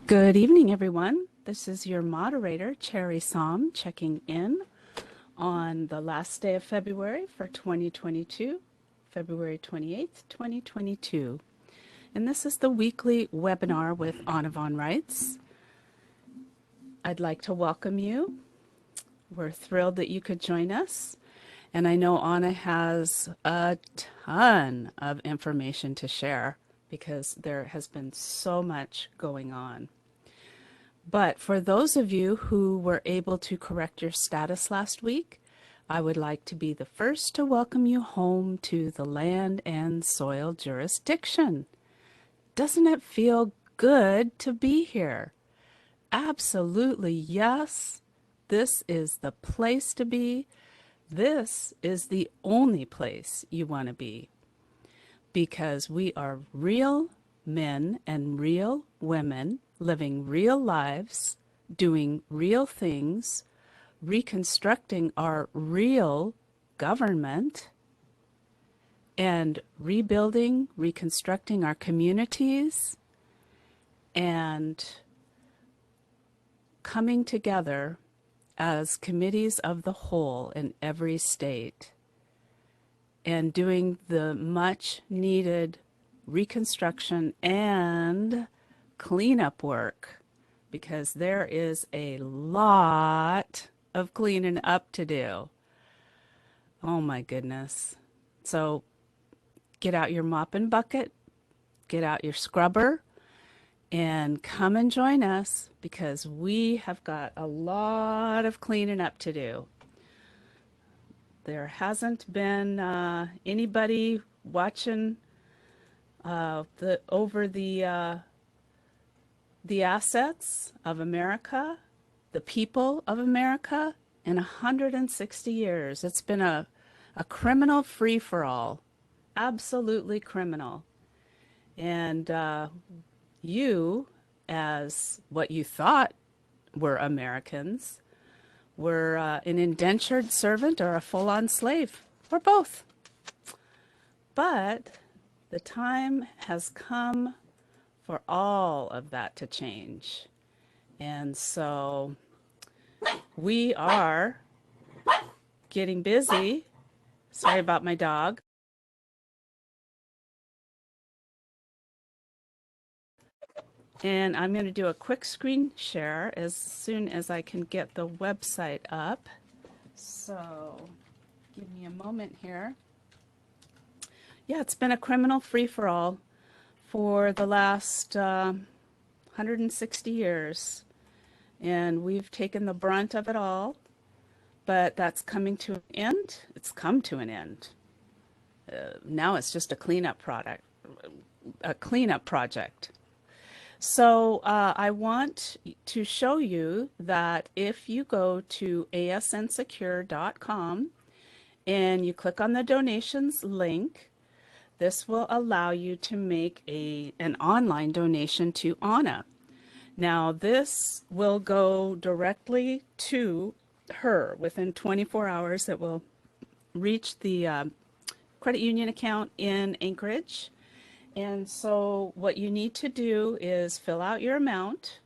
Good evening, everyone. This is your moderator, Cherry Som, checking in on the last day of February for 2022, February 28th, 2022. And this is the weekly webinar with Anna von Reitz. I'd like to welcome you. We're thrilled that you could join us. And I know Anna has a ton of information to share because there has been so much going on. But for those of you who were able to correct your status last week, I would like to be the first to welcome you home to the land and soil jurisdiction. Doesn't it feel good to be here? Absolutely, yes. This is the place to be. This is the only place you want to be, because we are real men and real women living real lives, doing real things, reconstructing our real government, and rebuilding, reconstructing our communities, and coming together as committees of the whole in every state and doing the much needed reconstruction and cleanup work, because there is a lot of cleaning up to do. Oh my goodness. So get out your mop and bucket, get out your scrubber, and come and join us, because we have got a lot of cleaning up to do. There hasn't been anybody watching over the assets of America, the people of America, in 160 years. It's been a criminal free-for-all, absolutely criminal. And you, as what you thought were Americans, were an indentured servant or a full-on slave, or both. But the time has come for all of that to change. And so we are getting busy. Sorry about my dog. And I'm going to do a quick screen share as soon as I can get the website up. So give me a moment here. Yeah, it's been a criminal free-for-all for the last 160 years. And we've taken the brunt of it all. But that's coming to an end. It's come to an end. Now it's just a cleanup project. So I want to show you that if you go to asnsecure.com and you click on the donations link, this will allow you to make an online donation to Anna. Now this will go directly to her within 24 hours. It will reach the credit union account in Anchorage. And so what you need to do is fill out your amount,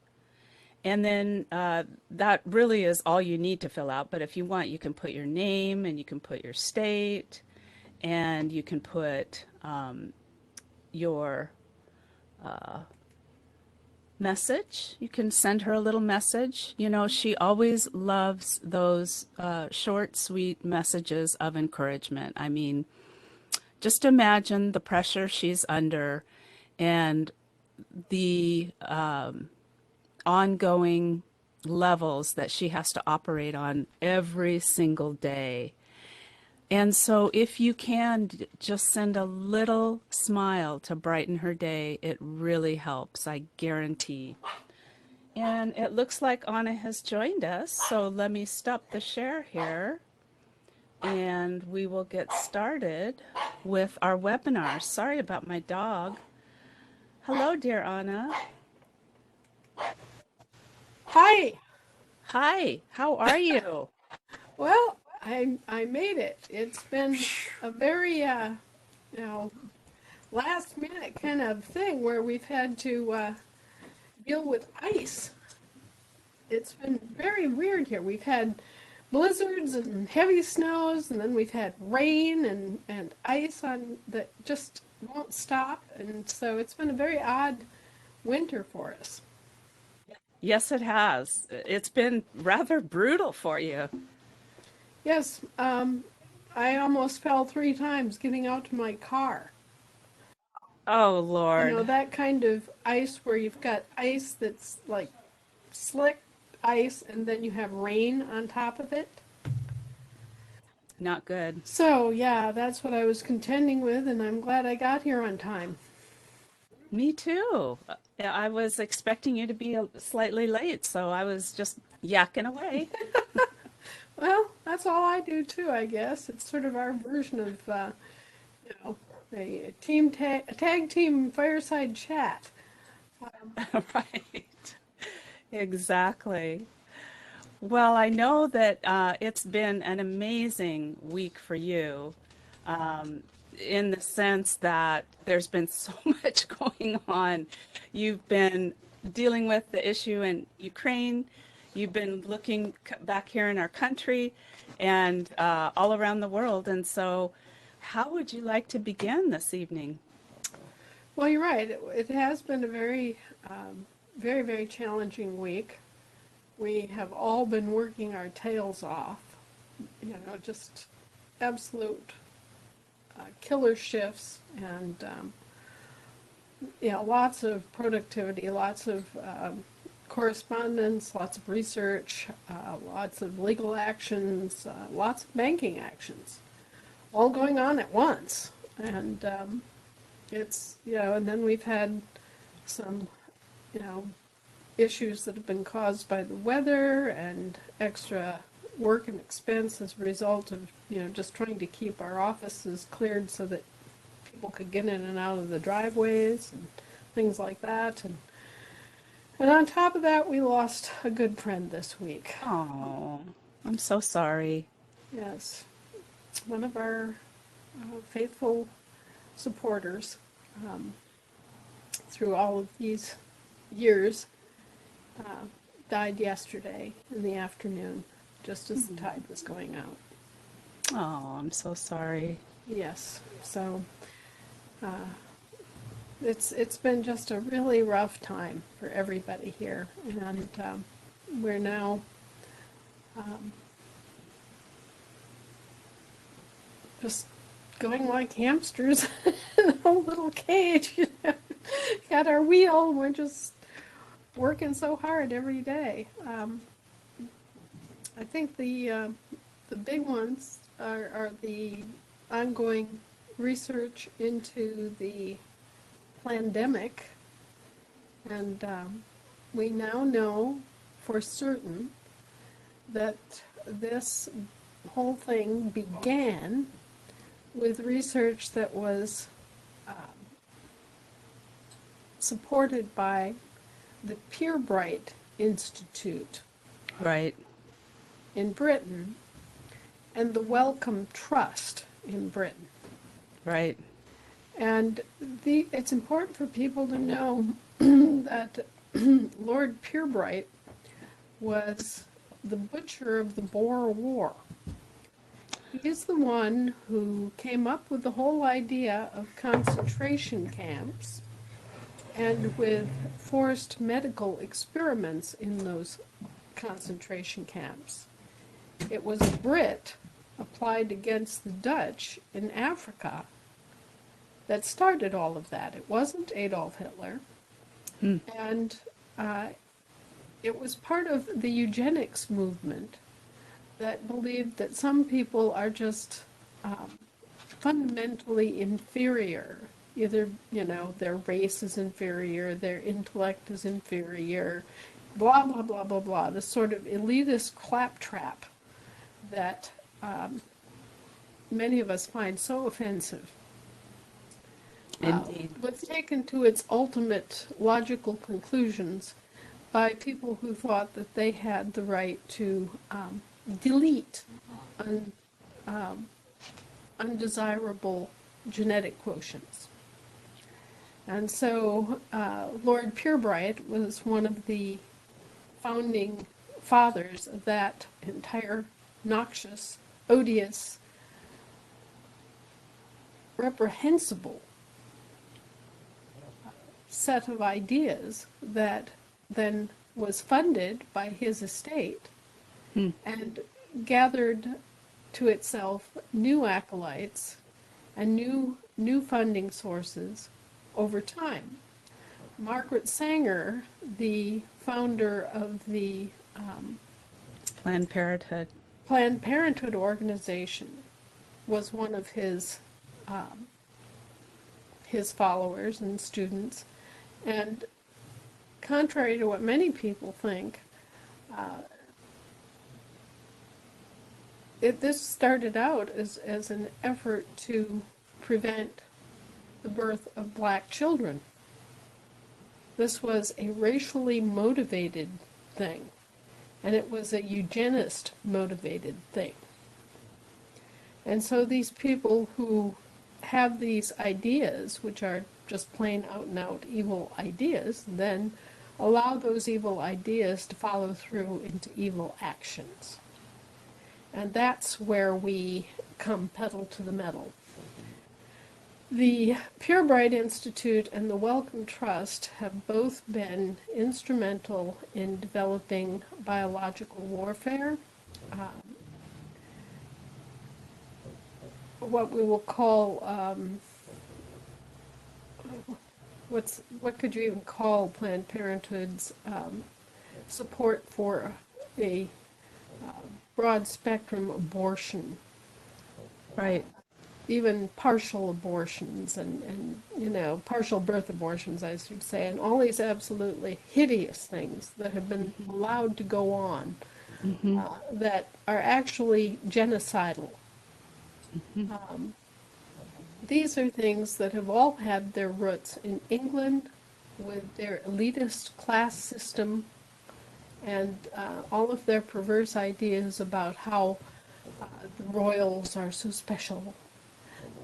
and then that really is all you need to fill out. But if you want, you can put your name, and you can put your state, and you can put your message. You can send her a little message. You know, she always loves those short, sweet messages of encouragement. I mean, just imagine the pressure she's under and the ongoing levels that she has to operate on every single day. And so if you can just send a little smile to brighten her day, it really helps, I guarantee. And it looks like Anna has joined us, so let me stop the share here. And we will get started with our webinar. Sorry about my dog. Hello, dear Anna. Hi. Hi, how are you? Well, I made it. It's been a very last minute kind of thing where we've had to deal with ice. It's been very weird here. We've had blizzards and heavy snows, and then we've had rain and ice on that just won't stop. And so it's been a very odd winter for us. Yes, it has. It's been rather brutal for you. Yes, I almost fell 3 times getting out to my car. Oh, You know, Lord. that kind of ice where you've got ice that's like slick ice and then you have rain on top of it. Not good. So, yeah, that's what I was contending with, and I'm glad I got here on time. Me too. Yeah, I was expecting you to be slightly late, so I was just yakking away. Well, that's all I do too, I guess. It's sort of our version of, you know, a tag team fireside chat. Right. Exactly. Well, I know that it's been an amazing week for you, um, in the sense that there's been so much going on. You've been dealing with the issue in Ukraine. You've been looking back here in our country and all around the world. And so, how would you like to begin this evening? Well, you're right. It has been a very, very challenging week. We have all been working our tails off, you know, just absolute killer shifts and, lots of productivity, lots of correspondence, lots of research, lots of legal actions, lots of banking actions, all going on at once. And and then we've had some, you know, issues that have been caused by the weather and extra work and expense as a result of, just trying to keep our offices cleared so that people could get in and out of the driveways and things like that. And on top of that, we lost a good friend this week. Oh, I'm so sorry. Yes, one of our faithful supporters um, through all of these years uh, died yesterday in the afternoon, just as the tide was going out. Oh, I'm so sorry. Yes, so it's been just a really rough time for everybody here, and we're now um, just going like hamsters in a little cage. Got our wheel, and we're just working so hard every day. I think the big ones are the ongoing research into the pandemic, and we now know for certain that this whole thing began with research that was supported by the Pirbright Institute Right, in Britain and the Wellcome Trust in Britain. right. And it's important for people to know that Lord Pirbright was the butcher of the Boer War. He is the one who came up with the whole idea of concentration camps and with forced medical experiments in those concentration camps. It was a Brit applied against the Dutch in Africa that started all of that. It wasn't Adolf Hitler. And it was part of the eugenics movement that believed that some people are just fundamentally inferior. Either, their race is inferior, their intellect is inferior, blah, blah, blah, blah, blah. This sort of elitist claptrap that many of us find so offensive. Indeed. Was taken to its ultimate logical conclusions by people who thought that they had the right to delete undesirable genetic quotients. And so Lord Purebright was one of the founding fathers of that entire noxious, odious, reprehensible set of ideas that then was funded by his estate and gathered to itself new acolytes and new funding sources over time. Margaret Sanger, the founder of the Planned Parenthood. Planned Parenthood organization, was one of his followers and students. And contrary to what many people think, this started out as an effort to prevent the birth of black children. This was a racially motivated thing, and it was a eugenist motivated thing. And so these people who have these ideas, which are just plain out and out evil ideas, then allow those evil ideas to follow through into evil actions. And that's where we come pedal to the metal. The Purebright Institute and the Wellcome Trust have both been instrumental in developing biological warfare, what we will call, what could you even call Planned Parenthood's support for a broad spectrum abortion. Right. Even partial abortions and partial birth abortions, I should say, and all these absolutely hideous things that have been allowed to go on that are actually genocidal. These are things that have all had their roots in England with their elitist class system and all of their perverse ideas about how the royals are so special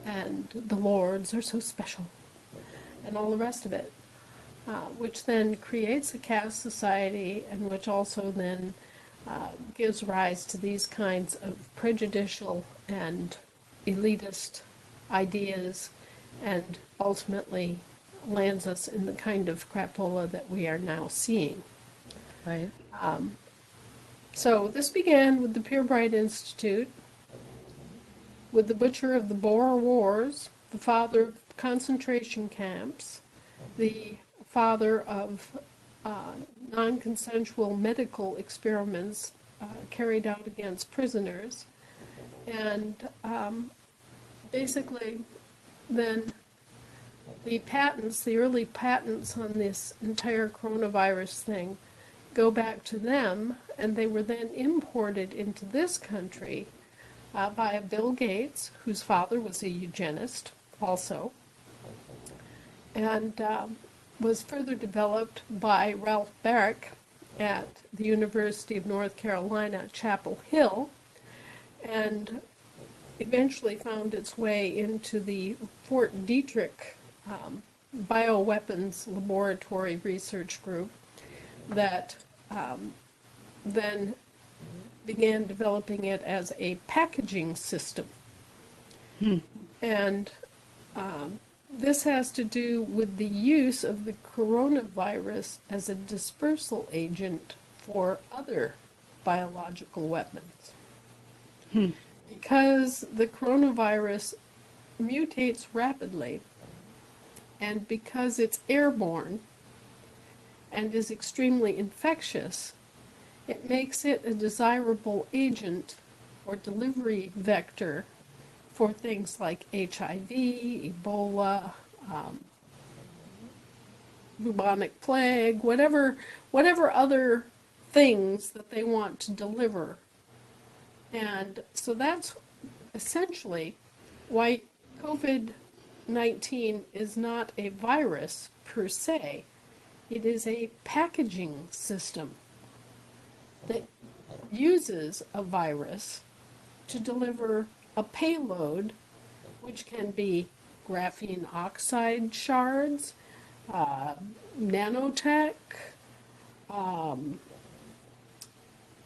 and the lords are so special and all the rest of it, which then creates a caste society and which also then gives rise to these kinds of prejudicial and elitist ideas and ultimately lands us in the kind of crapola that we are now seeing. Right. So this began with the Purebright Institute, with the butcher of the Boer Wars, the father of concentration camps, the father of non-consensual medical experiments carried out against prisoners, and basically then the patents, the early patents on this entire coronavirus thing go back to them, and they were then imported into this country by Bill Gates, whose father was a eugenist also, and was further developed by Ralph Baric at the University of North Carolina at Chapel Hill, and eventually found its way into the Fort Detrick bioweapons laboratory research group that then began developing it as a packaging system. And this has to do with the use of the coronavirus as a dispersal agent for other biological weapons. Because the coronavirus mutates rapidly, and because it's airborne and is extremely infectious, it makes it a desirable agent or delivery vector for things like HIV, Ebola, bubonic plague, whatever other things that they want to deliver. And so that's essentially why COVID-19 is not a virus per se. It is a packaging system that uses a virus to deliver a payload, which can be graphene oxide shards, uh, nanotech,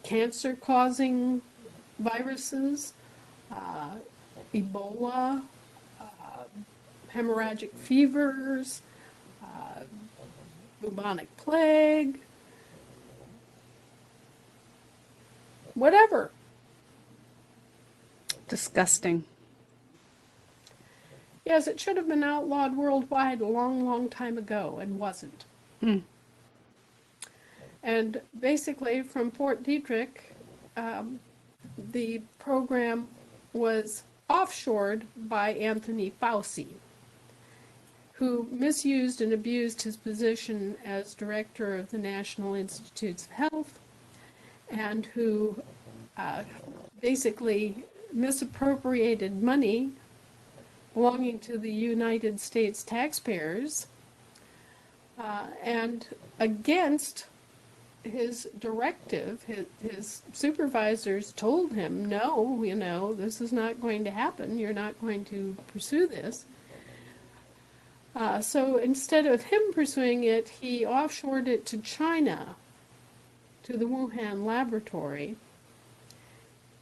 cancer-causing viruses, uh, Ebola, hemorrhagic fevers, bubonic plague, whatever. Disgusting. Yes, it should have been outlawed worldwide a long, long time ago and wasn't. Mm. And basically, from Fort Detrick, the program was offshored by Anthony Fauci, who misused and abused his position as director of the National Institutes of Health, and who basically misappropriated money belonging to the United States taxpayers, and against his directive. His supervisors told him, no, this is not going to happen. You're not going to pursue this. So instead of him pursuing it, he offshored it to China, to the Wuhan laboratory.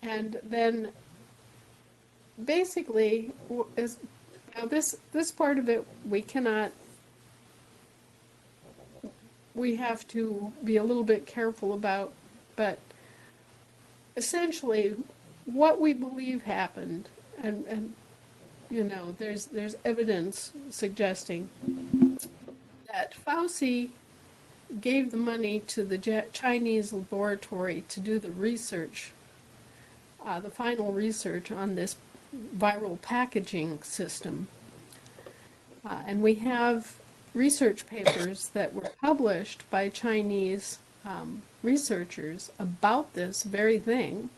And then basically, now this part of it we have to be a little bit careful about, but essentially what we believe happened, and there's evidence suggesting that Fauci gave the money to the Chinese laboratory to do the research, the final research on this viral packaging system. And we have research papers that were published by Chinese researchers about this very thing.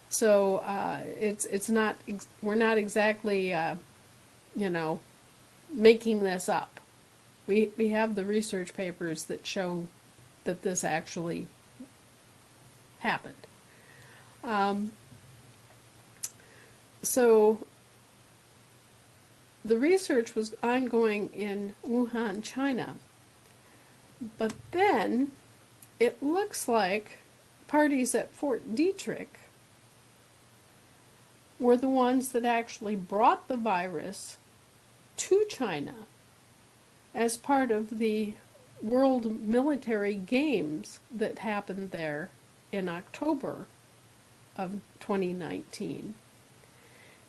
So it's not, we're not exactly making this up. We have the research papers that show that this actually happened. So the research was ongoing in Wuhan, China, but then it looks like parties at Fort Detrick were the ones that actually brought the virus to China as part of the World Military Games that happened there in October of 2019.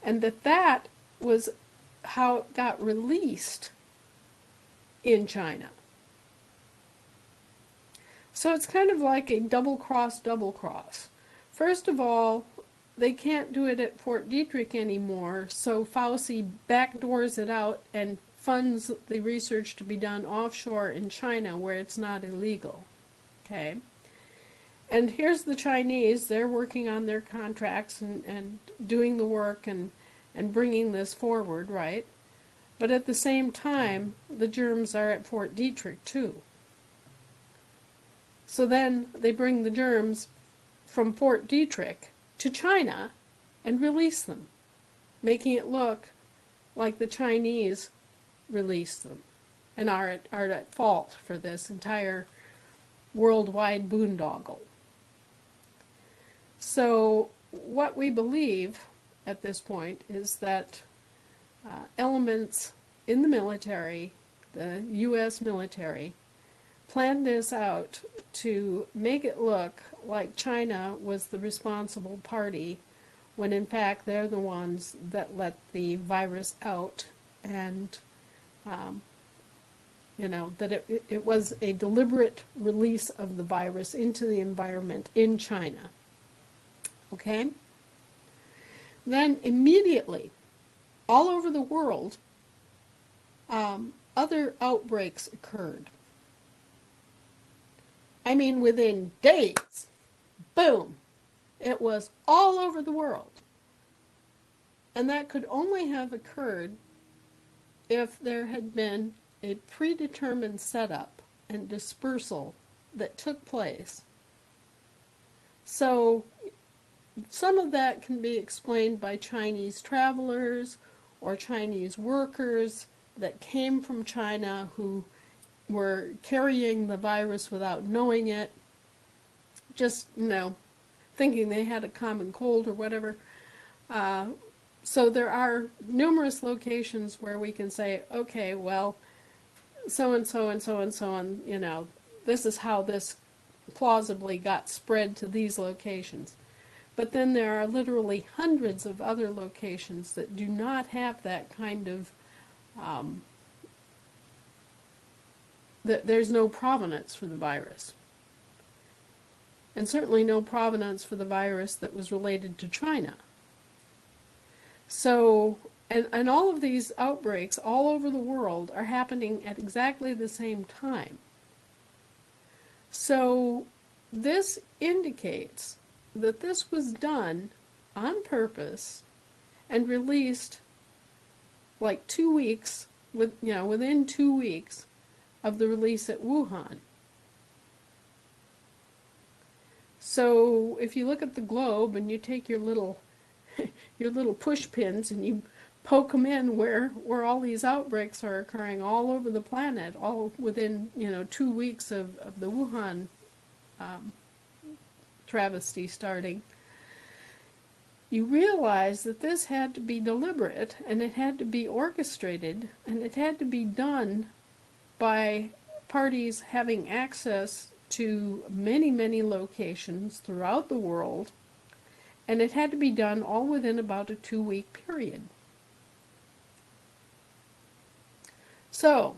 And that was how it got released in China. So it's kind of like a double cross. First of all, they can't do it at Fort Detrick anymore, so Fauci backdoors it out and funds the research to be done offshore in China where it's not illegal. Okay? And here's the Chinese, they're working on their contracts and doing the work and bringing this forward, right? But at the same time, the germs are at Fort Detrick too. So then they bring the germs from Fort Detrick to China and release them, making it look like the Chinese released them and are at fault for this entire worldwide boondoggle. So what we believe at this point is that elements in the military, the U.S. military, planned this out to make it look like China was the responsible party, when in fact they're the ones that let the virus out, and that it was a deliberate release of the virus into the environment in China. Okay? Then immediately, all over the world, other outbreaks occurred. I mean, within days, boom, it was all over the world. And that could only have occurred if there had been a predetermined setup and dispersal that took place. So some of that can be explained by Chinese travelers or Chinese workers that came from China who were carrying the virus without knowing it, just, thinking they had a common cold or whatever. So there are numerous locations where we can say, okay, well, so and so and so and so on, this is how this plausibly got spread to these locations. But then there are literally hundreds of other locations that do not have that kind of, there's no provenance for the virus. And certainly no provenance for the virus that was related to China. So, and all of these outbreaks all over the world are happening at exactly the same time. So this indicates that this was done on purpose and released like 2 weeks, within 2 weeks of the release at Wuhan. So if you look at the globe and you take your little push pins and you poke them in where all these outbreaks are occurring all over the planet, all within 2 weeks of the Wuhan travesty starting, you realize that this had to be deliberate, and it had to be orchestrated, and it had to be done by parties having access to many, many locations throughout the world, and it had to be done all within about a 2-week period. So,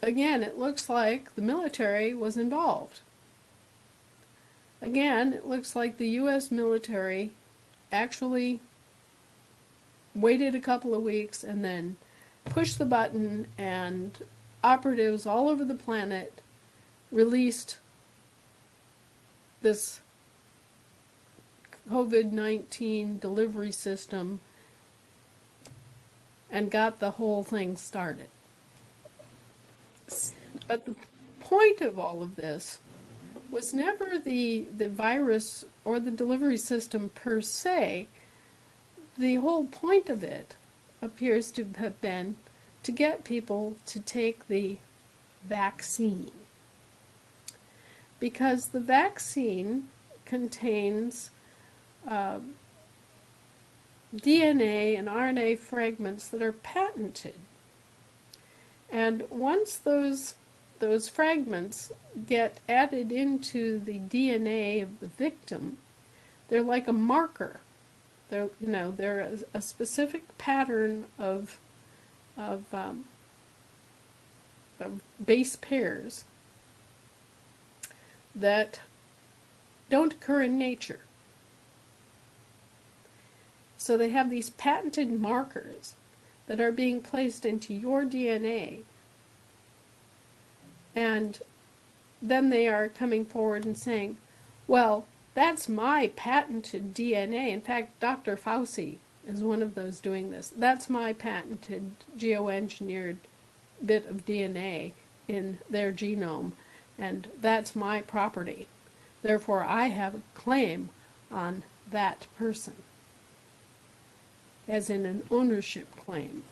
again, it looks like the military was involved. Again, it looks like the U.S. military actually waited a couple of weeks and then pushed the button, and operatives all over the planet released this COVID-19 delivery system and got the whole thing started. But the point of all of this was never the virus or the delivery system per se. The whole point of it appears to have been to get people to take the vaccine. Because the vaccine contains DNA and RNA fragments that are patented. And once those fragments get added into the DNA of the victim, they're like a marker. They're a specific pattern of base pairs that don't occur in nature. So they have these patented markers that are being placed into your DNA, and then they are coming forward and saying, well, that's my patented DNA. In fact, Dr. Fauci is one of those doing this. That's my patented geoengineered bit of DNA in their genome, and that's my property. Therefore, I have a claim on that person, as in an ownership claim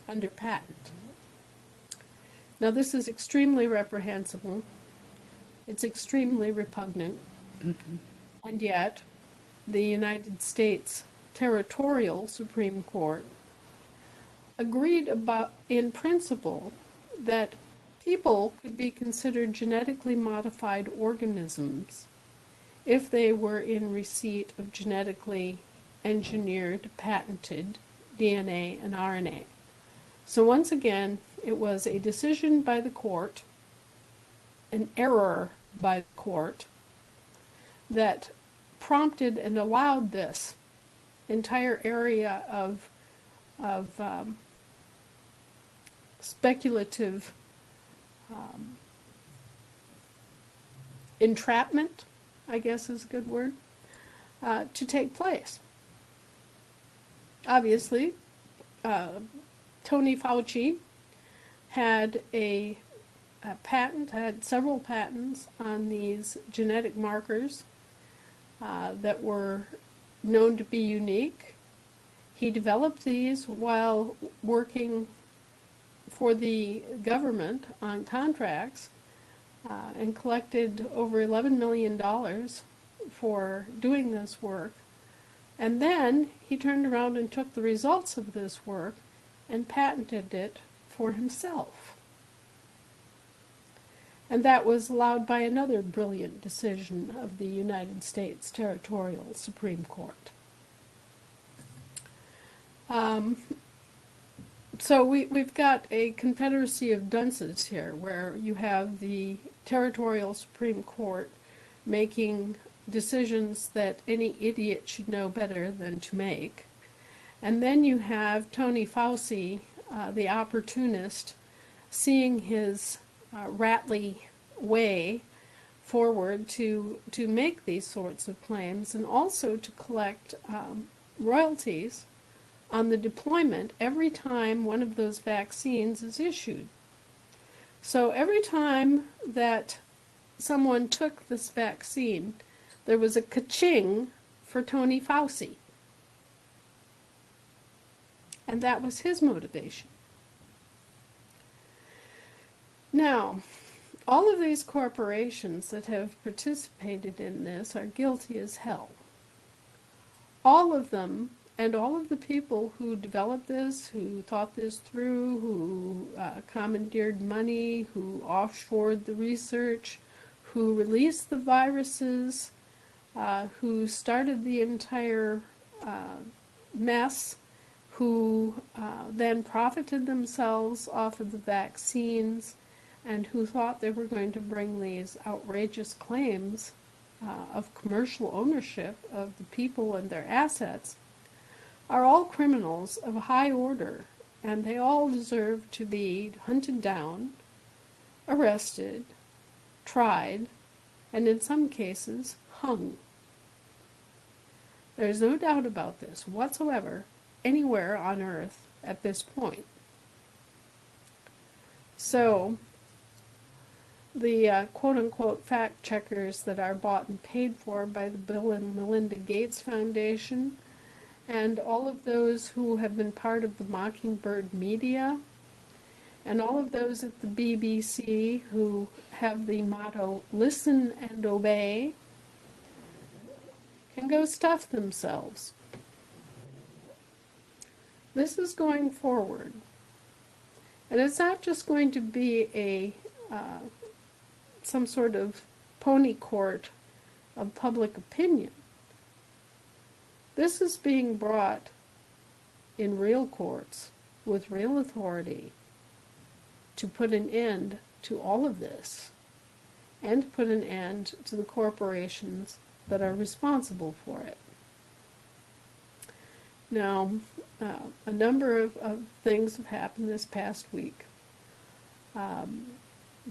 under patent. Now, this is extremely reprehensible. It's extremely repugnant. Mm-hmm. And yet, the United States Territorial Supreme Court agreed about, in principle, that people could be considered genetically modified organisms if they were in receipt of genetically engineered, patented DNA and RNA. So once again, it was a decision by the court, an error by the court, that prompted and allowed this entire area of speculative entrapment, I guess is a good word, to take place. Obviously, Tony Fauci had a patent, had several patents on these genetic markers that were known to be unique. He developed these while working for the government on contracts and collected over $11 million for doing this work. And then he turned around and took the results of this work and patented it for himself. And that was allowed by another brilliant decision of the United States Territorial Supreme Court. So we've got a confederacy of dunces here, where you have the Territorial Supreme Court making decisions that any idiot should know better than to make. And then you have Tony Fauci, the opportunist, seeing his rattly way forward to make these sorts of claims, and also to collect royalties on the deployment every time one of those vaccines is issued. So every time that someone took this vaccine, there was a ka-ching for Tony Fauci. And that was his motivation. Now, all of these corporations that have participated in this are guilty as hell. All of them, and all of the people who developed this, who thought this through, who commandeered money, who offshored the research, who released the viruses, who started the entire mess, who then profited themselves off of the vaccines, and who thought they were going to bring these outrageous claims of commercial ownership of the people and their assets, are all criminals of a high order, and they all deserve to be hunted down, arrested, tried, and in some cases hung. There's no doubt about this whatsoever anywhere on earth at this point. So the quote-unquote fact checkers that are bought and paid for by the Bill and Melinda Gates Foundation, and all of those who have been part of the Mockingbird media, and all of those at the BBC who have the motto, "Listen and obey," can go stuff themselves. This is going forward. And it's not just going to be a some sort of pony court of public opinion. This is being brought in real courts with real authority to put an end to all of this, and to put an end to the corporations that are responsible for it. Now, a number of things have happened this past week.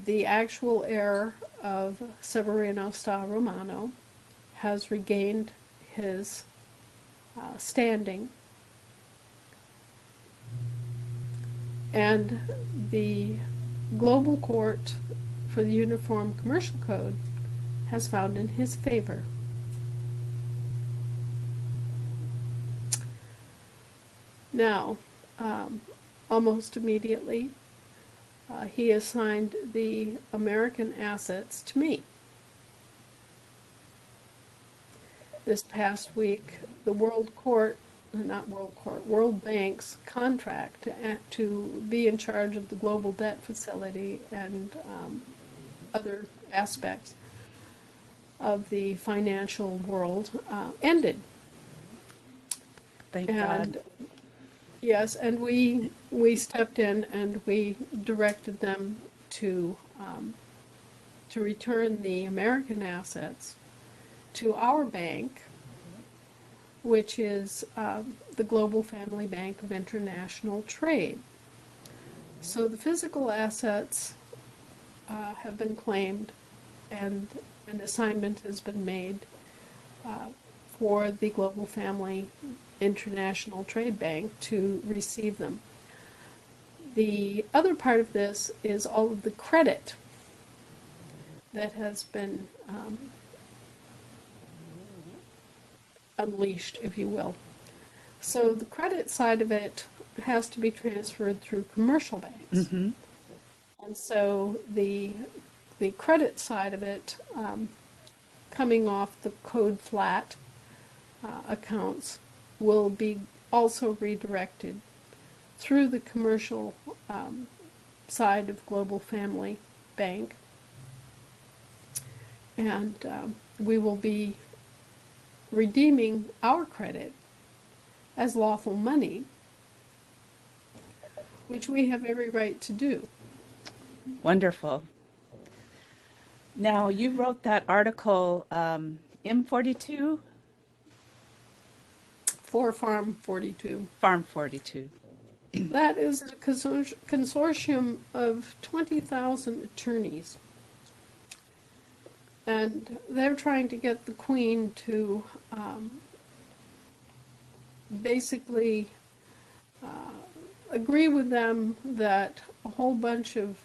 The actual heir of Severino Sta Romano has regained his standing, and the Global Court for the Uniform Commercial Code has found in his favor. Now, almost immediately, he assigned the American assets to me. This past week, the World Bank's contract to be in charge of the global debt facility and other aspects of the financial world ended. Thank God. Yes, and we stepped in and we directed them to return the American assets to our bank, which is the Global Family Bank of International Trade. So the physical assets have been claimed, and an assignment has been made for the Global Family International Trade Bank to receive them. The other part of this is all of the credit that has been unleashed, if you will. So the credit side of it has to be transferred through commercial banks. Mm-hmm. And so the credit side of it, coming off the code flat accounts, will be also redirected through the commercial side of Global Family Bank. And we will be redeeming our credit as lawful money, which we have every right to do. Wonderful. Now, you wrote that article, M42, For Farm 42. Farm 42. That is a consortium of 20,000 attorneys. And they're trying to get the Queen to basically agree with them that a whole bunch of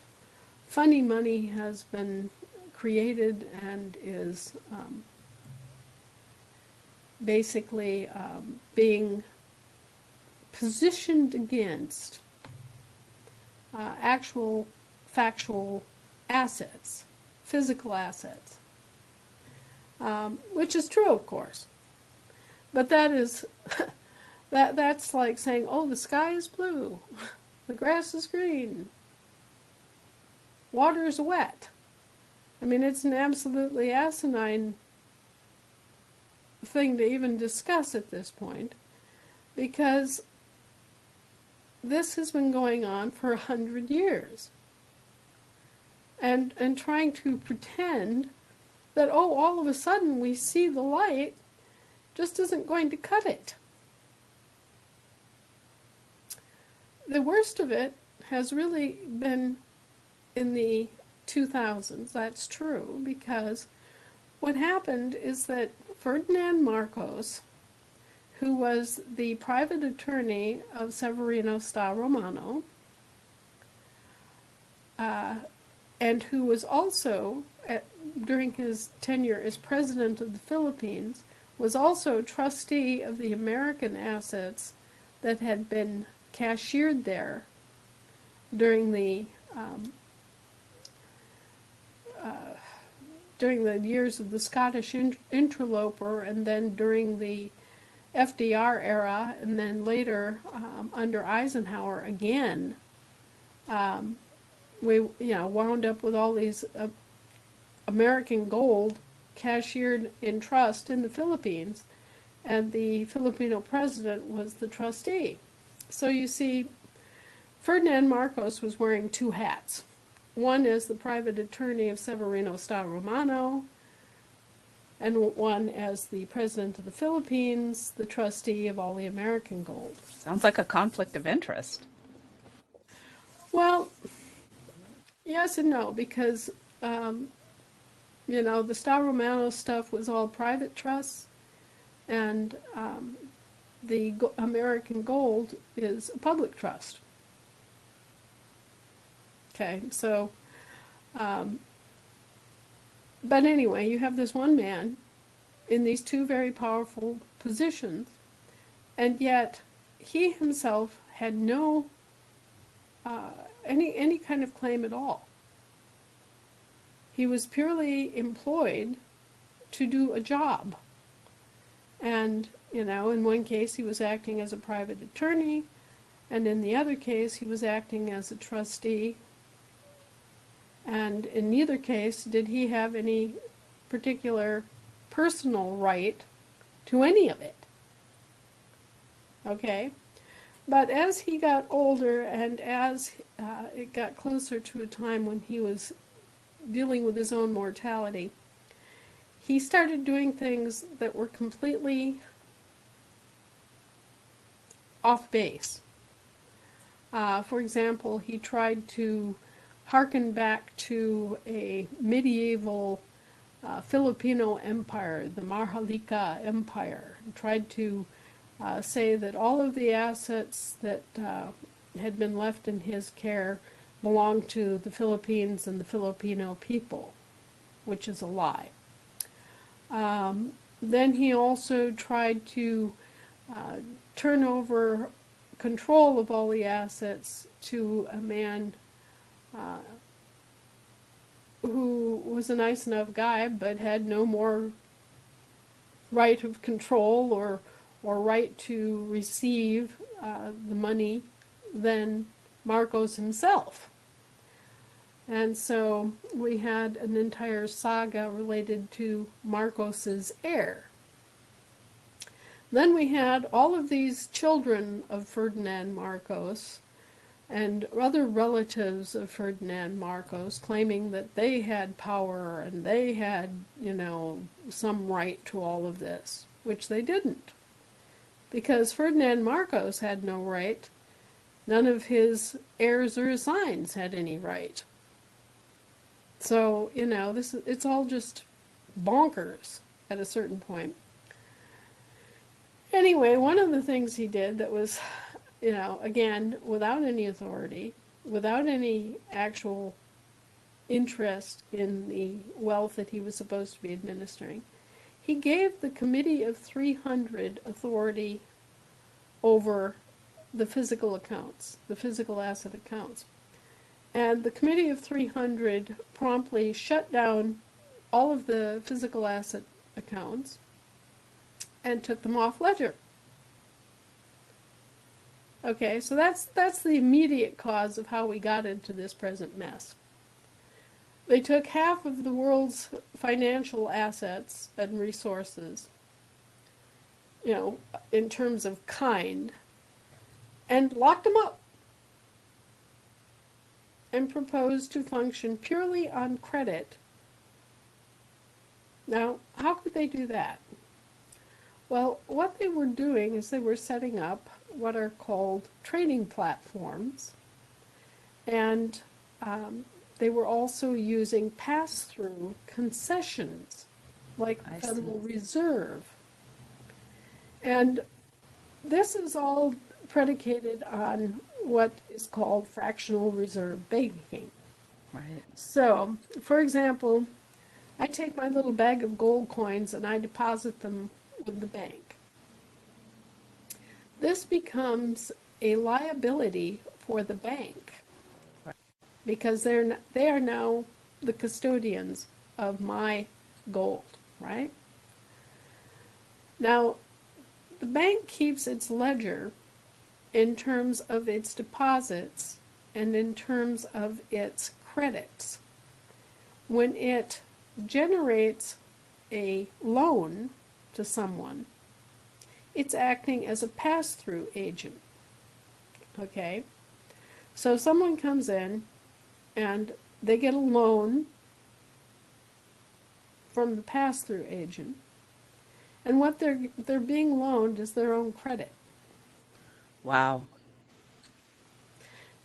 funny money has been created and is basically being positioned against actual factual assets, physical assets, which is true, of course. But that is that's like saying, oh, the sky is blue, the grass is green, water is wet. I mean, it's an absolutely asinine thing to even discuss at this point, because this has been going on for 100 years. And trying to pretend that, oh, all of a sudden we see the light just isn't going to cut it. The worst of it has really been in the 2000s. That's true, because what happened is that Ferdinand Marcos, who was the private attorney of Severino Sta Romano, and who was also, during his tenure as president of the Philippines, was also trustee of the American assets that had been cashiered there during the years of the Scottish interloper, and then during the FDR era, and then later under Eisenhower again. We wound up with all these American gold cashiered in trust in the Philippines, and the Filipino president was the trustee. So you see, Ferdinand Marcos was wearing two hats. One as the private attorney of Severino Sta Romano, and one as the president of the Philippines, the trustee of all the American gold. Sounds like a conflict of interest. Well, yes and no, because, the Sta Romano stuff was all private trusts, and the American gold is a public trust. Okay, so, but anyway, you have this one man in these two very powerful positions, and yet he himself had no any kind of claim at all. He was purely employed to do a job. And, in one case he was acting as a private attorney, and in the other case he was acting as a trustee. And in neither case did he have any particular personal right to any of it. Okay? But as he got older, and as it got closer to a time when he was dealing with his own mortality, he started doing things that were completely off base. For example, he tried to harken back to a medieval Filipino empire, the Maharlika Empire, and tried to say that all of the assets that had been left in his care belonged to the Philippines and the Filipino people, which is a lie. Then he also tried to turn over control of all the assets to a man who was a nice enough guy but had no more right of control or right to receive the money than Marcos himself. And so we had an entire saga related to Marcos's heir. Then we had all of these children of Ferdinand Marcos and other relatives of Ferdinand Marcos claiming that they had power and they had, you know, some right to all of this, which they didn't. Because Ferdinand Marcos had no right, none of his heirs or assigns had any right. So, you know, it's all just bonkers at a certain point. Anyway, one of the things he did that was, you know, again, without any authority, without any actual interest in the wealth that he was supposed to be administering, he gave the Committee of 300 authority over the physical accounts, the physical asset accounts. And the Committee of 300 promptly shut down all of the physical asset accounts and took them off ledger. Okay, so that's the immediate cause of how we got into this present mess. They took half of the world's financial assets and resources, you know, in terms of kind, and locked them up and proposed to function purely on credit. Now, how could they do that? Well, what they were doing is they were setting up what are called trading platforms, and they were also using pass-through concessions like the Federal Reserve. And this is all predicated on what is called fractional reserve banking. Right. So, for example, I take my little bag of gold coins and I deposit them with the bank. This becomes a liability for the bank because they are now the custodians of my gold, right? Now, the bank keeps its ledger in terms of its deposits and in terms of its credits. When it generates a loan to someone, it's acting as a pass-through agent. Okay? So someone comes in and they get a loan from the pass-through agent, and what they're being loaned is their own credit. Wow.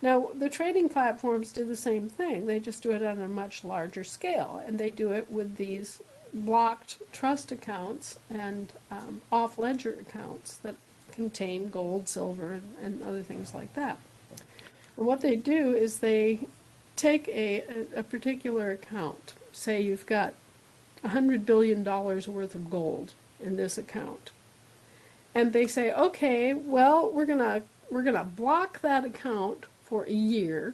Now, the trading platforms do the same thing. They just do it on a much larger scale, and they do it with these blocked trust accounts and off-ledger accounts that contain gold, silver, and other things like that. And what they do is they take a particular account. Say you've got $100 billion worth of gold in this account. And they say, okay, well, we're gonna block that account for a year.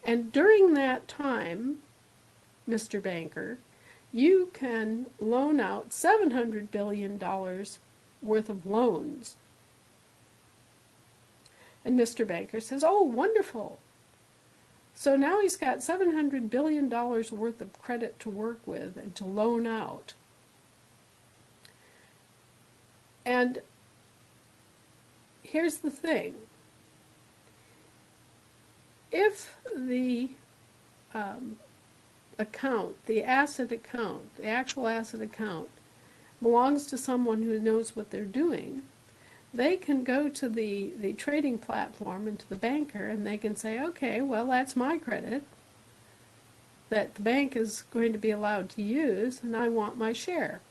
And during that time, Mr. Banker, you can loan out $700 billion worth of loans. And Mr. Banker says, oh, wonderful. So now he's got $700 billion worth of credit to work with and to loan out. And here's the thing. If the account, the asset account, the actual asset account, belongs to someone who knows what they're doing, they can go to the trading platform and to the banker and they can say, okay, well, that's my credit that the bank is going to be allowed to use, and I want my share.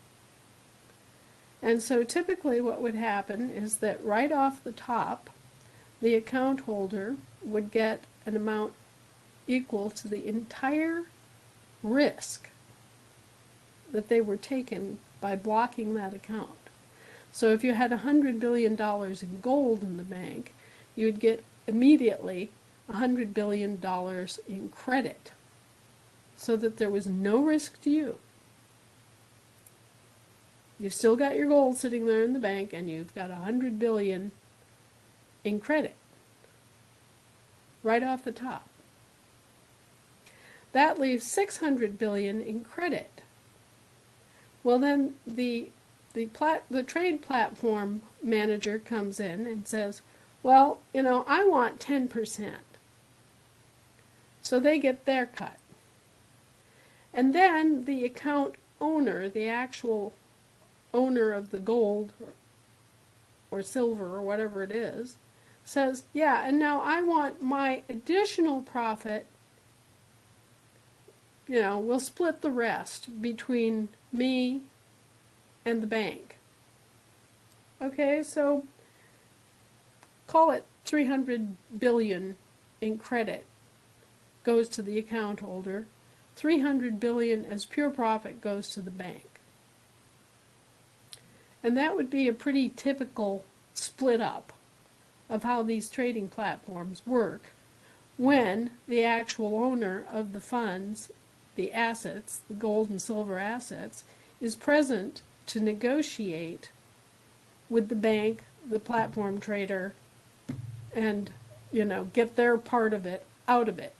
And so typically what would happen is that right off the top, the account holder would get an amount equal to the entire risk that they were taking by blocking that account. So if you had $100 billion in gold in the bank, you would get immediately $100 billion in credit, so that there was no risk to you. You've still got your gold sitting there in the bank, and you've got $100 billion in credit right off the top. That leaves $600 billion in credit. Well, then the trade platform manager comes in and says, well, I want 10%. So they get their cut. And then the account owner, the actual owner of the gold or silver or whatever it is, says, yeah, and now I want my additional profit, we'll split the rest between me and the bank. Okay, so call it 300 billion in credit goes to the account holder. 300 billion as pure profit goes to the bank. And that would be a pretty typical split up of how these trading platforms work when the actual owner of the funds, the assets, the gold and silver assets, is present to negotiate with the bank, the platform trader, and, get their part of it out of it.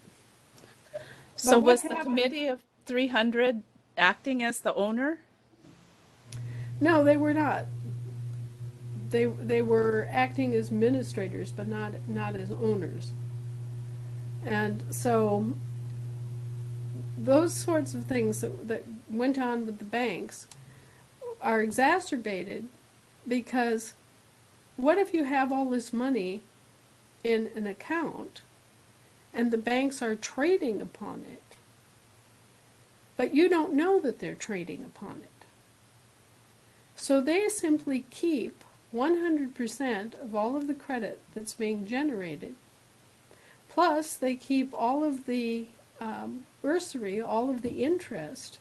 So was the committee of 300 acting as the owner? No, they were not. They were acting as administrators, but not as owners. And so those sorts of things that went on with the banks are exacerbated because what if you have all this money in an account and the banks are trading upon it, but you don't know that they're trading upon it? So they simply keep 100% of all of the credit that's being generated, plus they keep all of the usury, all of the interest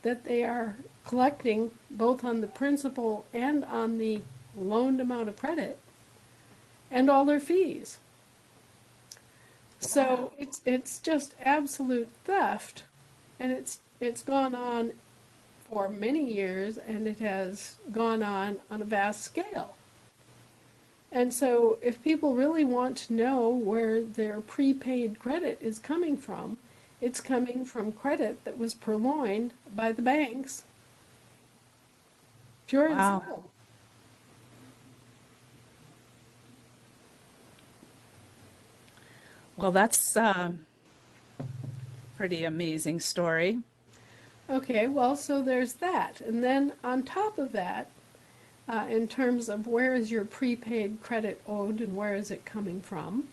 that they are collecting both on the principal and on the loaned amount of credit, and all their fees. So it's just absolute theft, and it's gone on for many years, and it has gone on a vast scale. And so if people really want to know where their prepaid credit is coming from, it's coming from credit that was purloined by the banks. Pure and Wow. simple. Well, that's pretty amazing story. Okay, well, so there's that. And then on top of that, in terms of where is your prepaid credit owed and where is it coming from,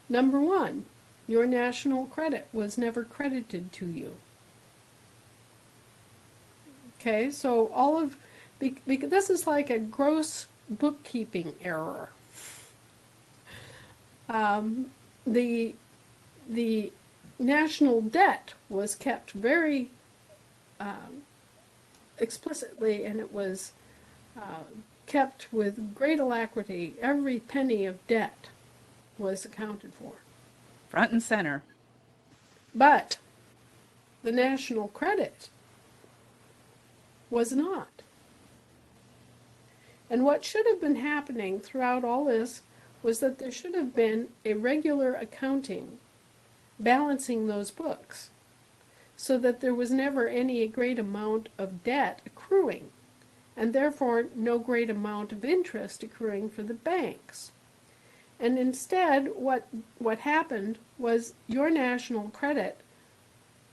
number one, your national credit was never credited to you. Okay, so all of, because this is like a gross bookkeeping error. The national debt was kept very explicitly, and it was kept with great alacrity. Every penny of debt was accounted for. Front and center. But the national credit was not. And what should have been happening throughout all this was that there should have been a regular accounting balancing those books, so that there was never any great amount of debt accruing, and therefore no great amount of interest accruing for the banks. And instead, what happened was your national credit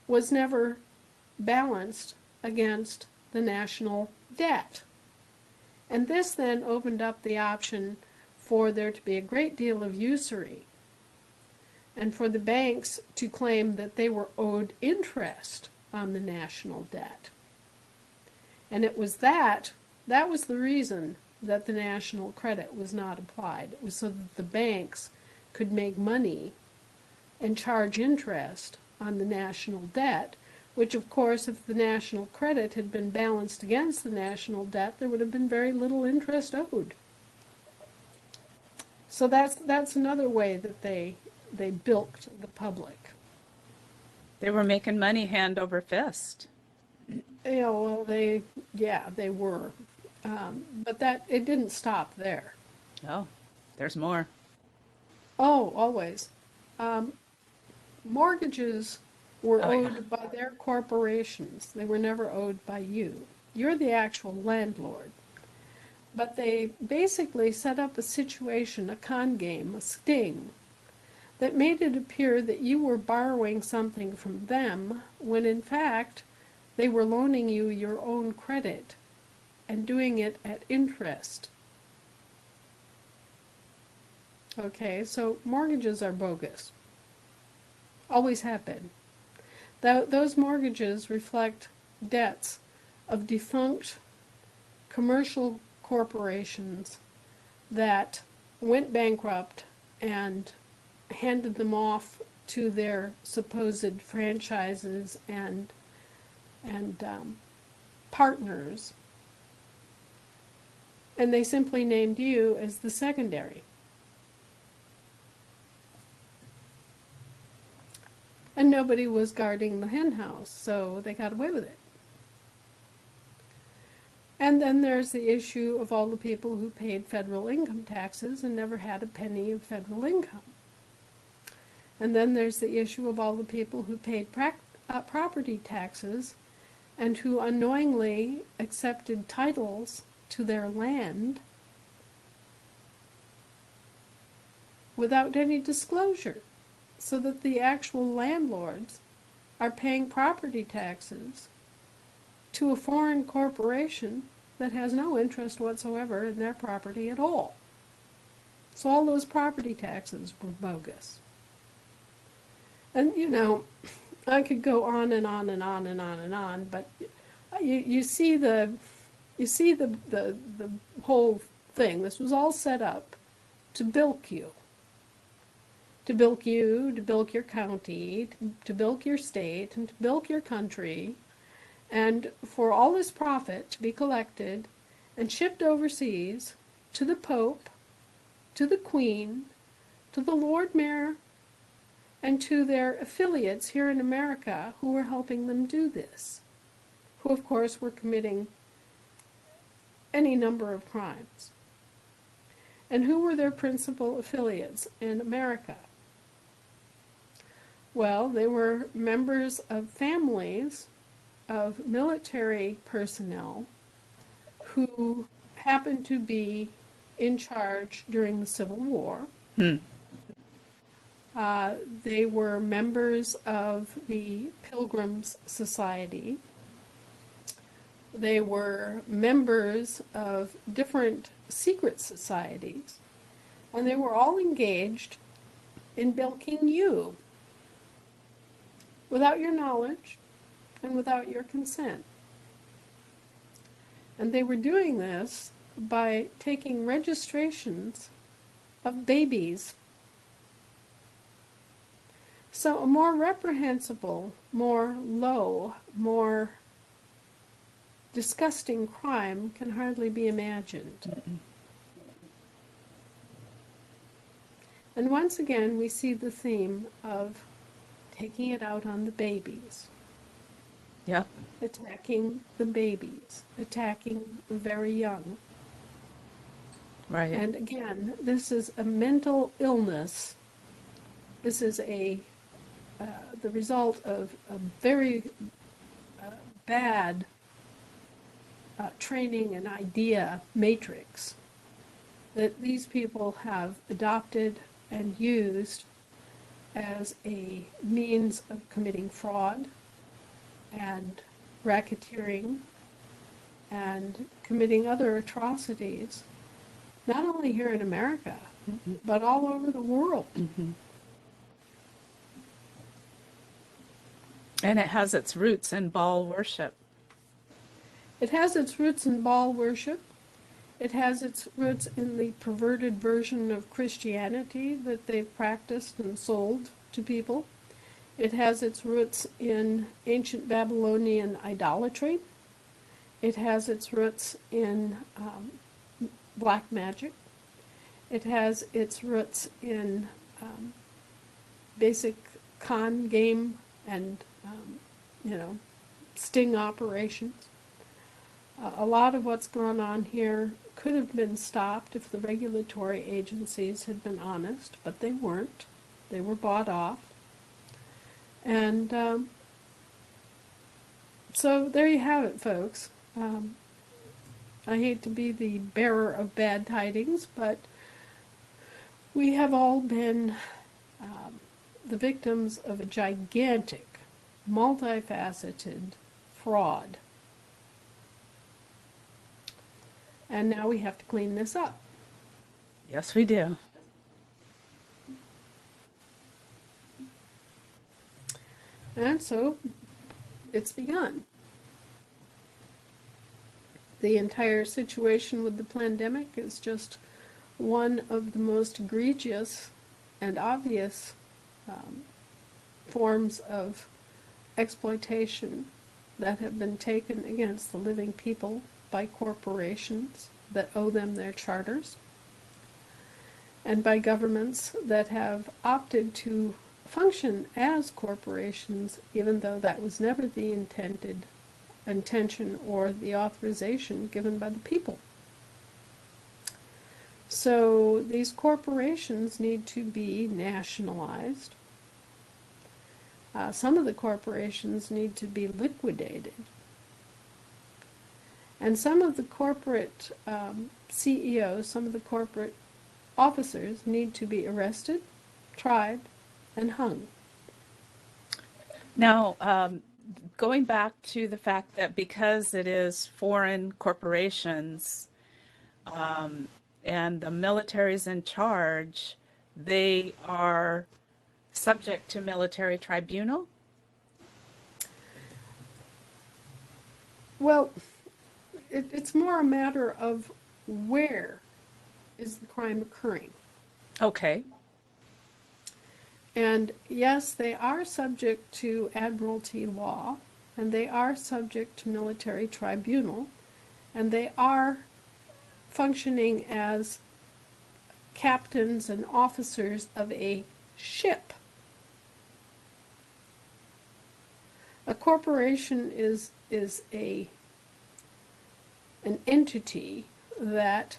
was never balanced against the national debt. And this then opened up the option for there to be a great deal of usury, and for the banks to claim that they were owed interest on the national debt. And it was that was the reason that the national credit was not applied. It was so that the banks could make money and charge interest on the national debt which of course, if the national credit had been balanced against the national debt, there would have been very little interest owed. So that's another way that they bilked the public. They were making money hand over fist. Yeah, well, they were, but that it didn't stop there. Oh, there's more. Oh, always. Mortgages were Oh, yeah. owed by their corporations. They were never owed by you. You're the actual landlord. But they basically set up a situation, a con game, a sting, that made it appear that you were borrowing something from them when in fact they were loaning you your own credit and doing it at interest. Okay, so mortgages are bogus. Always have been. Those mortgages reflect debts of defunct commercial corporations that went bankrupt and handed them off to their supposed franchises and partners, and they simply named you as the secondary. And nobody was guarding the hen house, so they got away with it. And then there's the issue of all the people who paid federal income taxes and never had a penny of federal income. And then there's the issue of all the people who paid property taxes and who unknowingly accepted titles to their land without any disclosure, so that the actual landlords are paying property taxes to a foreign corporation that has no interest whatsoever in their property at all. So all those property taxes were bogus. And you know, I could go on and on and on and on and on, but you see the whole thing. This was all set up to bilk you. To bilk you, to bilk your county, to bilk your state, and to bilk your country, and for all this profit to be collected and shipped overseas to the Pope, to the Queen, to the Lord Mayor, and to their affiliates here in America who were helping them do this, who of course were committing any number of crimes. And who were their principal affiliates in America? Well, they were members of families of military personnel who happened to be in charge during the Civil War. They were members of the Pilgrims Society. They were members of different secret societies, and they were all engaged in bilking you without your knowledge and without your consent. And they were doing this by taking registrations of babies. So a more reprehensible, more low, more disgusting crime can hardly be imagined. And once again, we see the theme of taking it out on the babies. Yep. Attacking the babies, attacking the very young. Right. And again, this is a mental illness. This is the result of a very bad training and idea matrix that these people have adopted and used as a means of committing fraud and racketeering and committing other atrocities, not only here in America, but all over the world. And it has its roots in Baal worship. It has its roots in Baal worship. It has its roots in the perverted version of Christianity that they've practiced and sold to people. It has its roots in ancient Babylonian idolatry. It has its roots in black magic. It has its roots in basic con game and, sting operations. A lot of what's going on here could have been stopped if the regulatory agencies had been honest, but they weren't. They were bought off. And so there you have it, folks. I hate to be the bearer of bad tidings, but we have all been the victims of a gigantic, multifaceted fraud. And now we have to clean this up. Yes, we do. And so it's begun. The entire situation with the pandemic is just one of the most egregious and obvious forms of exploitation that have been taken against the living people by corporations that owe them their charters, and by governments that have opted to function as corporations, even though that was never the intention or the authorization given by the people. So these corporations need to be nationalized. Some of the corporations need to be liquidated. And some of the corporate CEOs, some of the corporate officers need to be arrested, tried, and hung. Now, going back to the fact that because it is foreign corporations and the military's in charge, they are subject to military tribunal? Well, it's more a matter of where is the crime occurring. Okay. And yes, they are subject to admiralty law, and they are subject to military tribunal, and they are functioning as captains and officers of a ship. A corporation is an entity that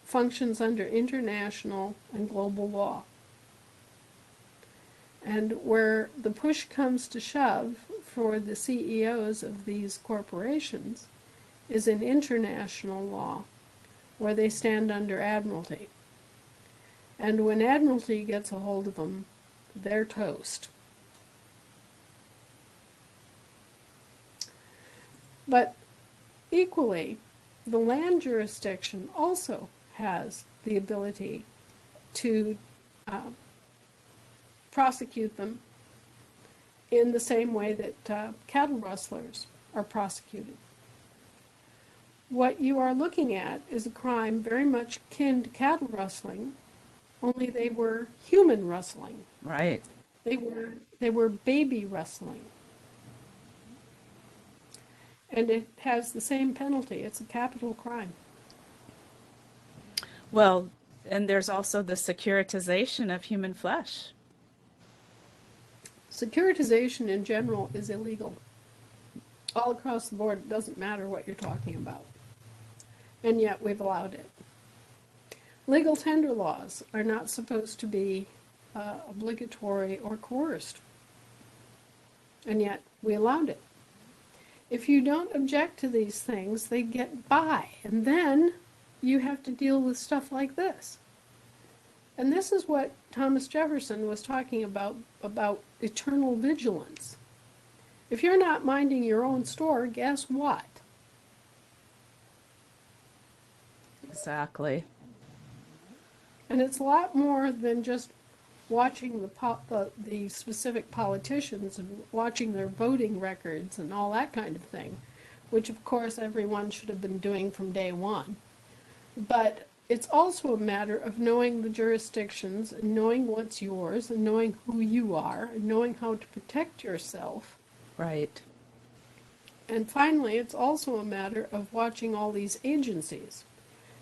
functions under international and global law. And where the push comes to shove for the CEOs of these corporations is in international law, where they stand under admiralty. And when admiralty gets a hold of them, they're toast. But equally, the land jurisdiction also has the ability to prosecute them in the same way that cattle rustlers are prosecuted. What you are looking at is a crime very much akin to cattle rustling, only they were human rustling. Right. They were baby rustling. And it has the same penalty. It's a capital crime. Well, and there's also the securitization of human flesh. Securitization in general is illegal. All across the board, it doesn't matter what you're talking about. And yet we've allowed it. Legal tender laws are not supposed to be obligatory or coerced. And yet we allowed it. If you don't object to these things, they get by. And then you have to deal with stuff like this. And this is what Thomas Jefferson was talking about eternal vigilance. If you're not minding your own store, guess what? Exactly. And it's a lot more than just watching the specific politicians and watching their voting records and all that kind of thing, which of course everyone should have been doing from day one. But it's also a matter of knowing the jurisdictions and knowing what's yours and knowing who you are and knowing how to protect yourself. Right. And finally, it's also a matter of watching all these agencies.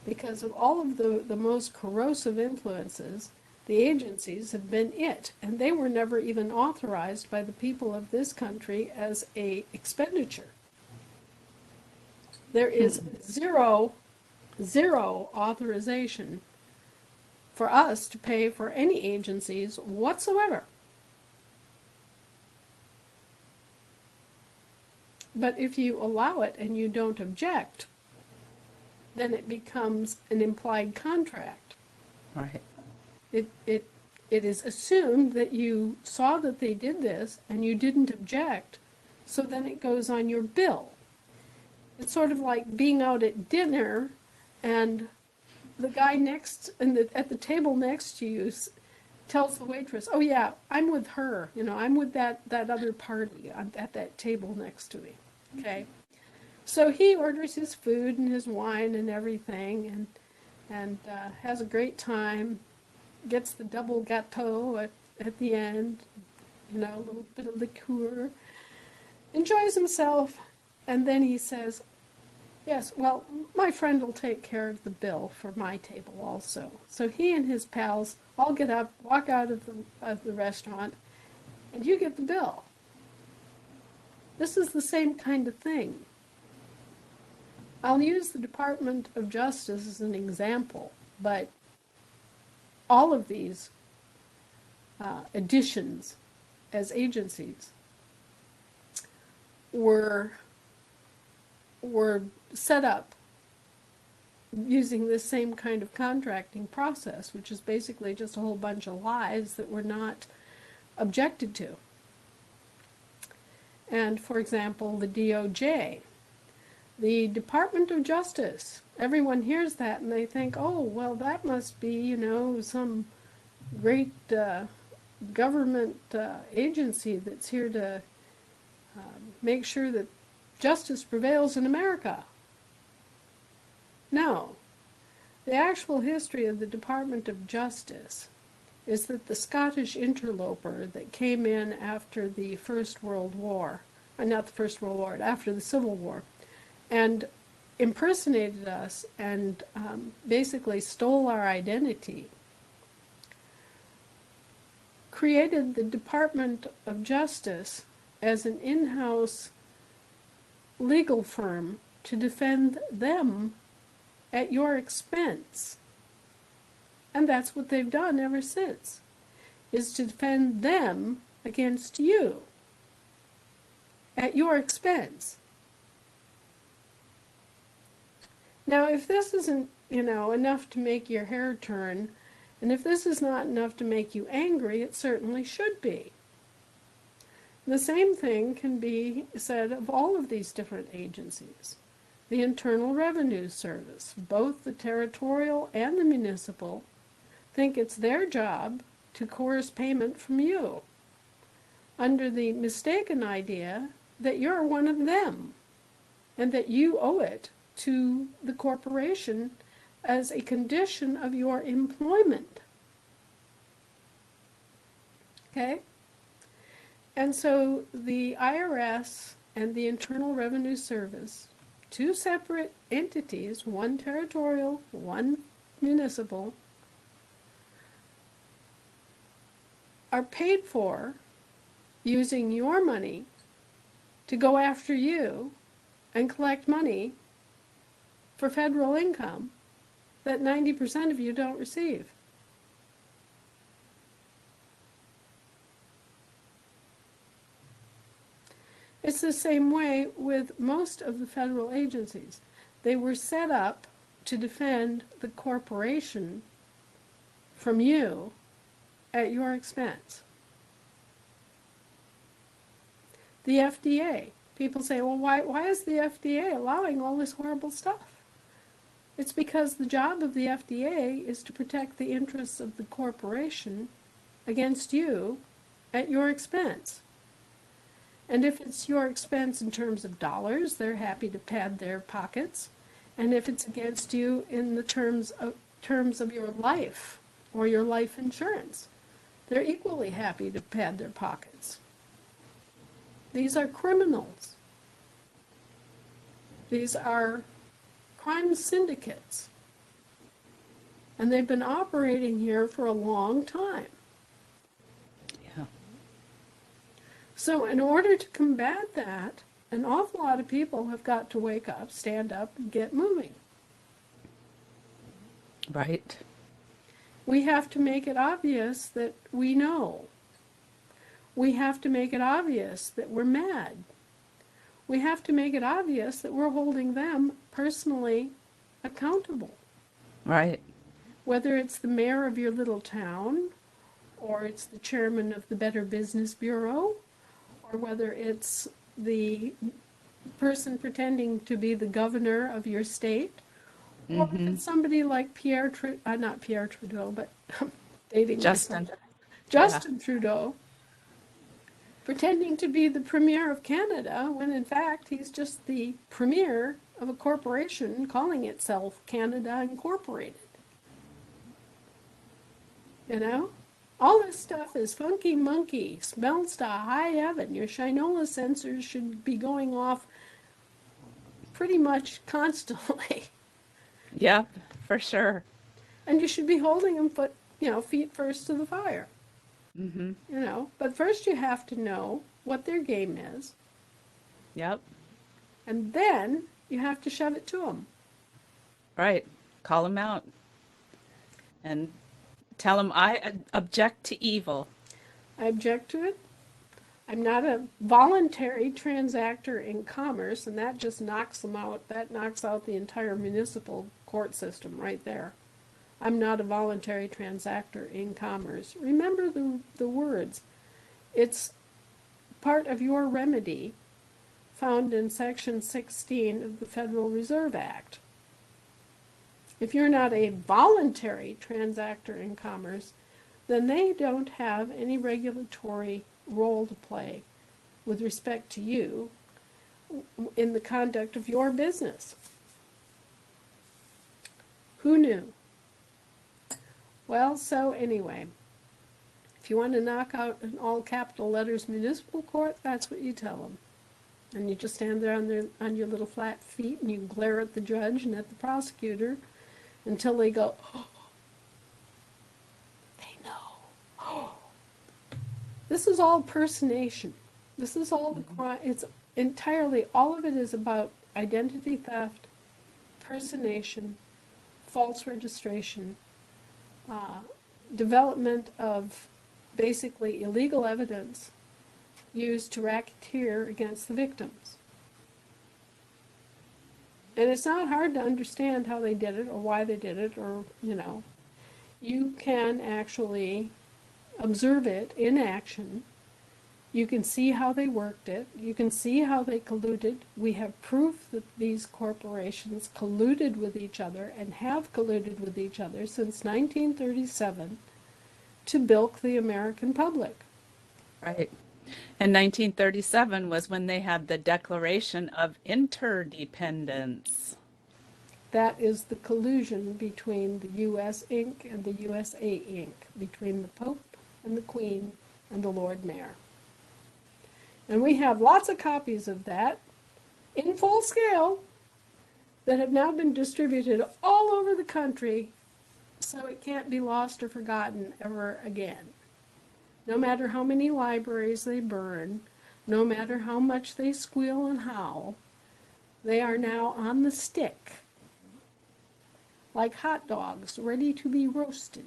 Because of all of the most corrosive influences, the agencies have been it. And they were never even authorized by the people of this country as a expenditure. There is zero authorization for us to pay for any agencies whatsoever. But if you allow it and you don't object, then it becomes an implied contract. Right. It is assumed that you saw that they did this and you didn't object, so then it goes on your bill. It's sort of like being out at dinner and the guy at the table next to you tells the waitress, "Oh yeah, I'm with her. I'm with that other party at that table next to me." Okay, so he orders his food and his wine and everything, and has a great time. Gets the double gâteau at the end, a little bit of liqueur. Enjoys himself, and then he says, "Yes, well, my friend will take care of the bill for my table also." So he and his pals all get up, walk out of the restaurant, and you get the bill. This is the same kind of thing. I'll use the Department of Justice as an example, but all of these additions as agencies were set up using this same kind of contracting process, which is basically just a whole bunch of lies that were not objected to. And for example, the DOJ, the Department of Justice, everyone hears that and they think, oh, well, that must be, some great government agency that's here to make sure that justice prevails in America. No. The actual history of the Department of Justice is that the Scottish interloper that came in after the First World War, not the First World War, after the Civil War, and impersonated us and basically stole our identity, created the Department of Justice as an in-house legal firm to defend them at your expense. And that's what they've done ever since, is to defend them against you at your expense. Now, if this isn't, enough to make your hair turn, and if this is not enough to make you angry, it certainly should be. The same thing can be said of all of these different agencies. The Internal Revenue Service, both the territorial and the municipal, think it's their job to coerce payment from you, under the mistaken idea that you're one of them, and that you owe it to the corporation as a condition of your employment. Okay? And so the IRS and the Internal Revenue Service, two separate entities, one territorial, one municipal, are paid for using your money to go after you and collect money for federal income that 90% of you don't receive. It's the same way with most of the federal agencies. They were set up to defend the corporation from you at your expense. The FDA. People say, well, why is the FDA allowing all this horrible stuff? It's because the job of the FDA is to protect the interests of the corporation against you at your expense. And if it's your expense in terms of dollars, they're happy to pad their pockets. And if it's against you in the terms terms of your life or your life insurance. They're equally happy to pad their pockets. These are criminals. These are crime syndicates. And they've been operating here for a long time. Yeah. So in order to combat that, an awful lot of people have got to wake up, stand up, and get moving. Right. We have to make it obvious that we know. We have to make it obvious that we're mad. We have to make it obvious that we're holding them personally accountable. Right. Whether it's the mayor of your little town, or it's the chairman of the Better Business Bureau, or whether it's the person pretending to be the governor of your state, or if it's somebody like not Pierre Trudeau, but dating Justin. myself. Justin Trudeau, pretending to be the premier of Canada, when in fact he's just the premier of a corporation calling itself Canada Incorporated. You know? All this stuff is funky monkey, smells to high heaven. Your Shinola sensors should be going off pretty much constantly. Yep, for sure. And you should be holding them feet first to the fire. Mm-hmm. You know, but first you have to know what their game is. Yep. And then you have to shove it to them. Right. Call them out and tell them I object to evil. I object to it. I'm not a voluntary transactor in commerce, and that just knocks them out. That knocks out the entire municipal court system right there. I'm not a voluntary transactor in commerce. Remember the words. It's part of your remedy found in Section 16 of the Federal Reserve Act. If you're not a voluntary transactor in commerce, then they don't have any regulatory role to play with respect to you in the conduct of your business. Who knew? Well, so anyway, if you want to knock out in all capital letters municipal court, that's what you tell them. And you just stand there on your little flat feet and you glare at the judge and at the prosecutor until they go, oh, they know. Oh. This is all personation. This is all the crime. It's entirely, all of it is about identity theft, personation, false registration, development of basically illegal evidence used to racketeer against the victims. And it's not hard to understand how they did it or why they did it, or, you can actually observe it in action. You can see how they worked it. You can see how they colluded. We have proof that these corporations colluded with each other and have colluded with each other since 1937 to bilk the American public. Right. And 1937 was when they had the Declaration of Interdependence. That is the collusion between the U.S. Inc. and the USA Inc., between the Pope and the Queen and the Lord Mayor. And we have lots of copies of that in full scale that have now been distributed all over the country, so it can't be lost or forgotten ever again. No matter how many libraries they burn, no matter how much they squeal and howl, they are now on the stick, like hot dogs ready to be roasted.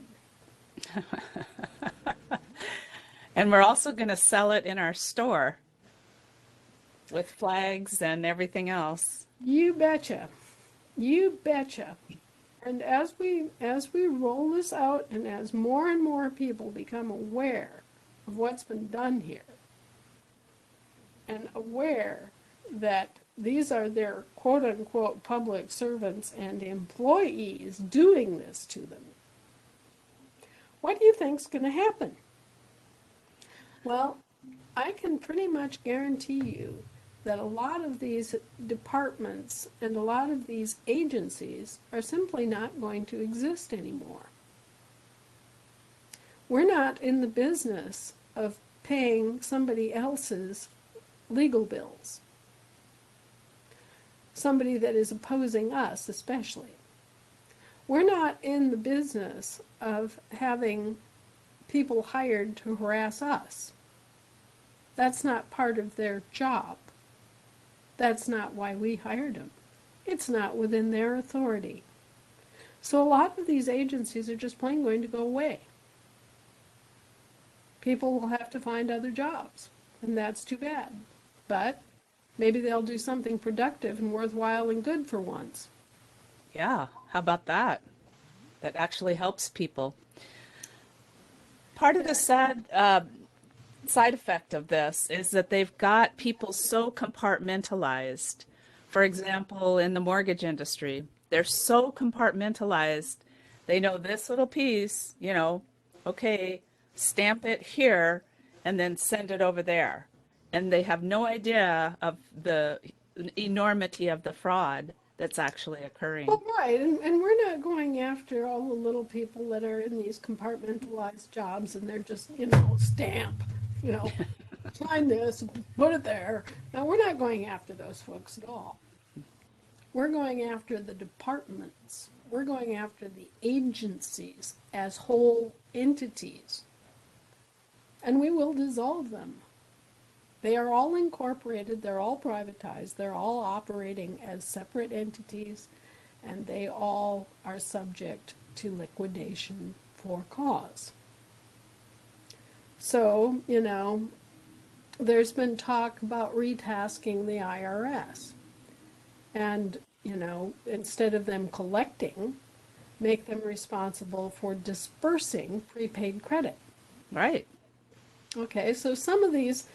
And we're also going to sell it in our store with flags and everything else. You betcha. You betcha. And as we roll this out, and as more and more people become aware of what's been done here, and aware that these are their quote-unquote public servants and employees doing this to them, what do you think's going to happen? Well, I can pretty much guarantee you that a lot of these departments and a lot of these agencies are simply not going to exist anymore. We're not in the business of paying somebody else's legal bills. Somebody that is opposing us, especially. We're not in the business of having people hired to harass us. That's not part of their job. That's not why we hired them. It's not within their authority. So a lot of these agencies are just plain going to go away. People will have to find other jobs, and that's too bad. But maybe they'll do something productive and worthwhile and good for once. Yeah, how about that? That actually helps people. Part of the sad side effect of this is that they've got people so compartmentalized. For example, in the mortgage industry, they're so compartmentalized. They know this little piece, okay, stamp it here and then send it over there. And they have no idea of the enormity of the fraud that's actually occurring. Well, right, and we're not going after all the little people that are in these compartmentalized jobs and they're just, stamp, sign this, put it there. Now, we're not going after those folks at all. We're going after the departments. We're going after the agencies as whole entities. And we will dissolve them. They are all incorporated, they're all privatized, they're all operating as separate entities, and they all are subject to liquidation for cause. So, there's been talk about retasking the IRS. And, instead of them collecting, make them responsible for dispersing prepaid credit. Right. Okay, so some of these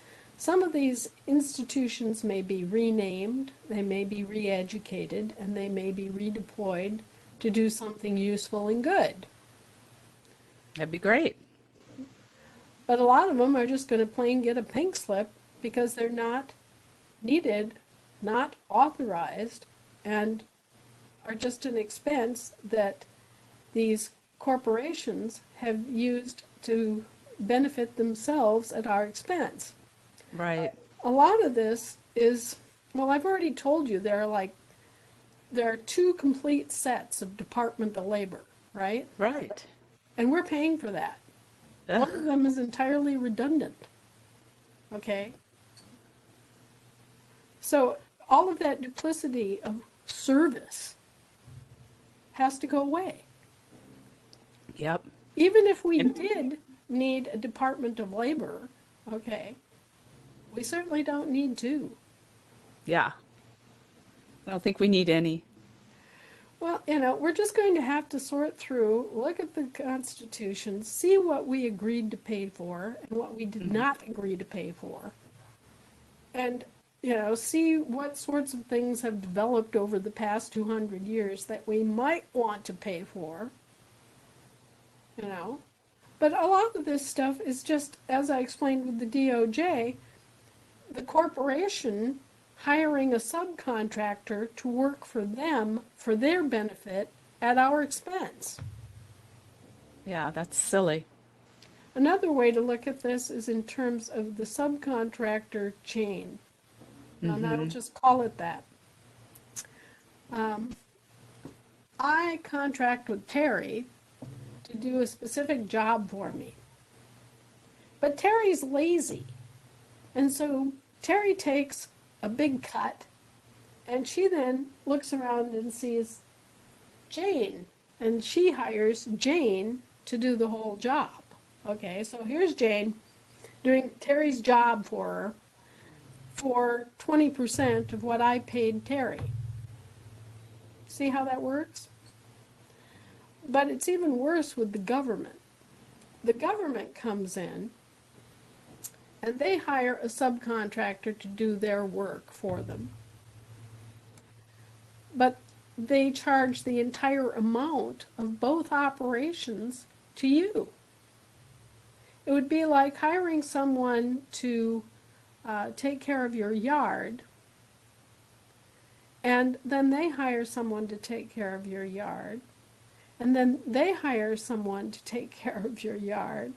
institutions may be renamed, they may be re-educated, and they may be redeployed to do something useful and good. That'd be great. But a lot of them are just going to plain get a pink slip because they're not needed, not authorized, and are just an expense that these corporations have used to benefit themselves at our expense. Right. A lot of this is, well, I've already told you there are two complete sets of Department of Labor, right? Right. And we're paying for that. Ugh. One of them is entirely redundant. Okay? So all of that duplicity of service has to go away. Yep. Even if we did need a Department of Labor, okay, we certainly don't need two. Yeah. I don't think we need any. Well, we're just going to have to sort through, look at the Constitution, see what we agreed to pay for and what we did not agree to pay for. And, see what sorts of things have developed over the past 200 years that we might want to pay for. But a lot of this stuff is just, as I explained with the DOJ, the corporation hiring a subcontractor to work for them for their benefit at our expense. Yeah, that's silly. Another way to look at this is in terms of the subcontractor chain. And I'll just call it that. I contract with Terry to do a specific job for me. But Terry's lazy. And so Terry takes a big cut, and she then looks around and sees Jane, and she hires Jane to do the whole job. Okay, so here's Jane doing Terry's job for her for 20% of what I paid Terry. See how that works? But it's even worse with the government. The government comes in and they hire a subcontractor to do their work for them. But they charge the entire amount of both operations to you. It would be like hiring someone to take care of your yard And then they hire someone to take care of your yard. And then they hire someone to take care of your yard.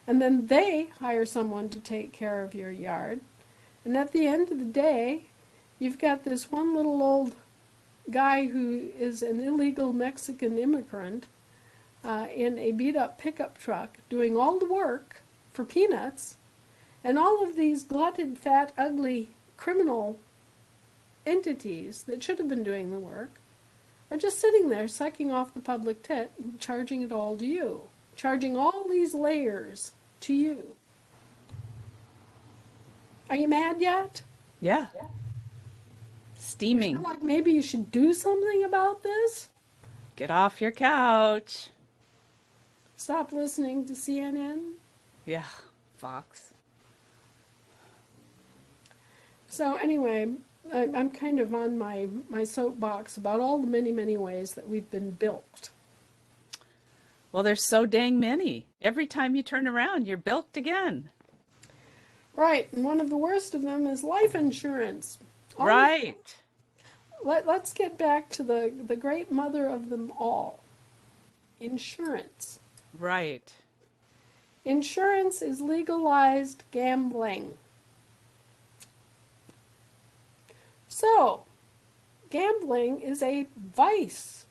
And then they hire someone to take care of your yard. And at the end of the day, you've got this one little old guy who is an illegal Mexican immigrant in a beat-up pickup truck doing all the work for peanuts, and all of these glutted, fat, ugly criminal entities that should have been doing the work are just sitting there sucking off the public tit and charging it all to you, charging all these layers to you. Are you mad yet? Yeah. Steaming. Feel like maybe you should do something about this? Get off your couch. Stop listening to CNN? Yeah, Fox. So anyway, I'm kind of on my soapbox about all the many, many ways that we've been bilked. Well, there's so dang many. Every time you turn around, you're bilked again. Right, and one of the worst of them is life insurance. Right. Let's get back to the great mother of them all, insurance. Right. Insurance is legalized gambling. So, gambling is a vice.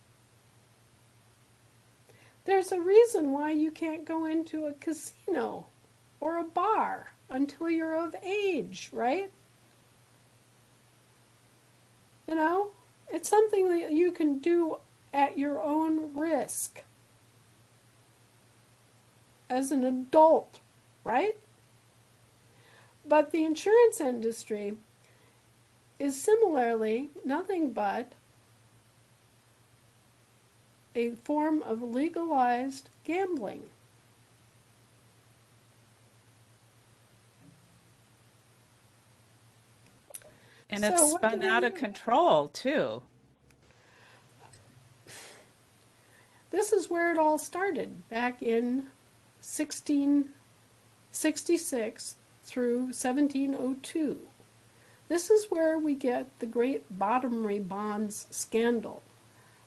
There's a reason why you can't go into a casino or a bar until you're of age, right? You know, it's something that you can do at your own risk as an adult, right? But the insurance industry is similarly nothing but a form of legalized gambling. And So it's what do spun they out of do? control, too. This is where it all started, back in 1666 through 1702. This is where we get the great bottomry bonds scandal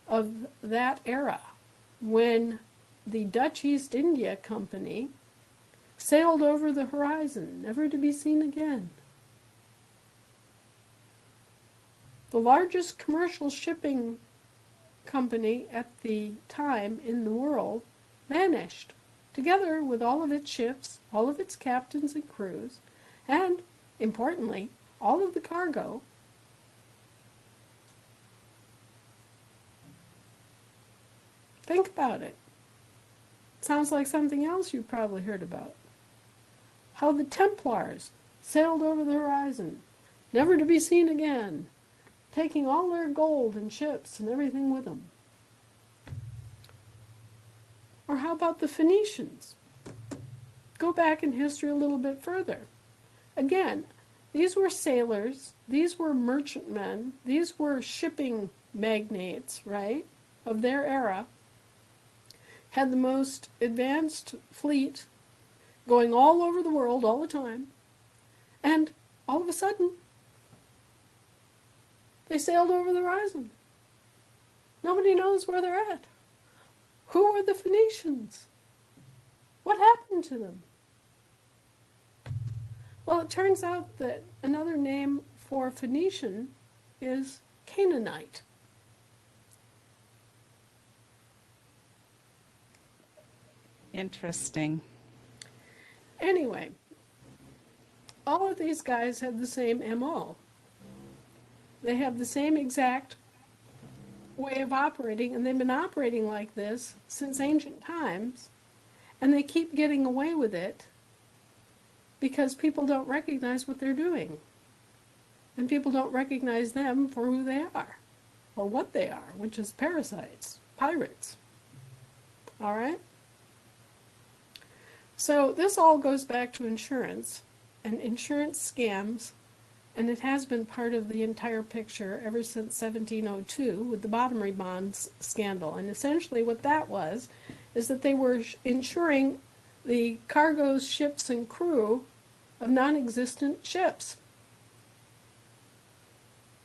of that era, when the Dutch East India Company sailed over the horizon, never to be seen again. The largest commercial shipping company at the time in the world vanished, together with all of its ships, all of its captains and crews, and, importantly, all of the cargo. Think about it. Sounds like something else you've probably heard about. How the Templars sailed over the horizon, never to be seen again, taking all their gold and ships and everything with them. Or how about the Phoenicians? Go back in history a little bit further. Again, these were sailors, these were merchantmen, these were shipping magnates, right, of their era, had the most advanced fleet going all over the world all the time, and all of a sudden, they sailed over the horizon. Nobody knows where they're at. Who were the Phoenicians? What happened to them? Well, it turns out that another name for Phoenician is Canaanite. Interesting. Anyway, all of these guys have the same MO. They have the same exact way of operating, and they've been operating like this since ancient times, and they keep getting away with it because people don't recognize what they're doing. And people don't recognize them for who they are, or what they are, which is parasites, pirates. All right? So this all goes back to insurance and insurance scams, and it has been part of the entire picture ever since 1702 with the bottomry bonds scandal. And essentially what that was is that they were insuring the cargoes, ships, and crew of non-existent ships.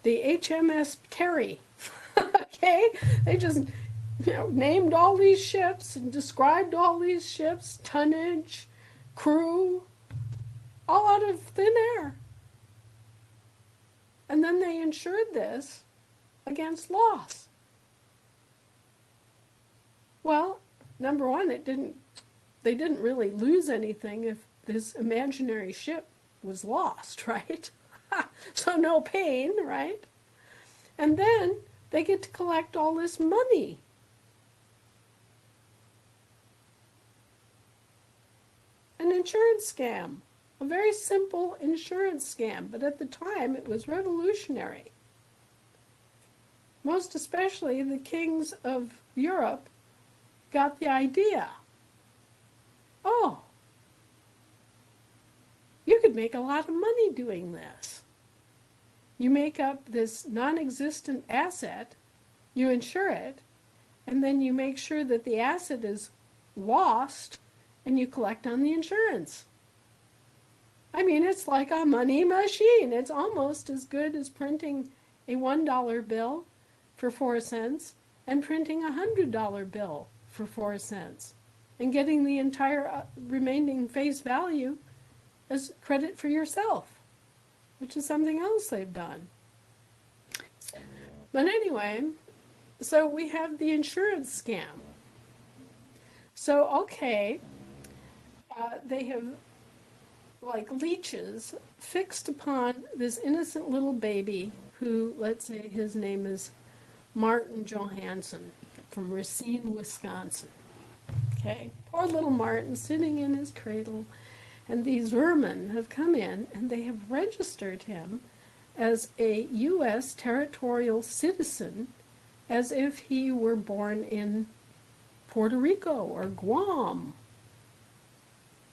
the HMS Carey. Okay? They just, named all these ships and described all these ships, tonnage, crew, all out of thin air. And then they insured this against loss. Well, number one, they didn't really lose anything if this imaginary ship was lost, right? So no pain, right? And then they get to collect all this money. An insurance scam. A very simple insurance scam, but at the time it was revolutionary. Most especially the kings of Europe got the idea. Oh, you could make a lot of money doing this. You make up this non-existent asset, you insure it, and then you make sure that the asset is lost, and you collect on the insurance. I mean, it's like a money machine. It's almost as good as printing a $1 bill for 4 cents and printing a $100 bill for 4 cents and getting the entire remaining face value as credit for yourself, which is something else they've done. But anyway, so we have the insurance scam. So, okay, they have, like leeches, fixed upon this innocent little baby who, let's say his name is Martin Johansson from Racine, Wisconsin. Okay, poor little Martin sitting in his cradle, and these vermin have come in and they have registered him as a U.S. territorial citizen as if he were born in Puerto Rico or Guam,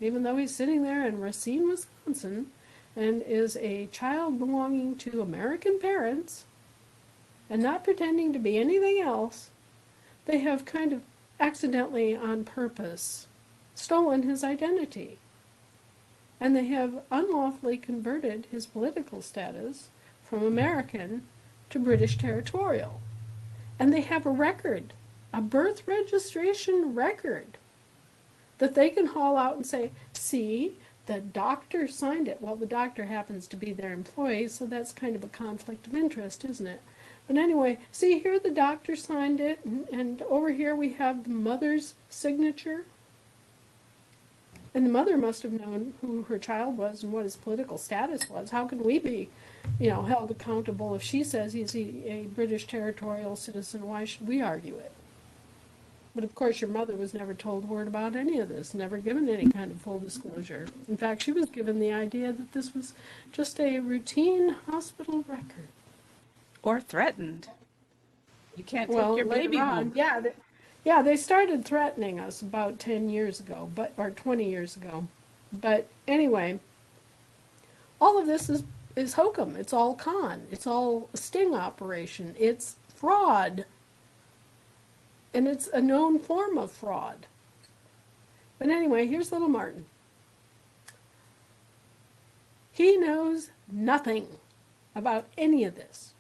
even though he's sitting there in Racine, Wisconsin, and is a child belonging to American parents and not pretending to be anything else. They have kind of accidentally, on purpose, stolen his identity. And they have unlawfully converted his political status from American to British territorial. And they have a record, a birth registration record, that they can haul out and say, see, the doctor signed it. Well, the doctor happens to be their employee, so that's kind of a conflict of interest, isn't it? But anyway, see here the doctor signed it, and over here we have the mother's signature. And the mother must have known who her child was and what his political status was. How can we be, held accountable if she says he's a British territorial citizen? Why should we argue it? But of course your mother was never told a word about any of this, never given any kind of full disclosure. In fact, she was given the idea that this was just a routine hospital record. Or threatened. You can't take your baby home. Yeah, they started threatening us about 10 years ago, or 20 years ago. But anyway, all of this is hokum. It's all con. It's all a sting operation. It's fraud. And it's a known form of fraud. But anyway, here's little Martin. He knows nothing about any of this.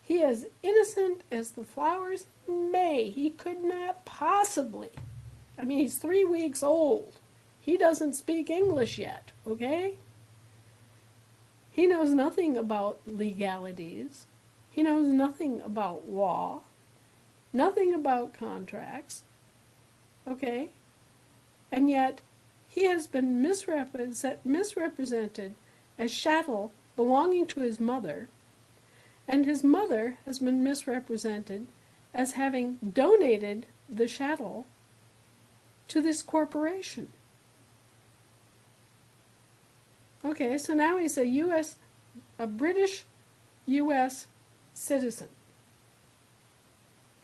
He is innocent as the flowers in May. He could not possibly. I mean, he's 3 weeks old. He doesn't speak English yet, okay? He knows nothing about legalities. He knows nothing about law. Nothing about contracts, okay? And yet, he has been misrepresented as chattel belonging to his mother, and his mother has been misrepresented as having donated the chattel to this corporation. Okay, so now he's a British U.S. citizen,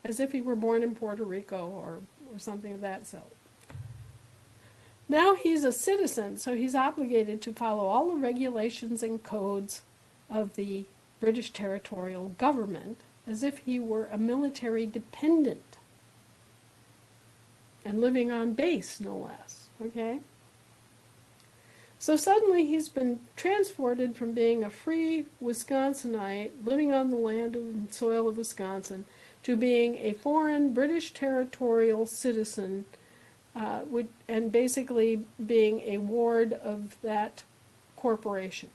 as if he were born in Puerto Rico or something of that sort. Now he's a citizen, so he's obligated to follow all the regulations and codes of the British territorial government, as if he were a military dependent and living on base, no less, okay? So suddenly he's been transported from being a free Wisconsinite living on the land and soil of Wisconsin to being a foreign British territorial citizen, and basically being a ward of that corporation.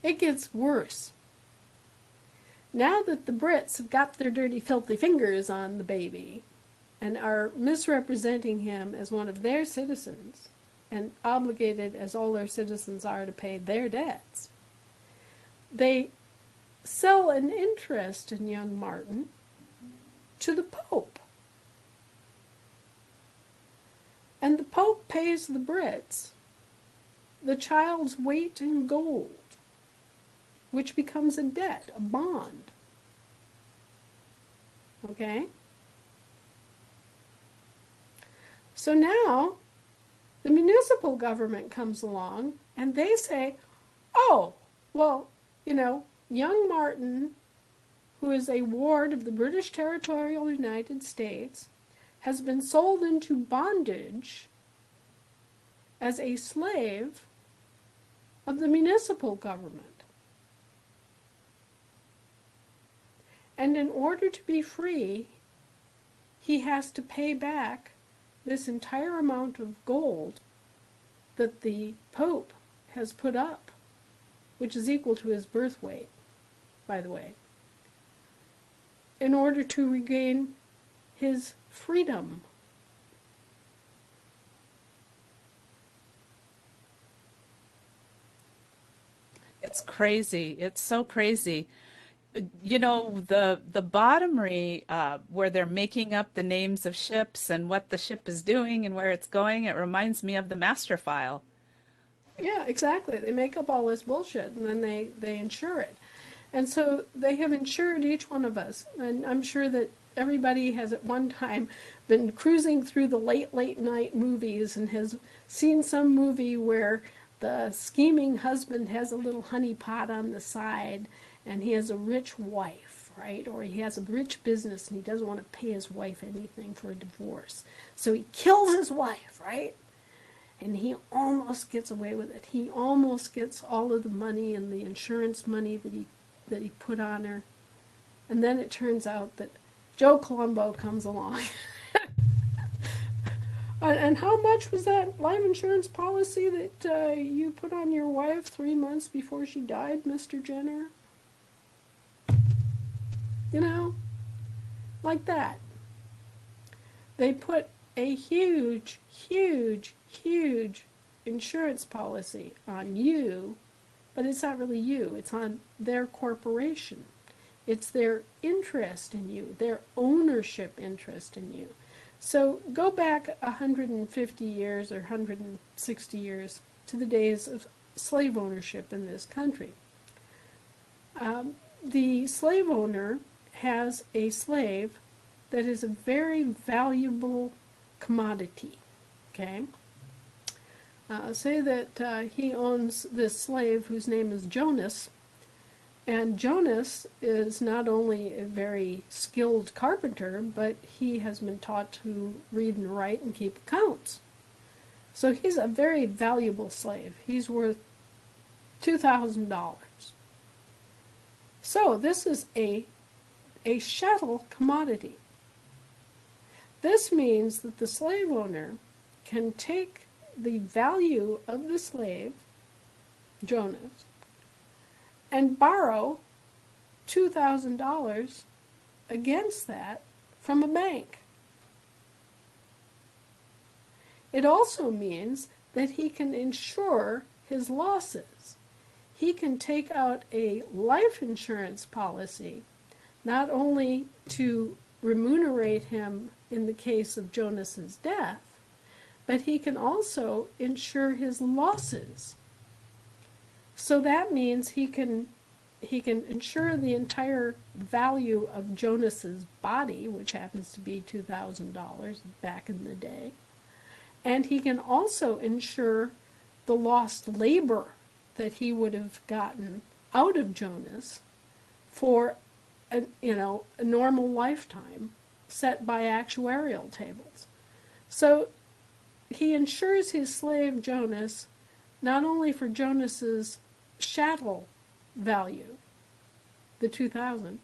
It gets worse. Now that the Brits have got their dirty, filthy fingers on the baby and are misrepresenting him as one of their citizens, and obligated as all their citizens are to pay their debts, they sell an interest in young Martin to the Pope. And the Pope pays the Brits the child's weight in gold, which becomes a debt, a bond. Okay? So now the municipal government comes along and they say, oh, well, young Martin, who is a ward of the British Territorial United States, has been sold into bondage as a slave of the municipal government. And in order to be free, he has to pay back this entire amount of gold that the Pope has put up, which is equal to his birth weight, by the way, in order to regain his freedom. It's crazy. It's so crazy. The bottomry, where they're making up the names of ships and what the ship is doing and where it's going, it reminds me of the master file. Yeah, exactly. They make up all this bullshit and then they insure it. And so they have insured each one of us. And I'm sure that everybody has at one time been cruising through the late night movies and has seen some movie where the scheming husband has a little honey pot on the side and he has a rich wife, right? Or he has a rich business and he doesn't want to pay his wife anything for a divorce. So he kills his wife, right? And he almost gets away with it. He almost gets all of the money and the insurance money that he put on her. And then it turns out that Joe Colombo comes along. And how much was that life insurance policy that you put on your wife 3 months before she died, Mr. Jenner? Like that. They put a huge, huge, huge insurance policy on you, but it's not really you. It's on their corporation. It's their interest in you, their ownership interest in you. So go back 150 years or 160 years to the days of slave ownership in this country. The slave owner has a slave that is a very valuable commodity, okay? Say that he owns this slave whose name is Jonas, and Jonas is not only a very skilled carpenter, but he has been taught to read and write and keep accounts. So he's a very valuable slave. He's worth $2,000. So this is a chattel commodity. This means that the slave owner can take the value of the slave, Jonas, and borrow $2,000 against that from a bank. It also means that he can insure his losses. He can take out a life insurance policy, not only to remunerate him in the case of Jonas's death, but he can also insure his losses. So that means he can insure the entire value of Jonas's body, which happens to be $2,000 back in the day. And he can also insure the lost labor that he would have gotten out of Jonas for a normal lifetime set by actuarial tables. So he insures his slave Jonas not only for Jonas's chattel value, the 2,000,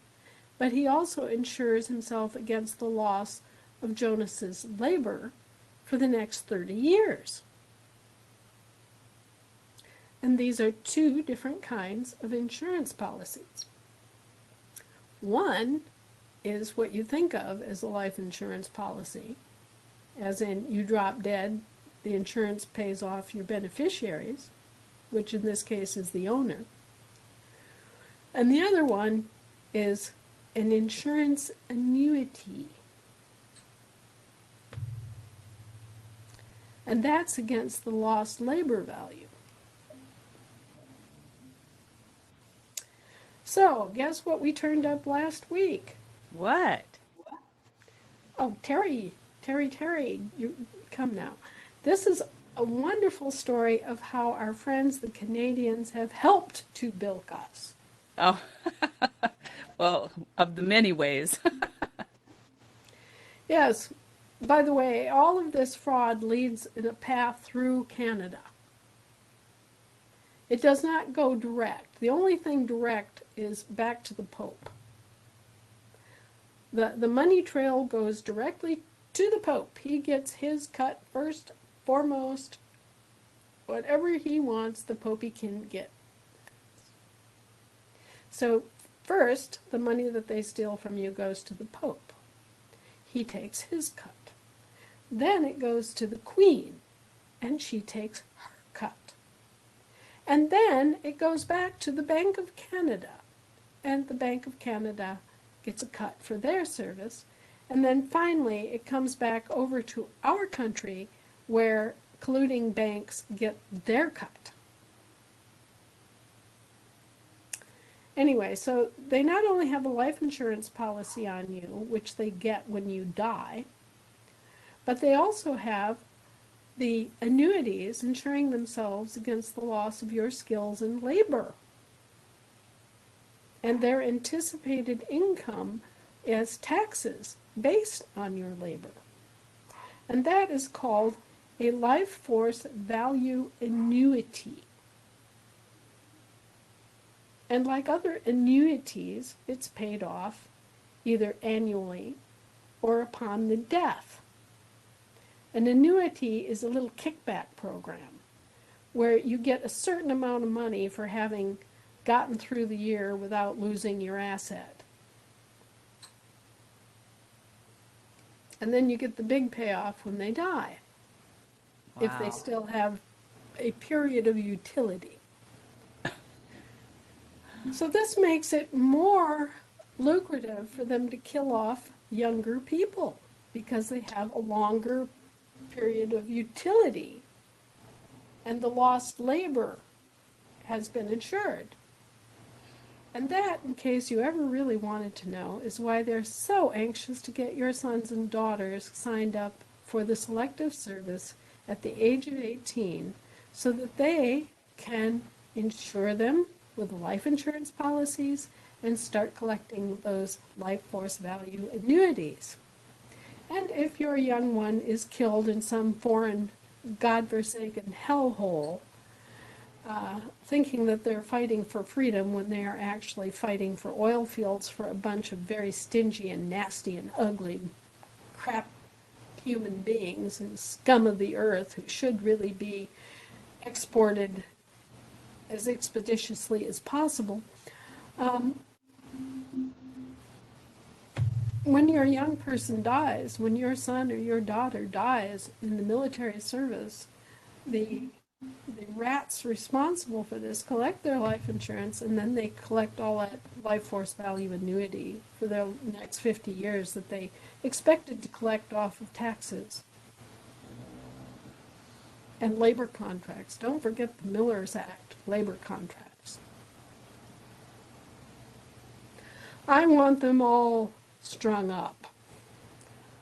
but he also insures himself against the loss of Jonas's labor for the next 30 years. And these are two different kinds of insurance policies. One is what you think of as a life insurance policy, as in you drop dead, the insurance pays off your beneficiaries, which in this case is the owner. And the other one is an insurance annuity. And that's against the lost labor value. So, guess what we turned up last week? What? Oh, Terry, you come now. This is a wonderful story of how our friends, the Canadians, have helped to bilk us. Oh, well, of the many ways. Yes, by the way, all of this fraud leads in a path through Canada. It does not go direct. The only thing direct is back to the Pope. The money trail goes directly to the Pope. He gets his cut first, foremost. Whatever he wants, the Pope can get. So first, the money that they steal from you goes to the Pope. He takes his cut. Then it goes to the Queen, and she takes her cut. And then it goes back to the Bank of Canada, and the Bank of Canada gets a cut for their service. And then finally, it comes back over to our country, where colluding banks get their cut. Anyway, so they not only have a life insurance policy on you, which they get when you die, but they also have the annuities insuring themselves against the loss of your skills and labor. And their anticipated income as taxes based on your labor. And that is called a life force value annuity. And like other annuities, it's paid off either annually or upon the death. An annuity is a little kickback program where you get a certain amount of money for having gotten through the year without losing your asset. And then you get the big payoff when they die, if they still have a period of utility. So this makes it more lucrative for them to kill off younger people because they have a longer period of utility and the lost labor has been insured. And that, in case you ever really wanted to know, is why they're so anxious to get your sons and daughters signed up for the selective service at the age of 18 so that they can insure them with life insurance policies and start collecting those life force value annuities. And if your young one is killed in some foreign, godforsaken hellhole, thinking that they're fighting for freedom when they are actually fighting for oil fields for a bunch of very stingy and nasty and ugly crap human beings and scum of the earth who should really be exported as expeditiously as possible. When your young person dies, when your son or your daughter dies in the military service, the rats responsible for this collect their life insurance, and then they collect all that life force value annuity for their next 50 years that they expected to collect off of taxes and labor contracts. Don't forget the Miller's Act, labor contracts. I want them all strung up.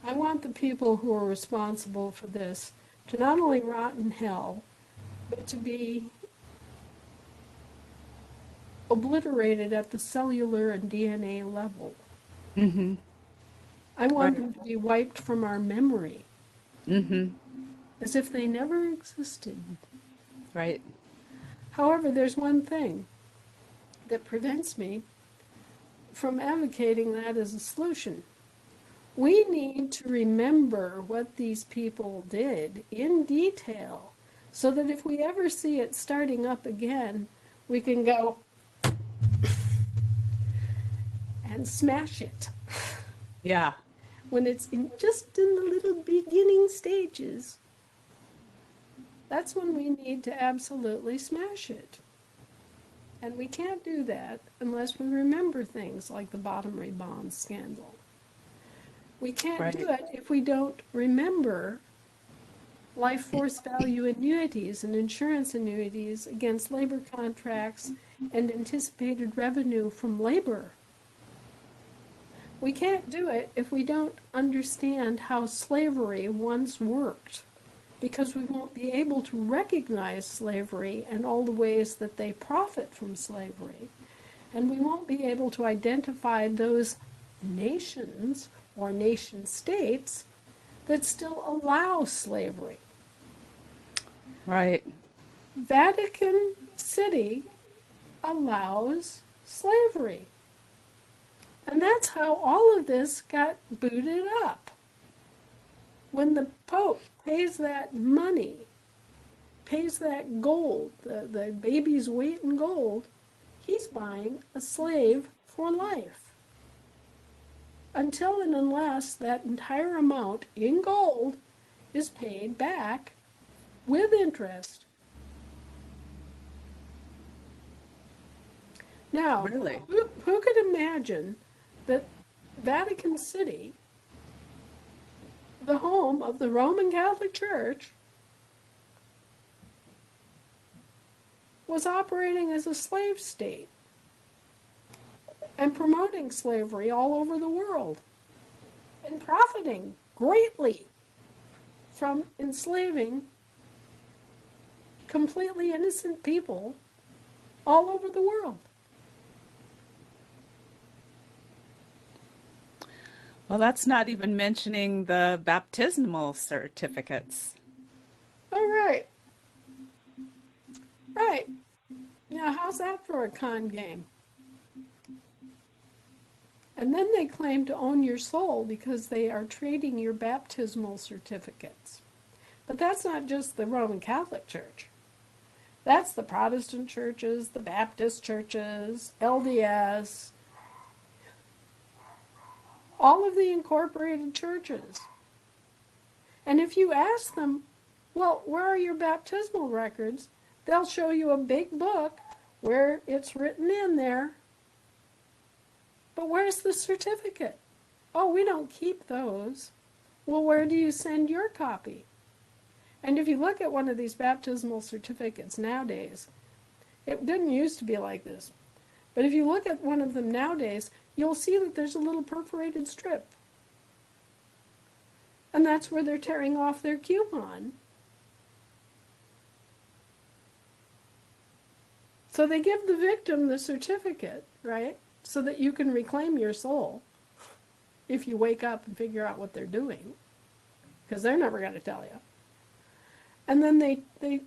I want the people who are responsible for this to not only rot in hell, but to be obliterated at the cellular and DNA level. Mm-hmm. I want them to be wiped from our memory. Mm-hmm. as if they never existed. Right. However, there's one thing that prevents me from advocating that as a solution. We need to remember what these people did in detail so that if we ever see it starting up again, we can go and smash it. Yeah. When it's just in the little beginning stages, that's when we need to absolutely smash it. And we can't do that unless we remember things like the bottomry bonds scandal. We can't do it if we don't remember life force value annuities and insurance annuities against labor contracts and anticipated revenue from labor. We can't do it if we don't understand how slavery once worked, because we won't be able to recognize slavery and all the ways that they profit from slavery. And we won't be able to identify those nations or nation states that still allow slavery. Right. Vatican City allows slavery. And that's how all of this got booted up. When the Pope pays that money, pays that gold, the baby's weight in gold, he's buying a slave for life. Until and unless that entire amount in gold is paid back with interest. Now, Really? who could imagine that Vatican City, the home of the Roman Catholic Church, was operating as a slave state and promoting slavery all over the world and profiting greatly from enslaving completely innocent people all over the world? Well, that's not even mentioning the baptismal certificates. All right. Right. Now, how's that for a con game? And then they claim to own your soul because they are trading your baptismal certificates. But that's not just the Roman Catholic Church. That's the Protestant churches, the Baptist churches, LDS, all of the incorporated churches. And if you ask them, well, where are your baptismal records? They'll show you a big book where it's written in there. But where's the certificate? Oh, we don't keep those. Well, where do you send your copy? And if you look at one of these baptismal certificates nowadays, it didn't used to be like this. But if you look at one of them nowadays, you'll see that there's a little perforated strip. And that's where they're tearing off their coupon. So they give the victim the certificate, right? So that you can reclaim your soul if you wake up and figure out what they're doing. Because they're never going to tell you. And then they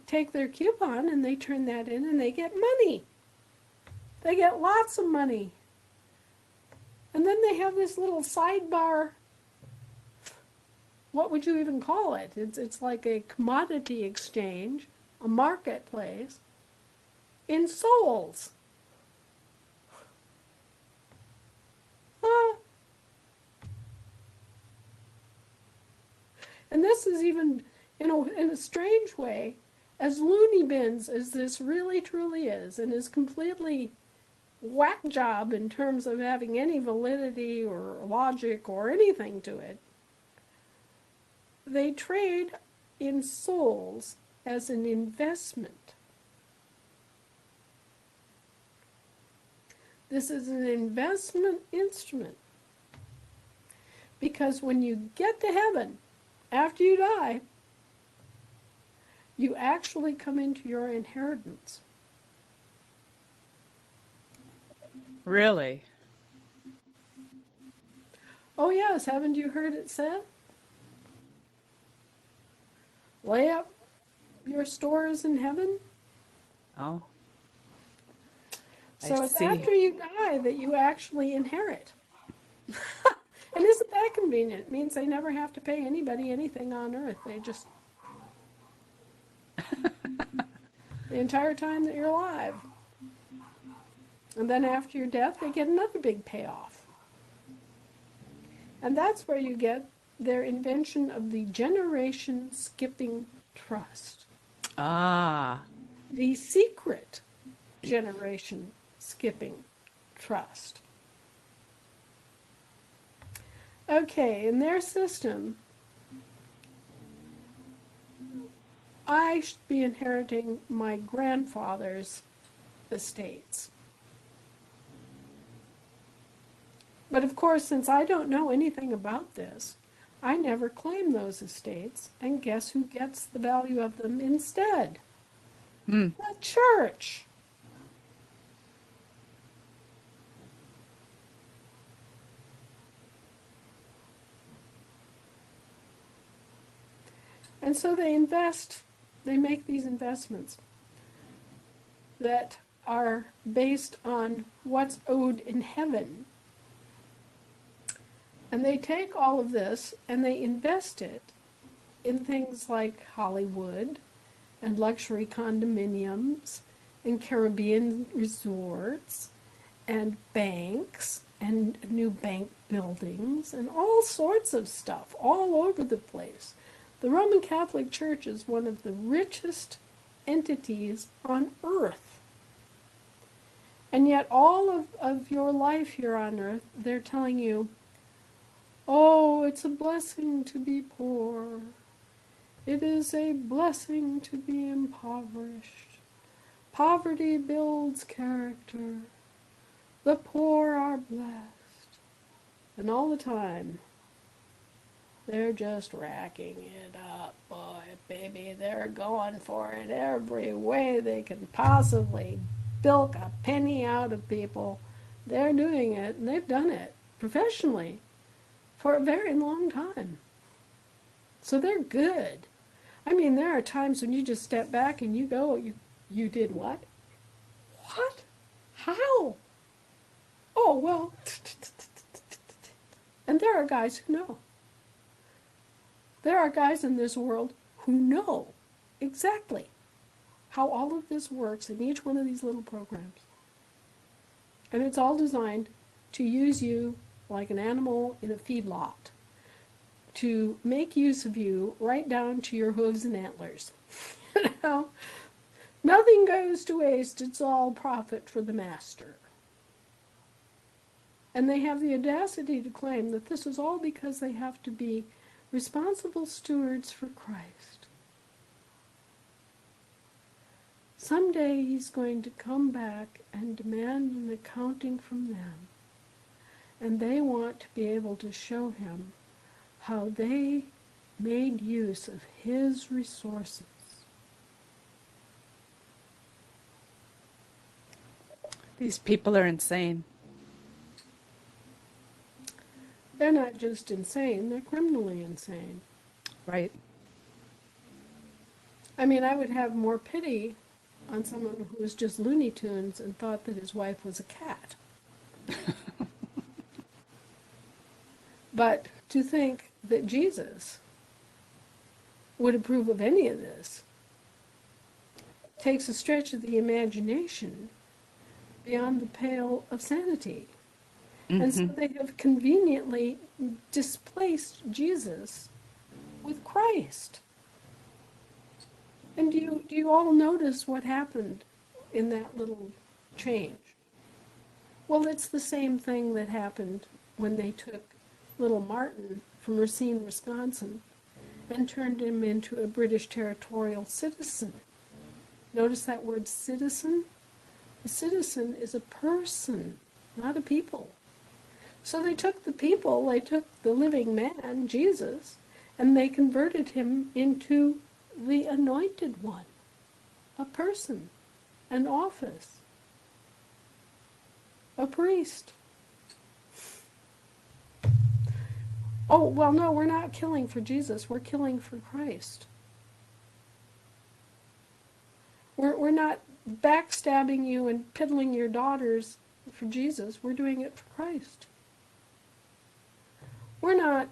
take their coupon and they turn that in and they get money. They get lots of money. And then they have this little sidebar. What would you even call it? It's like a commodity exchange, a marketplace, in souls. And this is even, in a strange way, as loony bins as this really truly is, and is completely whack job in terms of having any validity or logic or anything to it, they trade in souls as an investment. This is an investment instrument. Because when you get to heaven, after you die, you actually come into your inheritance. Really? Oh yes, haven't you heard it said? lay up your stores in heaven. Oh, I So it's see. after you die that you actually inherit. And isn't that convenient? It means they never have to pay anybody anything on earth. They just, the entire time that you're alive. And then after your death, they get another big payoff. And that's where you get their invention of the generation skipping trust. Ah, The secret generation skipping trust. Okay, in their system, I should be inheriting my grandfather's estates. But of course, since I don't know anything about this, I never claim those estates, and guess who gets the value of them instead? hmm. The church. And so they make these investments that are based on what's owed in heaven. And they take all of this and they invest it in things like Hollywood and luxury condominiums and Caribbean resorts and banks and new bank buildings and all sorts of stuff all over the place. The Roman Catholic Church is one of the richest entities on earth. And yet all of your life here on earth, they're telling you, oh, it's a blessing to be poor. It is a blessing to be impoverished. Poverty builds character. The poor are blessed. And all the time, they're just racking it up. Boy, baby, they're going for it every way they can possibly bilk a penny out of people. They're doing it, and they've done it professionally for a very long time. So they're good. I mean, there are times when you just step back and you go, you did what? What? How? Oh, well. And there are guys who know. There are guys in this world who know exactly how all of this works in each one of these little programs. And it's all designed to use you like an animal in a feedlot, to make use of you right down to your hooves and antlers. You know, nothing goes to waste, it's all profit for the master. And they have the audacity to claim that this is all because they have to be responsible stewards for Christ. Someday he's going to come back and demand an accounting from them. And they want to be able to show him how they made use of his resources. These people are insane. They're not just insane, they're criminally insane. Right. I mean, I would have more pity on someone who was just Looney Tunes and thought that his wife was a cat. But to think that Jesus would approve of any of this takes a stretch of the imagination beyond the pale of sanity. And so they have conveniently displaced Jesus with Christ. And do you all notice what happened in that little change? Well, it's the same thing that happened when they took little Martin from Racine, Wisconsin, and turned him into a British territorial citizen. Notice that word citizen? A citizen is a person, not a people. So they took the people, they took the living man, Jesus, and they converted him into the anointed one, a person, an office, a priest. Oh, well, no, we're not killing for Jesus, we're killing for Christ. We're not backstabbing you and piddling your daughters for Jesus. We're doing it for Christ. We're not,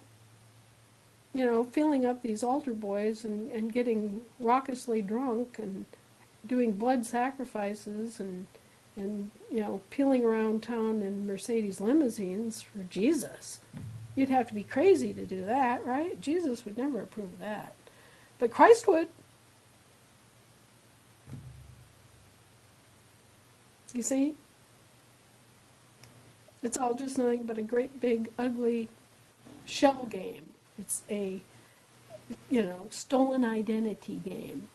filling up these altar boys and getting raucously drunk and doing blood sacrifices and peeling around town in Mercedes limousines for Jesus. You'd have to be crazy to do that, right? Jesus would never approve of that. But Christ would. You see? It's all just nothing but a great big ugly shell game. It's a, stolen identity game.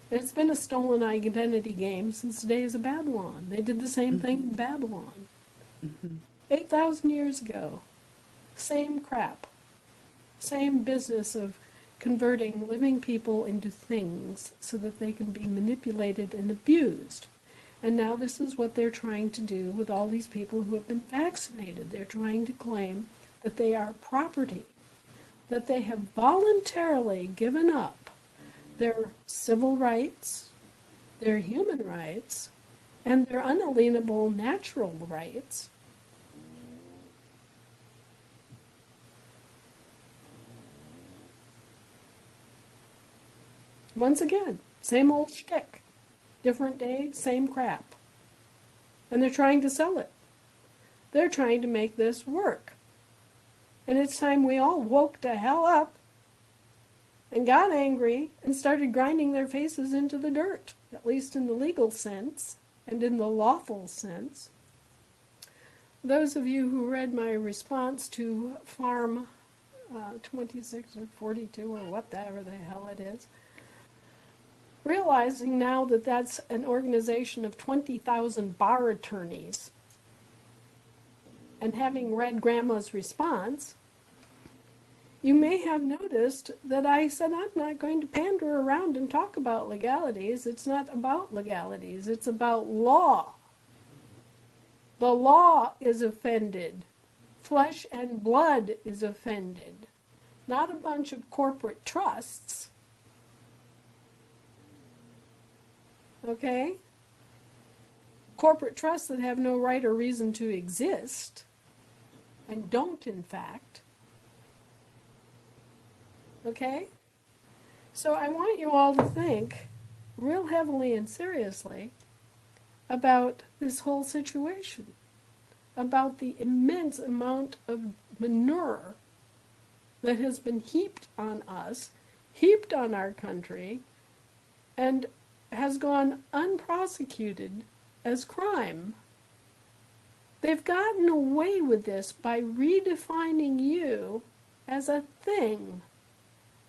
It's been a stolen identity game since the days of Babylon. They did the same thing in Babylon. 8,000 years ago. Same crap. Same business of converting living people into things so that they can be manipulated and abused. And now this is what they're trying to do with all these people who have been vaccinated. They're trying to claim that they are property, that they have voluntarily given up their civil rights, their human rights, and their unalienable natural rights. Once again, same old shtick. Different day, same crap. And they're trying to sell it. They're trying to make this work. And it's time we all woke the hell up and got angry and started grinding their faces into the dirt, at least in the legal sense and in the lawful sense. Those of you who read my response to Farm 26 or 42 or whatever the hell it is, realizing now that that's an organization of 20,000 bar attorneys, and having read Grandma's response, you may have noticed that I said I'm not going to pander around and talk about legalities. It's not about legalities. It's about law. The law is offended. Flesh and blood is offended. Not a bunch of corporate trusts. Okay? Corporate trusts that have no right or reason to exist, and don't, in fact. Okay? So I want you all to think real heavily and seriously about this whole situation, about the immense amount of manure that has been heaped on us, heaped on our country, and has gone unprosecuted as crime. They've gotten away with this by redefining you as a thing,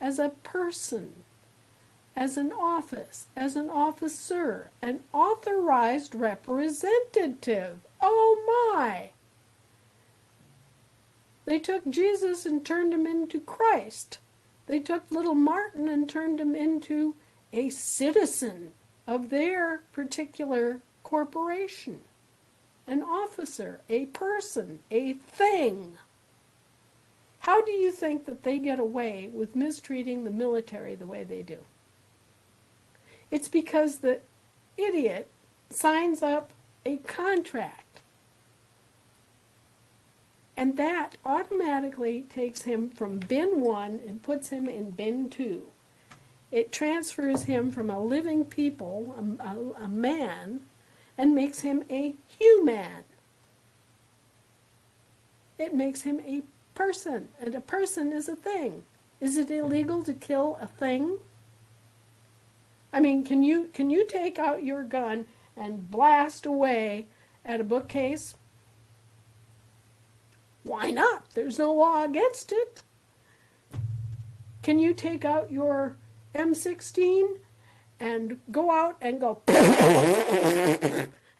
as a person, as an office, as an officer, an authorized representative. Oh my! They took Jesus and turned him into Christ. They took little Martin and turned him into a citizen of their particular corporation, an officer, a person, a thing. How do you think that they get away with mistreating the military the way they do? It's because the idiot signs up a contract, and that automatically takes him from bin 1 and puts him in bin 2. It transfers him from a living people, a man, and makes him a human. It makes him a person, and a person is a thing. Is it illegal to kill a thing? I mean, can you take out your gun and blast away at a bookcase? Why not? There's no law against it. Can you take out your M16 and go out and go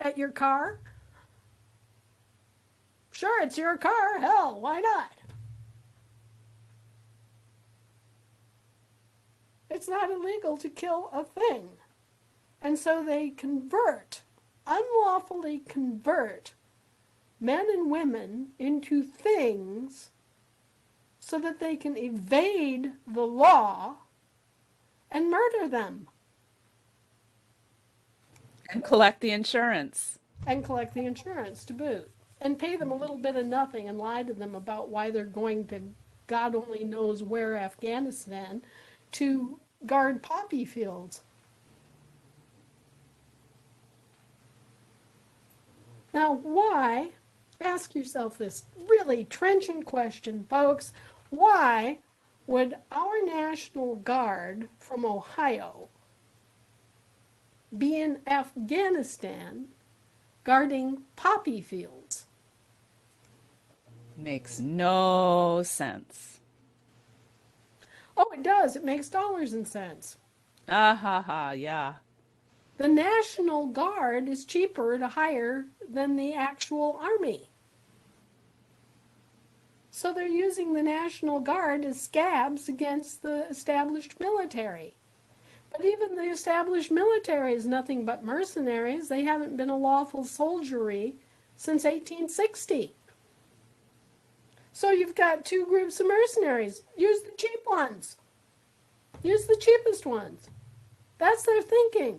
at your car? Sure, it's your car. Hell, why not? It's not illegal to kill a thing. And so they unlawfully convert men and women into things so that they can evade the law and murder them. And collect the insurance. and collect the insurance to boot, and pay them a little bit of nothing and lie to them about why they're going to God only knows where, Afghanistan, to guard poppy fields. Now, why, ask yourself this really trenchant question, folks, why would our National Guard from Ohio be in Afghanistan guarding poppy fields? Makes no sense. Oh, it does. It makes dollars and cents. Ah ha ha, yeah. The National Guard is cheaper to hire than the actual army. So they're using the National Guard as scabs against the established military. But even the established military is nothing but mercenaries. They haven't been a lawful soldiery since 1860. So you've got two groups of mercenaries. Use the cheap ones. Use the cheapest ones. That's their thinking.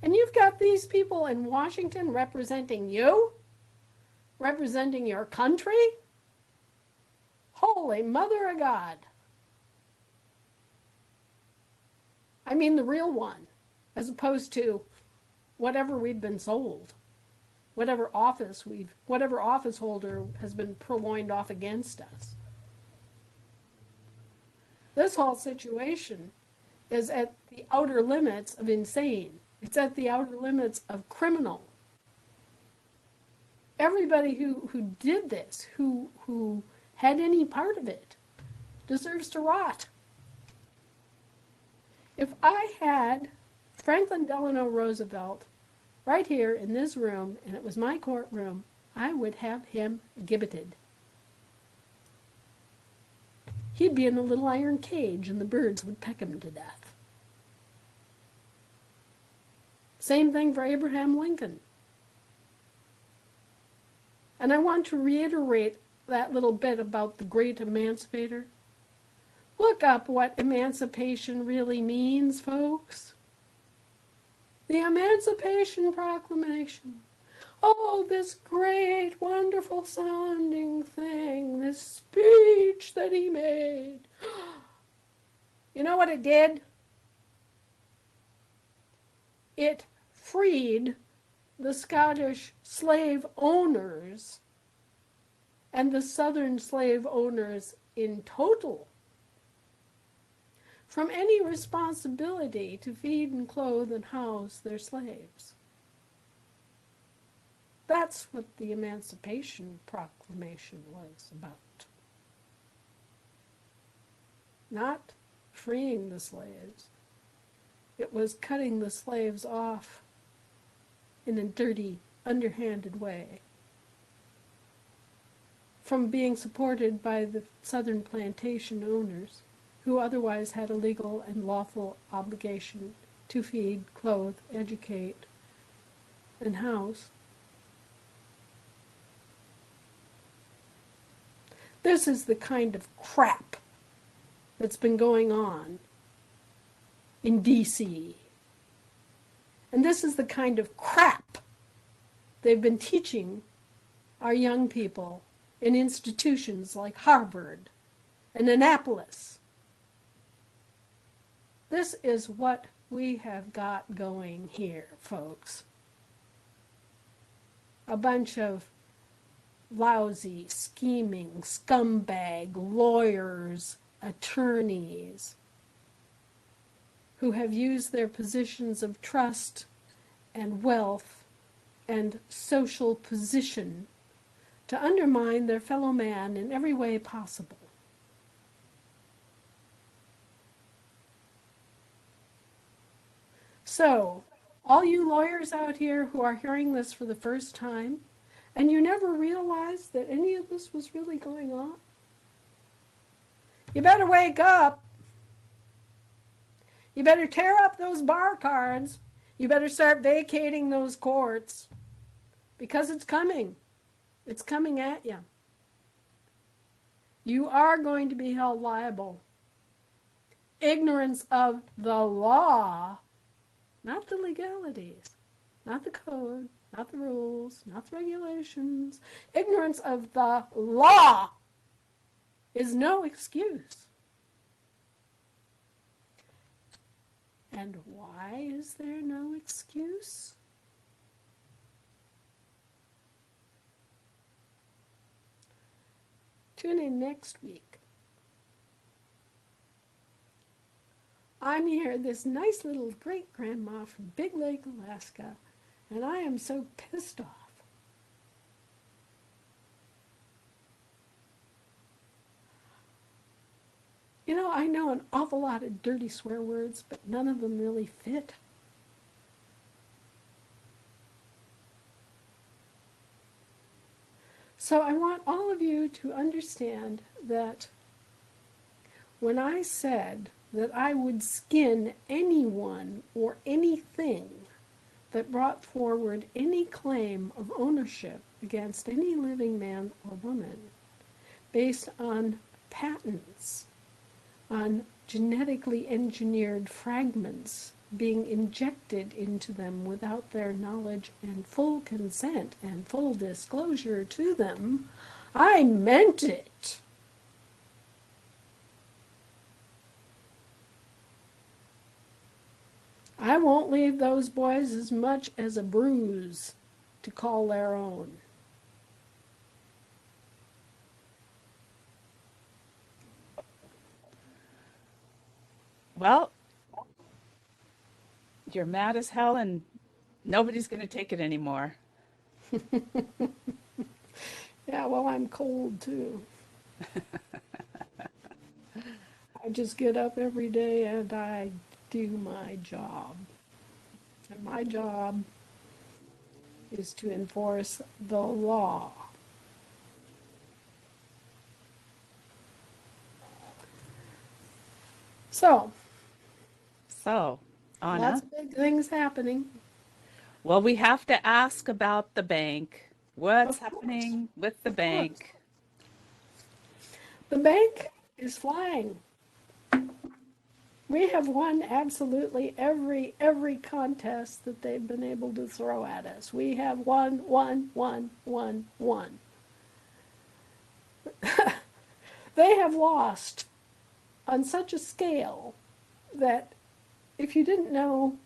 And you've got these people in Washington representing you, representing your country. Holy Mother of God. I mean the real one, as opposed to whatever we've been sold, whatever office holder has been purloined off against us. This whole situation is at the outer limits of insane. It's at the outer limits of criminal. Everybody who did this, who had any part of it, deserves to rot. If I had Franklin Delano Roosevelt right here in this room, and it was my courtroom, I would have him gibbeted. He'd be in a little iron cage, and the birds would peck him to death. Same thing for Abraham Lincoln. And I want to reiterate that little bit about the great emancipator. Look up what emancipation really means, folks. The Emancipation Proclamation. Oh, this great, wonderful sounding thing, this speech that he made. You know what it did? It freed the Scottish slave owners and the Southern slave owners in total from any responsibility to feed and clothe and house their slaves. That's what the Emancipation Proclamation was about. Not freeing the slaves. It was cutting the slaves off in a dirty, underhanded way from being supported by the Southern plantation owners, who otherwise had a legal and lawful obligation to feed, clothe, educate, and house. This is the kind of crap that's been going on in D.C. And this is the kind of crap they've been teaching our young people in institutions like Harvard and Annapolis. This is what we have got going here, folks. A bunch of lousy, scheming, scumbag lawyers, attorneys, who have used their positions of trust and wealth and social position to undermine their fellow man in every way possible. So, all you lawyers out here who are hearing this for the first time, and you never realized that any of this was really going on, you better wake up. You better tear up those bar cards. You better start vacating those courts, because it's coming. It's coming at you. You are going to be held liable. Ignorance of the law not the legalities, not the code, not the rules, not the regulations. Ignorance of the law is no excuse. And why is there no excuse? Tune in next week. I'm here, this nice little great-grandma from Big Lake, Alaska, and I am so pissed off. You know, I know an awful lot of dirty swear words, but none of them really fit. So I want all of you to understand that when I said that I would skin anyone or anything that brought forward any claim of ownership against any living man or woman based on patents, on genetically engineered fragments being injected into them without their knowledge and full consent and full disclosure to them, I meant it. I won't leave those boys as much as a bruise to call their own. Well, you're mad as hell and nobody's going to take it anymore. Yeah, well, I'm cold too. I just get up every day and I do my job. And my job is to enforce the law. So, So, lots Anna, of big things happening, well, we have to ask about the bank. What's of course, happening with the of course. bank? The bank is flying. We have won absolutely every contest that they've been able to throw at us. We have won. They have lost on such a scale that if you didn't know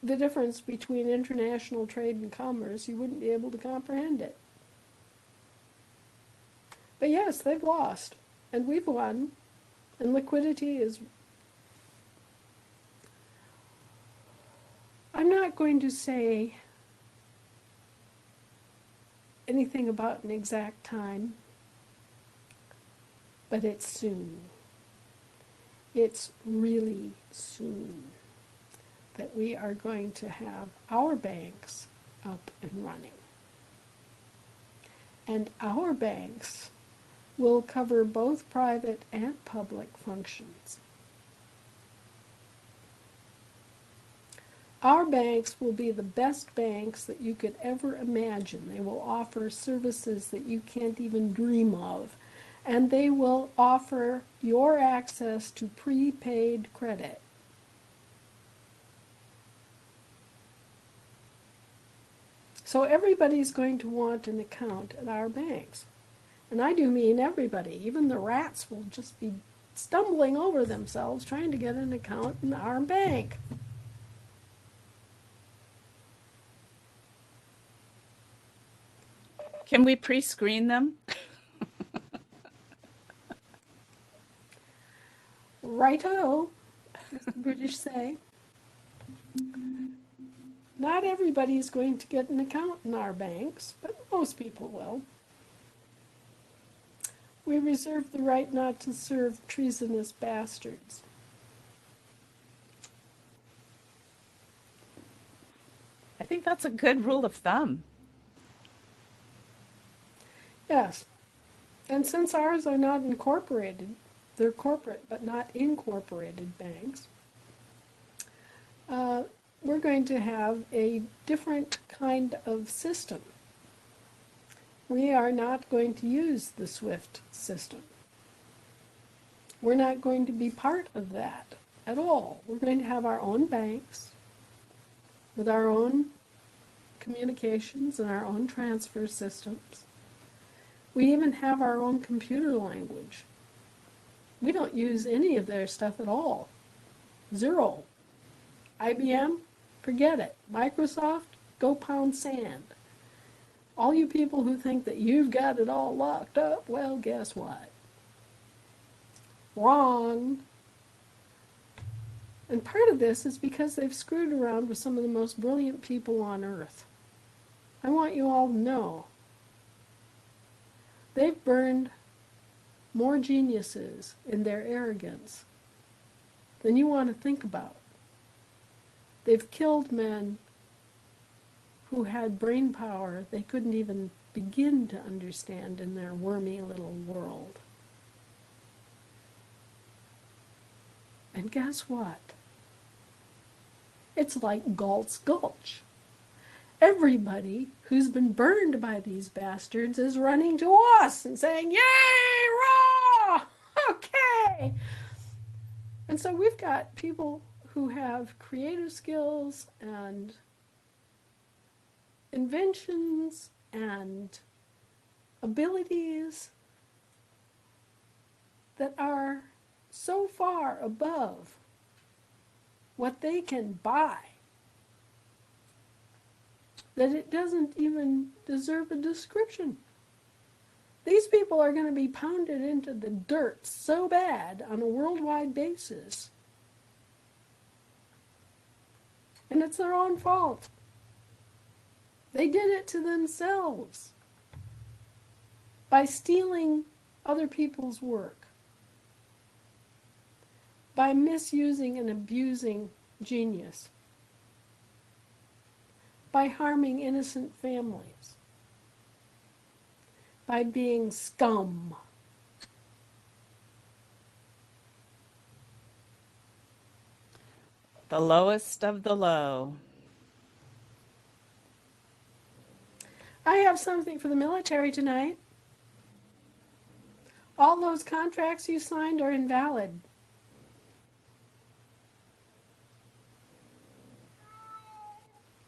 the difference between international trade and commerce, you wouldn't be able to comprehend it. But yes, they've lost, and we've won, and liquidity is. I'm not going to say anything about an exact time, but it's soon. It's really soon that we are going to have our banks up and running. And our banks will cover both private and public functions. Our banks will be the best banks that you could ever imagine. They will offer services that you can't even dream of. And they will offer your access to prepaid credit. So everybody's going to want an account at our banks. And I do mean everybody. Even the rats will just be stumbling over themselves trying to get an account in our bank. Can we pre-screen them? Righto, as the British say. Not everybody is going to get an account in our banks, but most people will. We reserve the right not to serve treasonous bastards. I think that's a good rule of thumb. Yes, and since ours are not incorporated, they're corporate but not incorporated banks, we're going to have a different kind of system. We are not going to use the SWIFT system. We're not going to be part of that at all. We're going to have our own banks with our own communications and our own transfer systems. We even have our own computer language. We don't use any of their stuff at all. Zero. IBM, forget it. Microsoft, go pound sand. All you people who think that you've got it all locked up, well, guess what? Wrong. And part of this is because they've screwed around with some of the most brilliant people on earth. I want you all to know they've burned more geniuses in their arrogance than you want to think about. They've killed men who had brain power they couldn't even begin to understand in their wormy little world. And guess what? It's like Galt's Gulch. Everybody who's been burned by these bastards is running to us and saying, "Yay, raw! Okay!" And so we've got people who have creative skills and inventions and abilities that are so far above what they can buy that it doesn't even deserve a description. These people are going to be pounded into the dirt so bad on a worldwide basis. And it's their own fault. They did it to themselves by stealing other people's work, by misusing and abusing genius, by harming innocent families, by being scum. The lowest of the low. I have something for the military tonight. All those contracts you signed are invalid.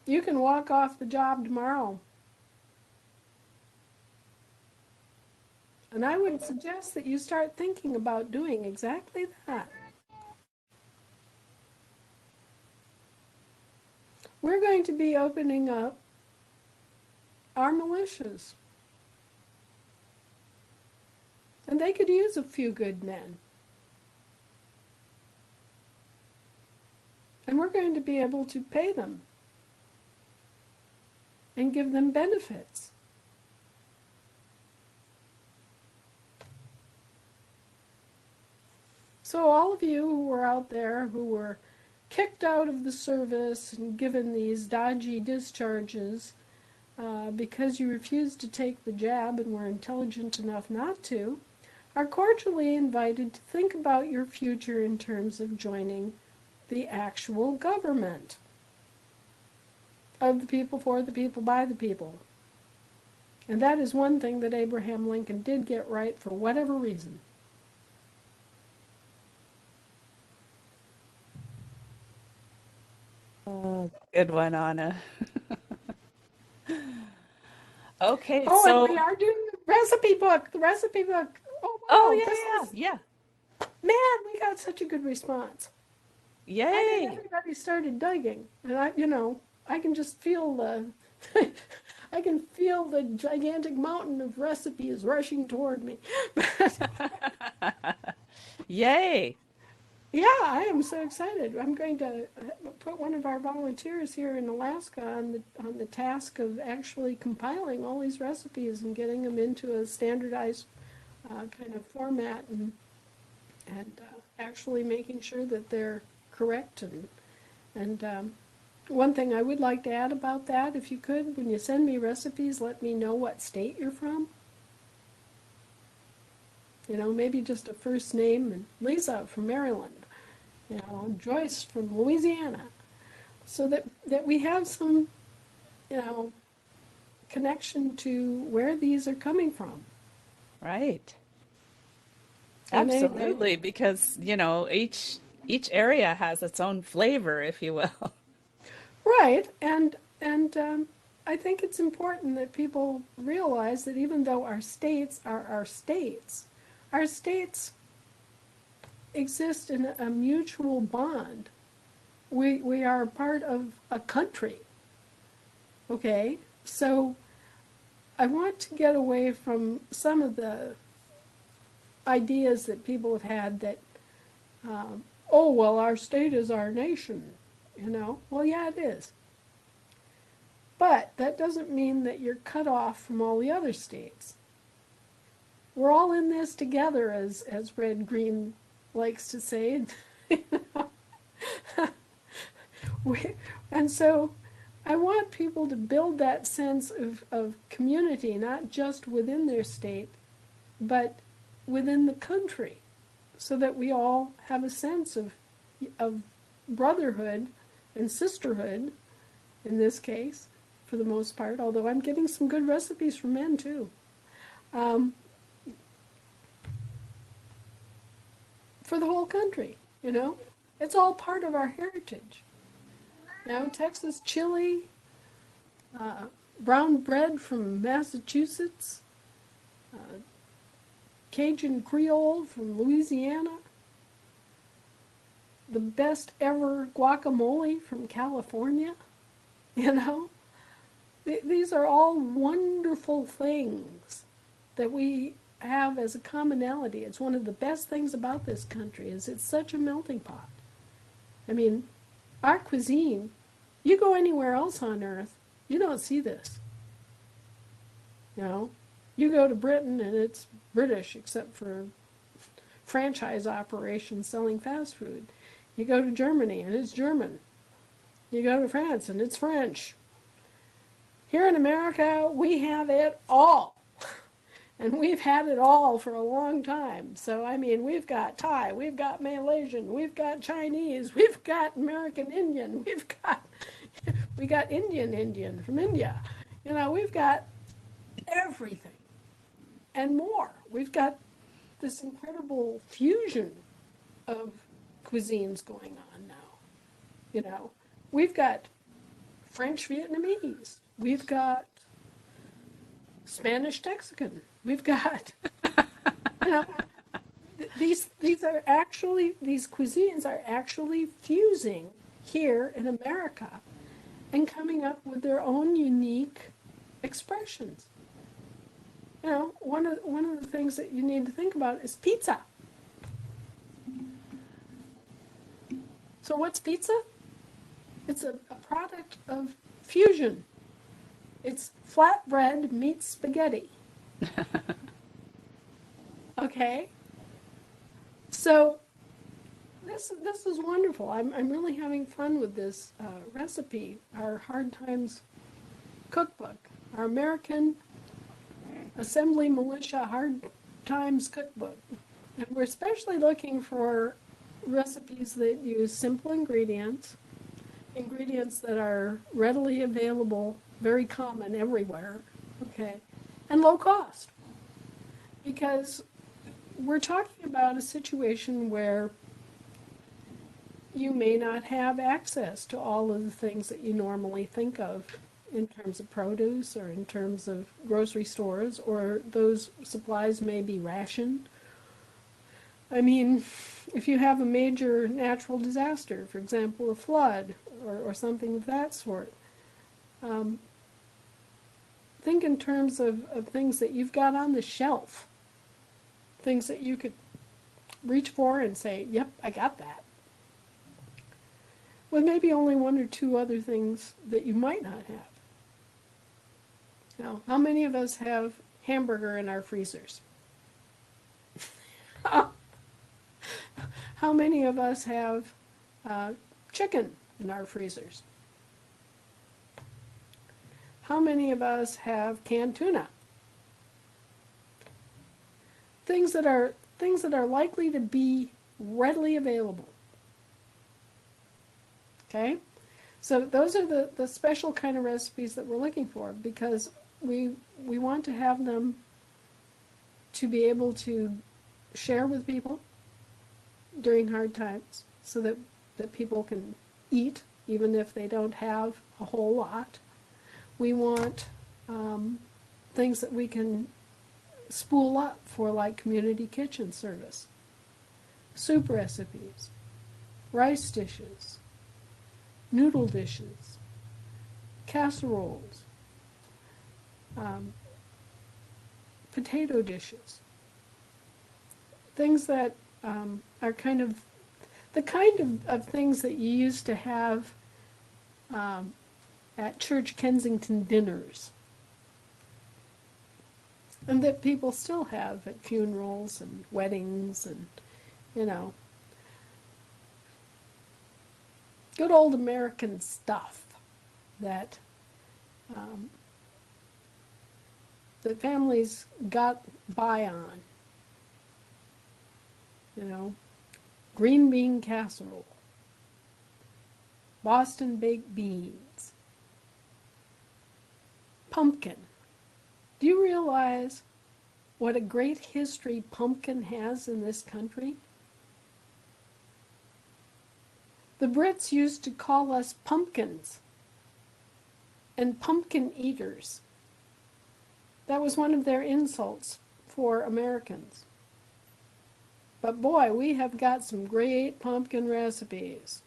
You can walk off the job tomorrow. And I would suggest that you start thinking about doing exactly that. We're going to be opening up our militias. And they could use a few good men. And we're going to be able to pay them and give them benefits. So all of you who were out there who were kicked out of the service and given these dodgy discharges because you refused to take the jab and were intelligent enough not to, are cordially invited to think about your future in terms of joining the actual government of the people, for the people, by the people. And that is one thing that Abraham Lincoln did get right for whatever reason. Oh, good one, Anna. Okay, Oh, and so we are doing the recipe book. The recipe book. Oh, oh wow, yeah, this yeah, is, yeah. man, we got such a good response. I mean, Yay. everybody started digging, and I can just feel the, I can feel the gigantic mountain of recipes rushing toward me. Yay. Yeah, I am so excited. I'm going to put one of our volunteers here in Alaska on the task of actually compiling all these recipes and getting them into a standardized kind of format and actually making sure that they're correct. And one thing I would like to add about that, if you could, when you send me recipes, let me know what state you're from. Maybe just a first name, and Lisa from Maryland, Joyce from Louisiana, so that we have some, connection to where these are coming from. Right. And Absolutely, because each Each area has its own flavor, if you will. Right, and I think it's important that people realize that even though our states exist in a mutual bond. We are part of a country, okay? So I want to get away from some of the ideas that people have had that, oh, well, our state is our nation, you know? Well, yeah, it is. But that doesn't mean that you're cut off from all the other states. We're all in this together, as Red Green likes to say. we, and so I want people to build that sense of community, not just within their state, but within the country, so that we all have a sense of brotherhood and sisterhood, in this case, for the most part, although I'm getting some good recipes from men too. For the whole country, you know? It's all part of our heritage. You know, Texas chili, brown bread from Massachusetts, Cajun Creole from Louisiana, the best ever guacamole from California, you know? These are all wonderful things that we have as a commonality. It's one of the best things about this country is it's such a melting pot. I mean, our cuisine, you go anywhere else on earth, you don't see this. You know, you go to Britain and it's British except for franchise operations selling fast food. You go to Germany and it's German. You go to France and it's French. Here in America, we have it all. And we've had it all for a long time. So, I mean, we've got Thai, we've got Malaysian, we've got Chinese, we've got American Indian, we got Indian from India. You know, we've got everything and more. We've got this incredible fusion of cuisines going on now. You know, we've got French Vietnamese, we've got Spanish Texican, we've got, you know, these cuisines are actually fusing here in America and coming up with their own unique expressions. You know, one of the things that you need to think about is pizza. So what's pizza? It's a product of fusion. It's flatbread meets spaghetti. Okay? So this is wonderful. I'm really having fun with this recipe, our Hard Times cookbook, our American Assembly Militia Hard Times cookbook. And we're especially looking for recipes that use simple ingredients that are readily available, very common everywhere, okay, and low cost. Because we're talking about a situation where you may not have access to all of the things that you normally think of in terms of produce or in terms of grocery stores, or those supplies may be rationed. I mean, if you have a major natural disaster, for example, a flood or something of that sort, think in terms of things that you've got on the shelf, things that you could reach for and say, yep, I got that. With maybe only one or two other things that you might not have. Now, how many of us have hamburger in our freezers? How many of us have chicken in our freezers? How many of us have canned tuna? Things that are likely to be readily available. Okay? So those are the special kind of recipes that we're looking for, because we want to have them to be able to share with people during hard times. so that people can eat, even if they don't have a whole lot. We want things that we can spool up for, like community kitchen service, soup recipes, rice dishes, noodle dishes, casseroles, potato dishes, things that are kind of the kind of things that you used to have at church Kensington dinners, and that people still have at funerals and weddings and, you know, good old American stuff that that families got by on. You know, green bean casserole, Boston baked beans, pumpkin. Do you realize what a great history pumpkin has in this country? The Brits used to call us pumpkins and pumpkin eaters. That was one of their insults for Americans. But boy, we have got some great pumpkin recipes.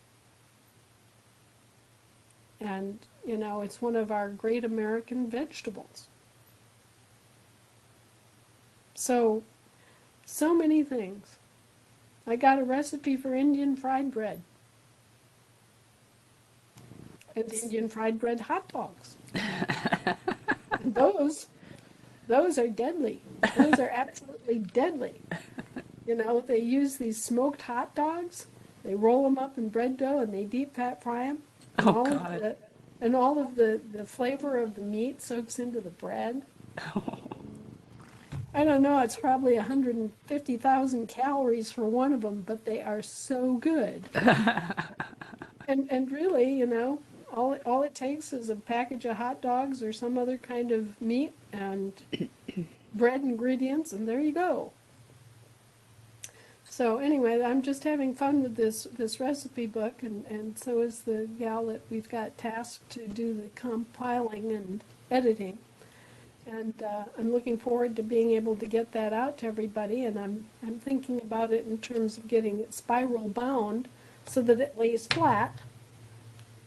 And, you know, it's one of our great American vegetables. So many things. I got a recipe for Indian fried bread. And Indian fried bread hot dogs. And those are deadly. Those are absolutely deadly. You know, they use these smoked hot dogs. They roll them up in bread dough and they deep fat fry them. And Oh, God. all of the flavor of the meat soaks into the bread. I don't know, it's probably 150,000 calories for one of them, but they are so good. And really, you know, all it takes is a package of hot dogs or some other kind of meat and bread ingredients, and there you go. So anyway, I'm just having fun with this recipe book, and so is the gal that we've got tasked to do the compiling and editing. And I'm looking forward to being able to get that out to everybody, and I'm thinking about it in terms of getting it spiral bound so that it lays flat.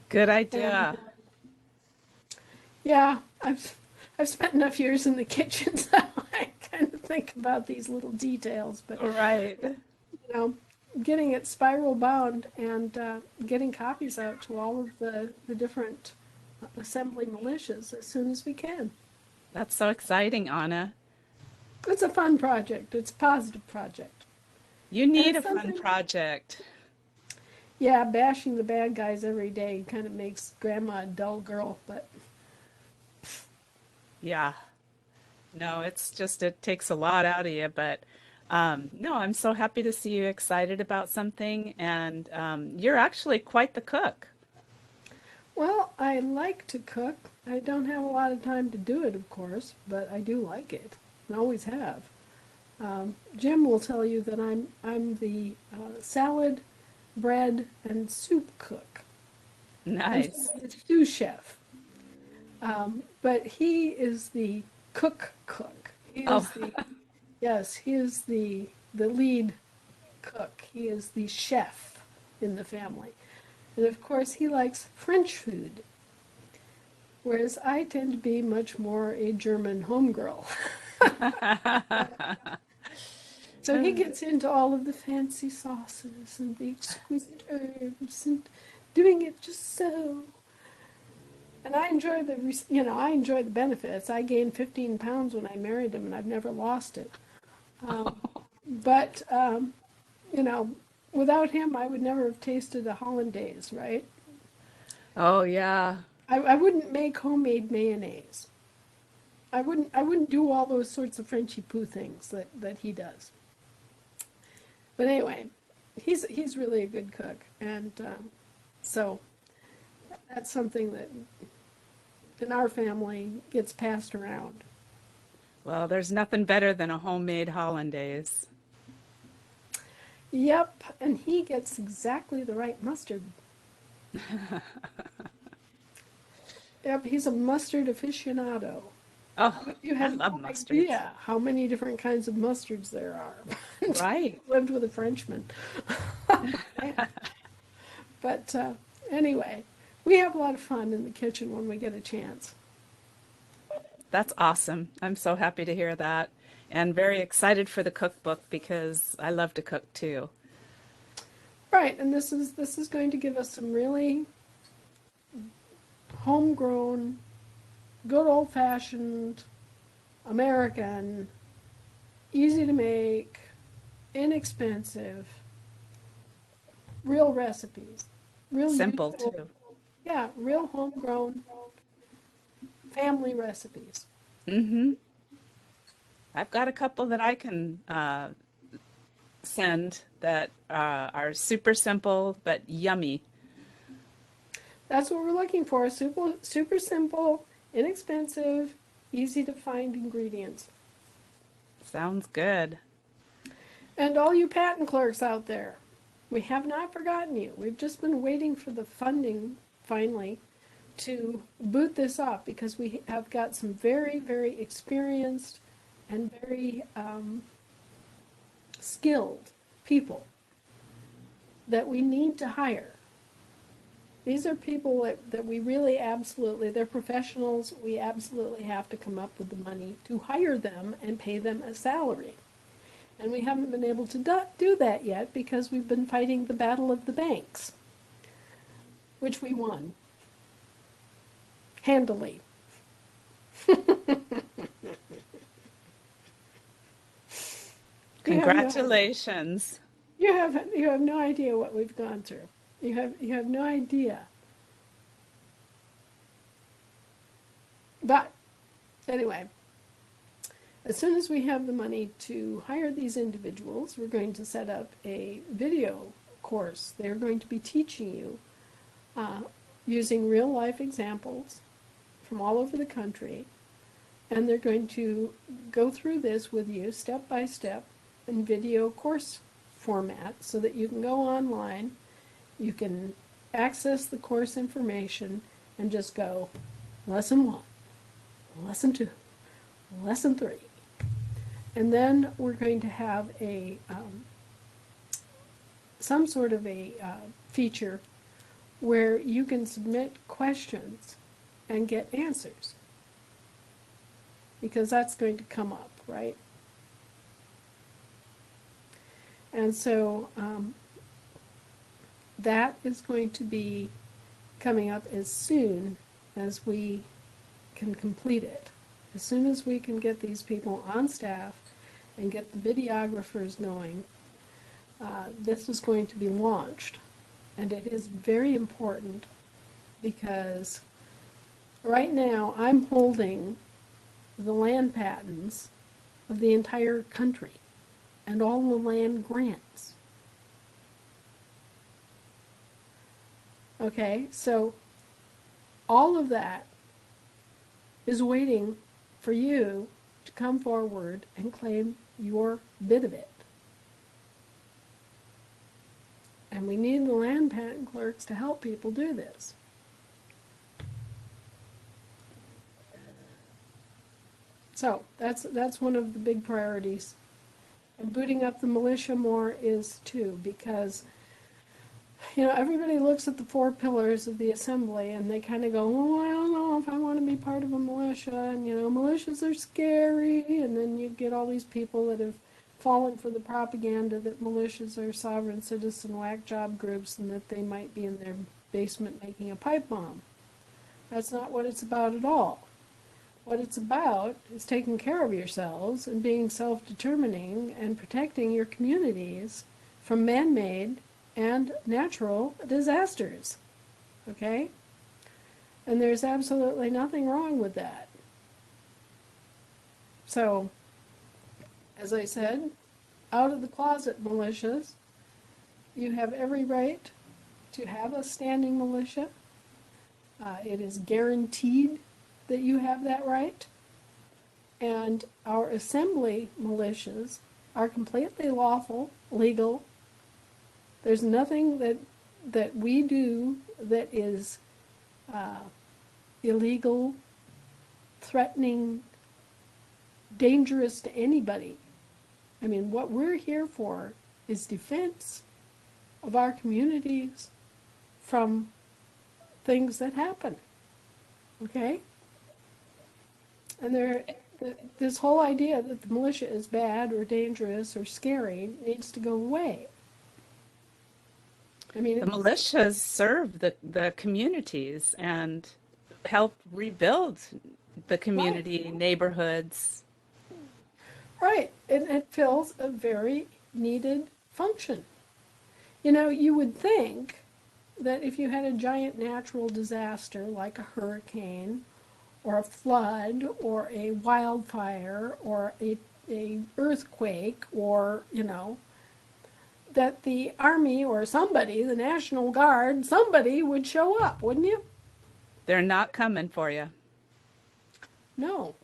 Good And idea. yeah, I've spent enough years in the kitchen, so I kind of think about these little details. But Right. you know, getting it spiral bound and getting copies out to all of the different assembly militias as soon as we can. That's so exciting, Anna. It's a fun project. It's a positive project. You And need it's a fun something, project. yeah, bashing the bad guys every day kind of makes grandma a dull girl, but Yeah. No, it's just, it takes a lot out of you, but no, I'm so happy to see you excited about something, and you're actually quite the cook. well, I like to cook. I don't have a lot of time to do it, of course, but I do like it and always have. Jim will tell you that I'm the salad, bread, and soup cook. I'm Nice. the sous chef. But he is the cook. He is Oh, the Yes, he is the lead cook. He is the chef in the family. And of course, he likes French food, whereas I tend to be much more a German homegirl. So he gets into all of the fancy sauces and the exquisite herbs and doing it just so. And I enjoy I enjoy the benefits. I gained 15 pounds when I married him, and I've never lost it. But you know, without him, I would never have tasted a hollandaise, right? oh yeah. I wouldn't make homemade mayonnaise. I wouldn't do all those sorts of Frenchy poo things that he does. But anyway, he's really a good cook, and so that's something that in our family gets passed around. Well, there's nothing better than a homemade hollandaise. Yep, and he gets exactly the right mustard. Yep, he's a mustard aficionado. Oh, You I have love no mustards. idea how many different kinds of mustards there are. Right. Lived with a Frenchman. Man. But anyway, we have a lot of fun in the kitchen when we get a chance. That's awesome. I'm so happy to hear that. And very excited for the cookbook because I love to cook too. Right, and this is going to give us some really homegrown, good old fashioned American, easy to make, inexpensive, real recipes, real Simple useful, too. yeah, real homegrown family recipes. Mm-hmm. I've got a couple that I can send that are super simple but yummy. That's what we're looking for. Super, super simple, inexpensive, easy to find ingredients. Sounds good. And all you patent clerks out there, we have not forgotten you. We've just been waiting for the funding finally to boot this up because we have got some very, very experienced and very skilled people that we need to hire. These are people that we really absolutely, they're professionals. We absolutely have to come up with the money to hire them and pay them a salary. And we haven't been able to do that yet because we've been fighting the battle of the banks, which we won handily. You have no, Congratulations. you have no idea what we've gone through. You have no idea. But anyway, as soon as we have the money to hire these individuals, we're going to set up a video course. They're going to be teaching you uh, using real life examples from all over the country, and they're going to go through this with you step by step in video course format so that you can go online, you can access the course information and just go lesson 1, lesson 2, lesson 3. And then we're going to have a some sort of a feature where you can submit questions and get answers, because that's going to come up, right? And so that is going to be coming up as soon as we can complete it. As soon as we can get these people on staff and get the videographers going, this is going to be launched. And it is very important because right now I'm holding the land patents of the entire country and all the land grants. Okay, so all of that is waiting for you to come forward and claim your bit of it. And we need the land patent clerks to help people do this. So that's one of the big priorities. And booting up the militia more is too, because everybody looks at the 4 pillars of the assembly and they kind of go, oh, I don't know if I want to be part of a militia, and militias are scary, and then you get all these people that have fallen for the propaganda that militias are sovereign citizen whack job groups and that they might be in their basement making a pipe bomb. That's not what it's about at all. What it's about is taking care of yourselves and being self-determining and protecting your communities from man-made and natural disasters. Okay? And there's absolutely nothing wrong with that. So, as I said, out of the closet militias, you have every right to have a standing militia. It is guaranteed that you have that right. And our assembly militias are completely lawful, legal, There's nothing that we do that is illegal, threatening, dangerous to anybody. I mean, what we're here for is defense of our communities from things that happen. Okay? And this whole idea that the militia is bad or dangerous or scary needs to go away. I mean, The militias serve the communities and help rebuild the community, neighborhoods. right, it fills a very needed function. You know, you would think that if you had a giant natural disaster like a hurricane or a flood or a wildfire or a earthquake or, you know, that the army or somebody, the National Guard, somebody would show up, wouldn't you? They're not coming for you. No.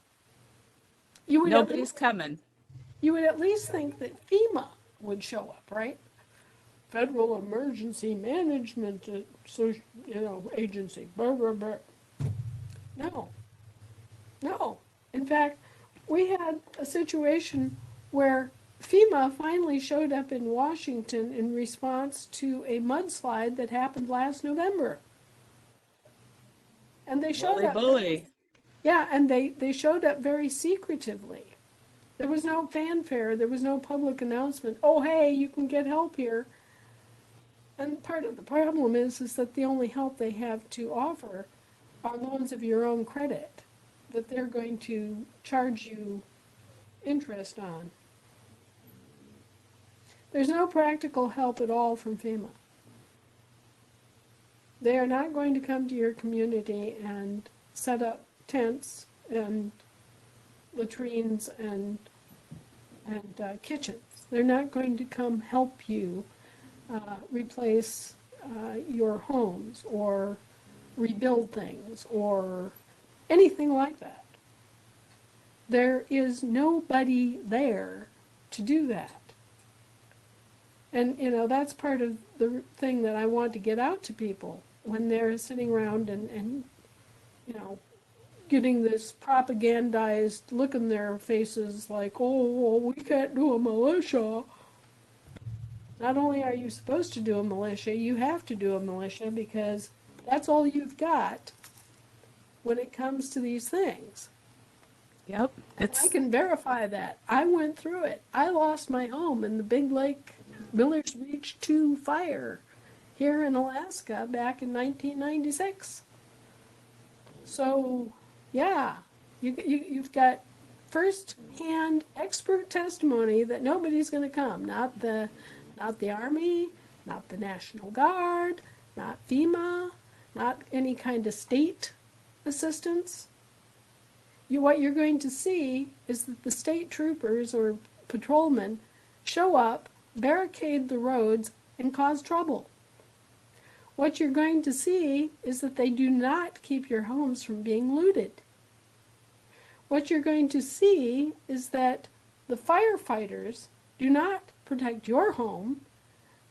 You would Nobody's coming. You would at least think that FEMA would show up, right? Federal Emergency Management, Agency. Blah, blah, blah. No. No. In fact, we had a situation where FEMA finally showed up in Washington in response to a mudslide that happened last November. And they showed up. Bully. Yeah, and they showed up very secretively. There was no fanfare, there was no public announcement. Oh, hey, you can get help here. And part of the problem is that the only help they have to offer are loans of your own credit that they're going to charge you interest on. There's no practical help at all from FEMA. They are not going to come to your community and set up tents and latrines and kitchens. They're not going to come help you replace your homes or rebuild things or anything like that. There is nobody there to do that. And, you know, that's part of the thing that I want to get out to people when they're sitting around and you know, getting this propagandized look in their faces like, oh, well, we can't do a militia. Not only are you supposed to do a militia, you have to do a militia because that's all you've got when it comes to these things. Yep. I can verify that. I went through it. I lost my home in the Big Lake Miller's Reach 2 fire here in Alaska back in 1996. So, yeah, you've got first-hand expert testimony that nobody's going to come. Not the Army, not the National Guard, not FEMA, not any kind of state assistance. What you're going to see is that the state troopers or patrolmen show up, barricade the roads, and cause trouble. What you're going to see is that they do not keep your homes from being looted. What you're going to see is that the firefighters do not protect your home,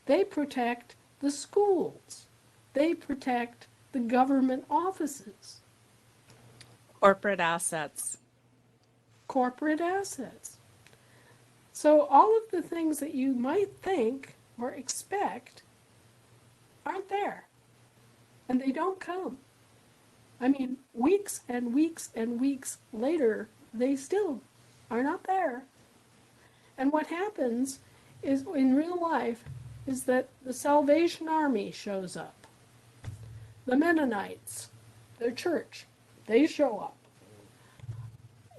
they protect the schools, they protect the government offices. Corporate assets. Corporate assets. So all of the things that you might think or expect aren't there. And they don't come. I mean, weeks and weeks and weeks later, they still are not there. And what happens is, in real life, is that the Salvation Army shows up. The Mennonites, their church, they show up.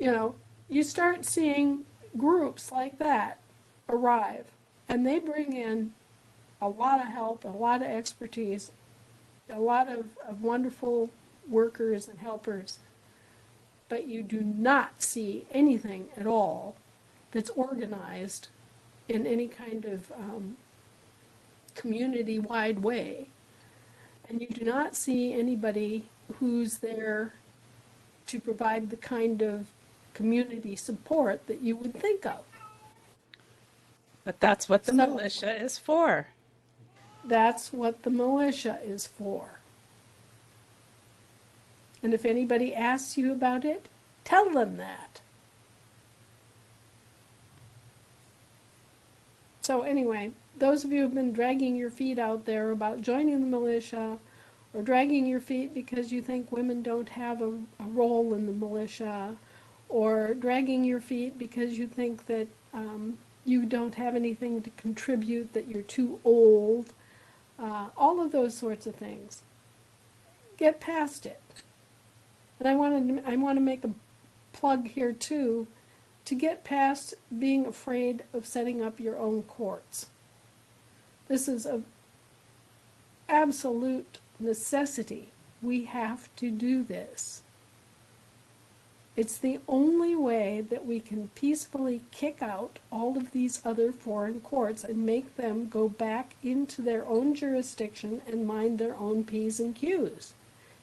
You know, you start seeing groups like that arrive, and they bring in a lot of help, a lot of expertise, a lot of wonderful workers and helpers, but you do not see anything at all that's organized in any kind of community-wide way. And you do not see anybody who's there to provide the kind of community support that you would think of. But that's what the militia is for. That's what the militia is for. And if anybody asks you about it, tell them that. So anyway, those of you who've been dragging your feet out there about joining the militia, or dragging your feet because you think women don't have a role in the militia, or dragging your feet because you think that you don't have anything to contribute, that you're too old, all of those sorts of things. Get past it. And I want to make a plug here too, to get past being afraid of setting up your own courts. This is an absolute necessity. We have to do this. It's the only way that we can peacefully kick out all of these other foreign courts and make them go back into their own jurisdiction and mind their own P's and Q's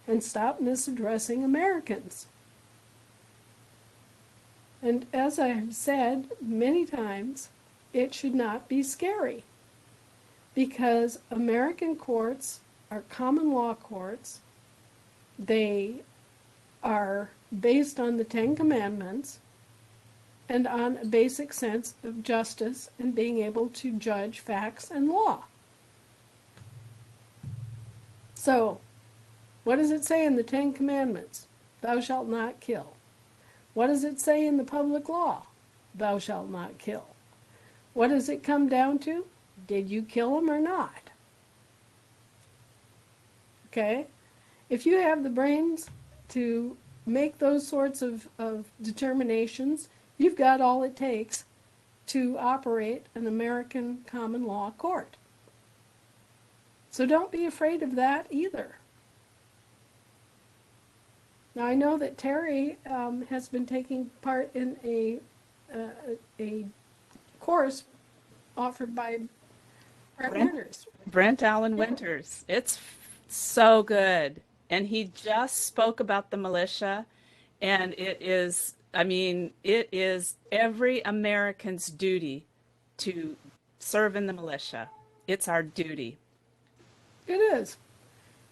and stop misaddressing Americans. And as I have said many times, it should not be scary, because American courts are common law courts. They are based on the Ten Commandments and on a basic sense of justice and being able to judge facts and law. So, what does it say in the Ten Commandments? Thou shalt not kill. What does it say in the public law? Thou shalt not kill. What does it come down to? Did you kill him or not? Okay? If you have the brains to make those sorts of determinations, you've got all it takes to operate an American common law court. So don't be afraid of that either. Now I know that Terry has been taking part in a course offered by Brent Allen Winters. It's so good. And he just spoke about the militia, and it is, I mean, it is every American's duty to serve in the militia. It's our duty. It is.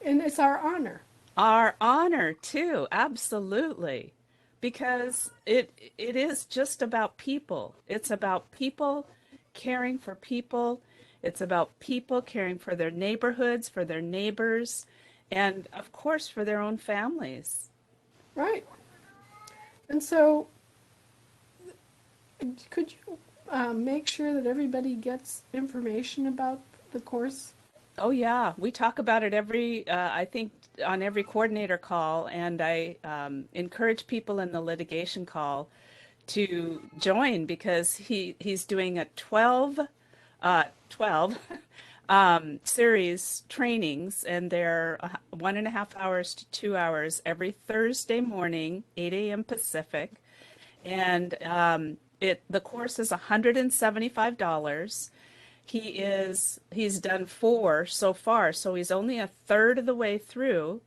And it's our honor. Our honor too, absolutely. Because it is just about people. It's about people caring for people. It's about people caring for their neighborhoods, for their neighbors, and of course for their own families. Right. And so, could you make sure that everybody gets information about the course? Oh yeah, we talk about it every, I think on every coordinator call, and I encourage people in the litigation call to join, because he's doing a 12 series trainings, and they're 1.5 hours to 2 hours every Thursday morning, 8 a.m. Pacific. And the course is $175. He's done 4 so far, so he's only a third of the way through,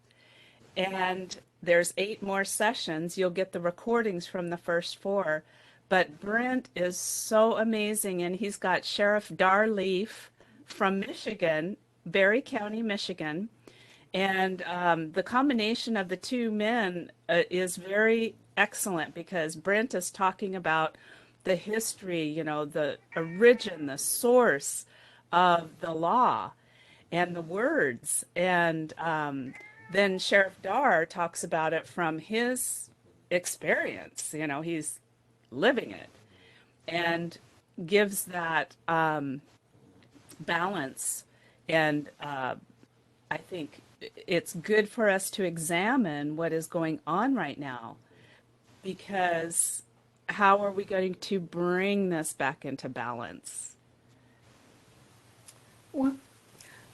and there's 8 more sessions. You'll get the recordings from the first 4. But Brent is so amazing, and he's got Sheriff Darleaf from Michigan, Berry County, Michigan. And the combination of the two men is very excellent, because Brent is talking about the history, the origin, the source of the law and the words. And then Sheriff Dar talks about it from his experience. He's living it, and gives that balance. And I think it's good for us to examine what is going on right now, because how are we going to bring this back into balance? Well,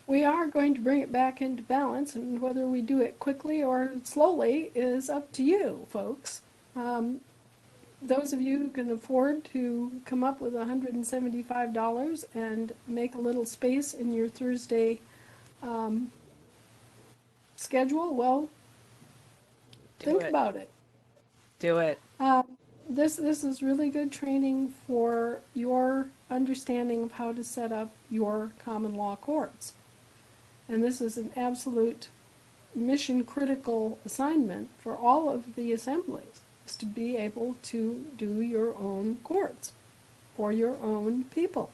we are going to bring it back into balance, and whether we do it quickly or slowly is up to you, folks. Those of you who can afford to come up with $175 and make a little space in your Thursday schedule, well, think about it. Do it. This is really good training for your understanding of how to set up your common law courts. And this is an absolute mission critical assignment for all of the assemblies, is to be able to do your own courts for your own people.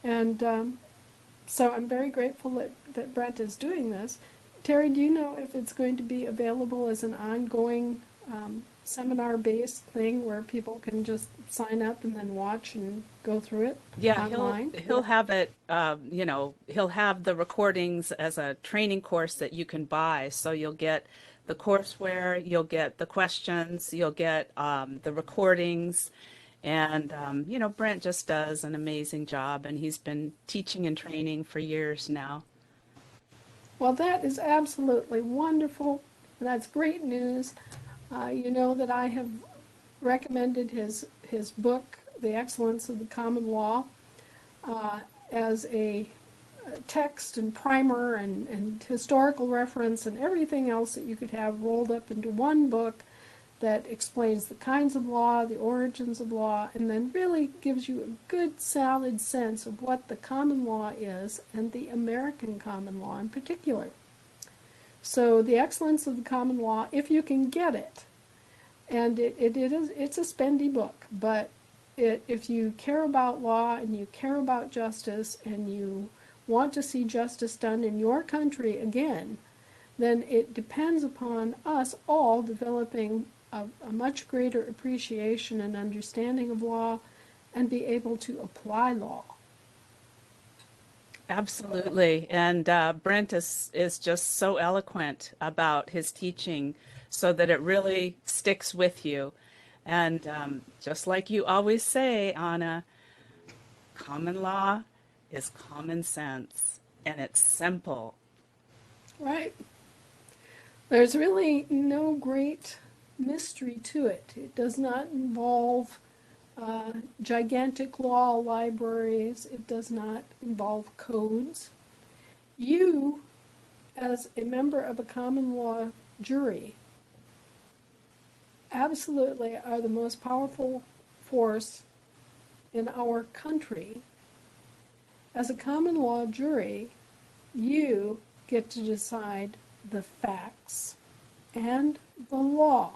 And so I'm very grateful that Brent is doing this. Terry, do you know if it's going to be available as an ongoing seminar-based thing where people can just sign up and then watch and go through it Yeah, online? he'll have it, he'll have the recordings as a training course that you can buy. So you'll get the courseware, you'll get the questions, you'll get the recordings. And, Brent just does an amazing job, and he's been teaching and training for years now. Well, that is absolutely wonderful. That's great news. You know that I have recommended his book, The Excellence of the Common Law, as a text and primer and historical reference and everything else that you could have rolled up into one book that explains the kinds of law, the origins of law, and then really gives you a good solid sense of what the common law is and the American common law in particular. So The Excellence of the Common Law, if you can get it, and it's a spendy book, but if you care about law and you care about justice and you want to see justice done in your country again, then it depends upon us all developing a much greater appreciation and understanding of law and be able to apply law. Absolutely. And Brent is just so eloquent about his teaching so that it really sticks with you. And just like you always say, Anna, common law is common sense and it's simple. Right. There's really no great mystery to it. It does not involve gigantic law libraries. It does not involve codes. You, as a member of a common law jury, absolutely are the most powerful force in our country. As a common law jury, you get to decide the facts and the law.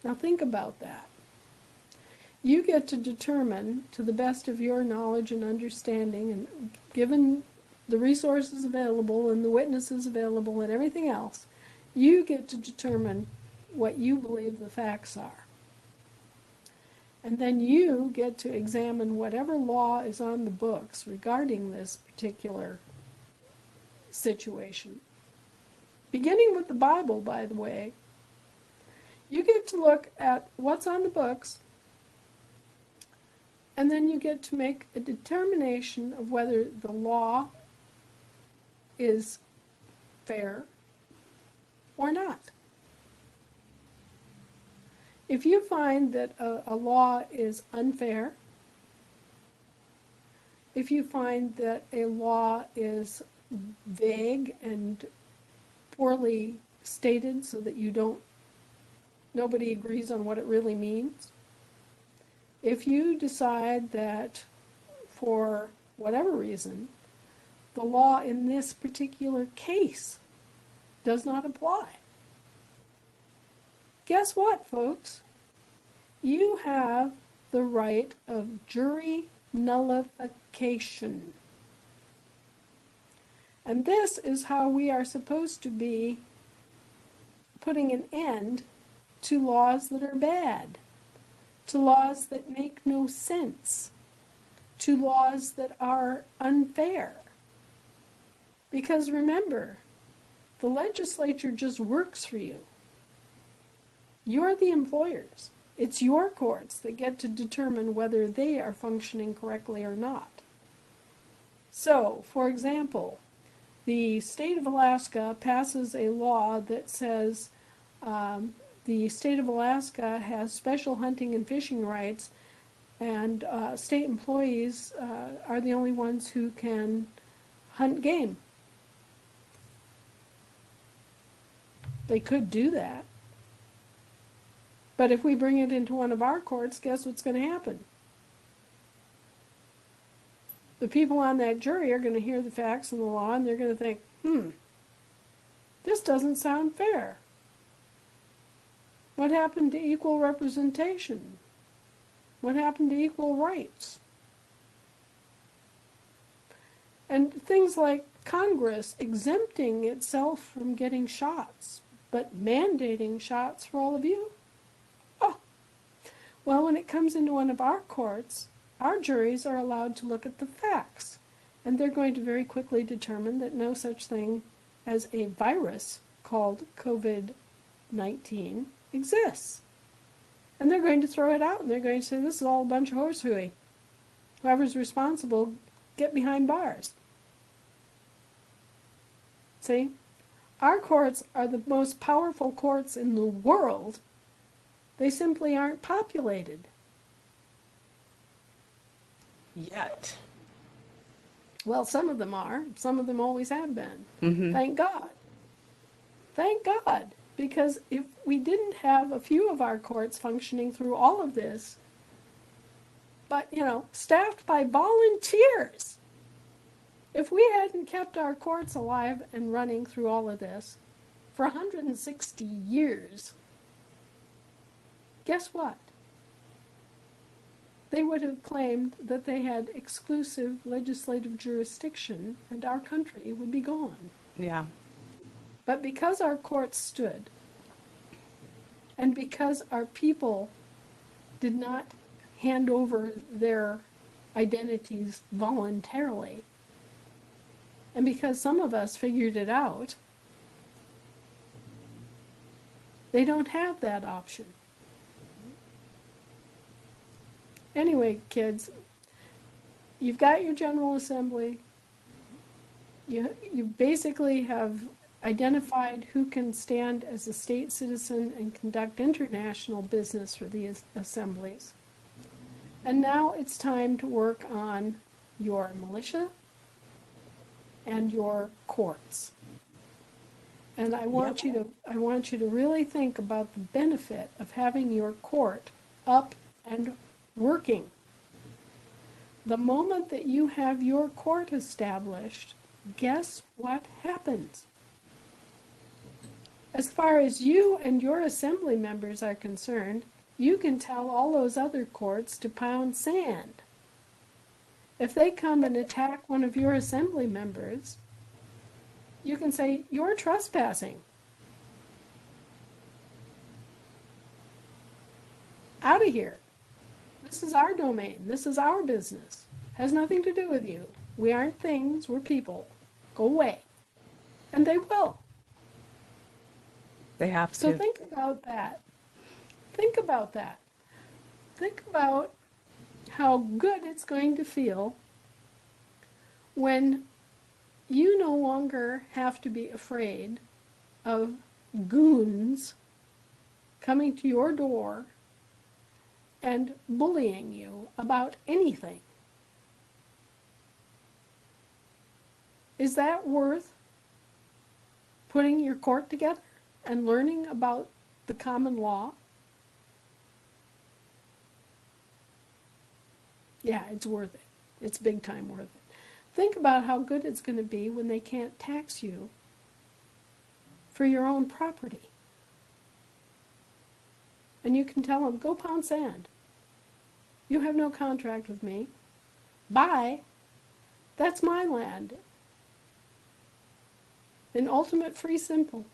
Now think about that. You get to determine, to the best of your knowledge and understanding, and given the resources available and the witnesses available and everything else, you get to determine what you believe the facts are. And then you get to examine whatever law is on the books regarding this particular situation. Beginning with the Bible, by the way, you get to look at what's on the books, and then you get to make a determination of whether the law is fair or not. If you find that a law is unfair, if you find that a law is vague and poorly stated so that nobody agrees on what it really means, if you decide that for whatever reason the law in this particular case does not apply, guess what, folks? You have the right of jury nullification. And this is how we are supposed to be putting an end to laws that are bad, to laws that make no sense, to laws that are unfair. Because remember, the legislature just works for you. You're the employers. It's your courts that get to determine whether they are functioning correctly or not. So, for example, the state of Alaska passes a law that says the state of Alaska has special hunting and fishing rights, and state employees are the only ones who can hunt game. They could do that. But if we bring it into one of our courts, guess what's going to happen? the people on that jury are going to hear the facts and the law, and they're going to think, this doesn't sound fair. What happened to equal representation? What happened to equal rights? And things like Congress exempting itself from getting shots, but mandating shots for all of you? Oh, well, when it comes into one of our courts, our juries are allowed to look at the facts, and they're going to very quickly determine that no such thing as a virus called COVID-19 exists. And they're going to throw it out, and they're going to say, this is all a bunch of horse hooey. Whoever's responsible, get behind bars. See? Our courts are the most powerful courts in the world. They simply aren't populated. Yet. Well, some of them are. Some of them always have been. Mm-hmm. Thank God. Thank God. Because if we didn't have a few of our courts functioning through all of this, but, staffed by volunteers, if we hadn't kept our courts alive and running through all of this for 160 years, guess what? They would have claimed that they had exclusive legislative jurisdiction and our country would be gone. Yeah. But because our courts stood, and because our people did not hand over their identities voluntarily, and because some of us figured it out, they don't have that option. Anyway, kids, you've got your General Assembly. You basically have identified who can stand as a state citizen and conduct international business for the assemblies. And now it's time to work on your militia and your courts. And I want you to really think about the benefit of having your court up and working. The moment that you have your court established, guess what happens? As far as you and your assembly members are concerned, you can tell all those other courts to pound sand. If they come and attack one of your assembly members, you can say, you're trespassing. Out of here. This is our domain. This is our business. Has nothing to do with you. We aren't things, we're people. Go away. And they will. They have to. So think about that. Think about that. Think about how good it's going to feel when you no longer have to be afraid of goons coming to your door and bullying you about anything. Is that worth putting your court together and learning about the common law? Yeah, it's worth it. It's big time worth it. Think about how good it's going to be when they can't tax you for your own property. And you can tell them, go pound sand. You have no contract with me. Bye. That's my land. In ultimate free simple.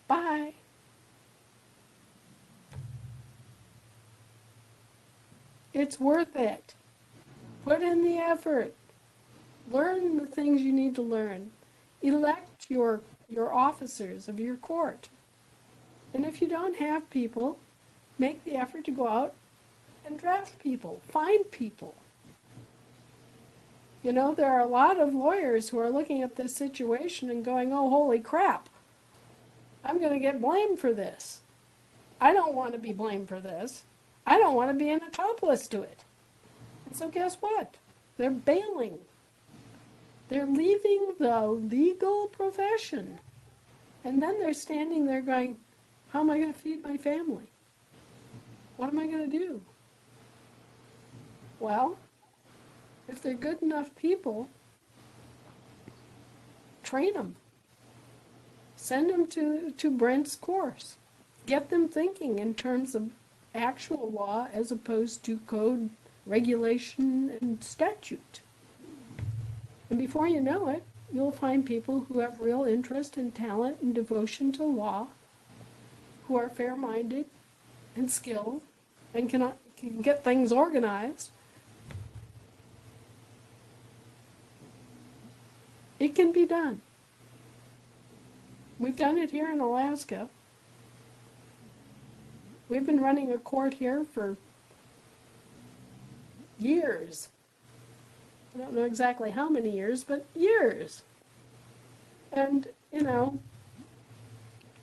Bye. It's worth it. Put in the effort. Learn the things you need to learn. Elect your officers of your court. And if you don't have people, make the effort to go out and draft people. Find people. You know, there are a lot of lawyers who are looking at this situation and going, oh, holy crap. I'm going to get blamed for this. I don't want to be blamed for this. I don't want to be an accomplice to it. And so guess what? They're bailing. They're leaving the legal profession. And then they're standing there going, how am I going to feed my family? What am I going to do? Well, If they're good enough people, train them. Send them to Brent's course. Get them thinking in terms of actual law as opposed to code, regulation, and statute. And before you know it, you'll find people who have real interest and talent and devotion to law, who are fair-minded and skilled, and can get things organized. It can be done. We've done it here in Alaska. We've been running a court here for years. I don't know exactly how many years, but years. And, you know,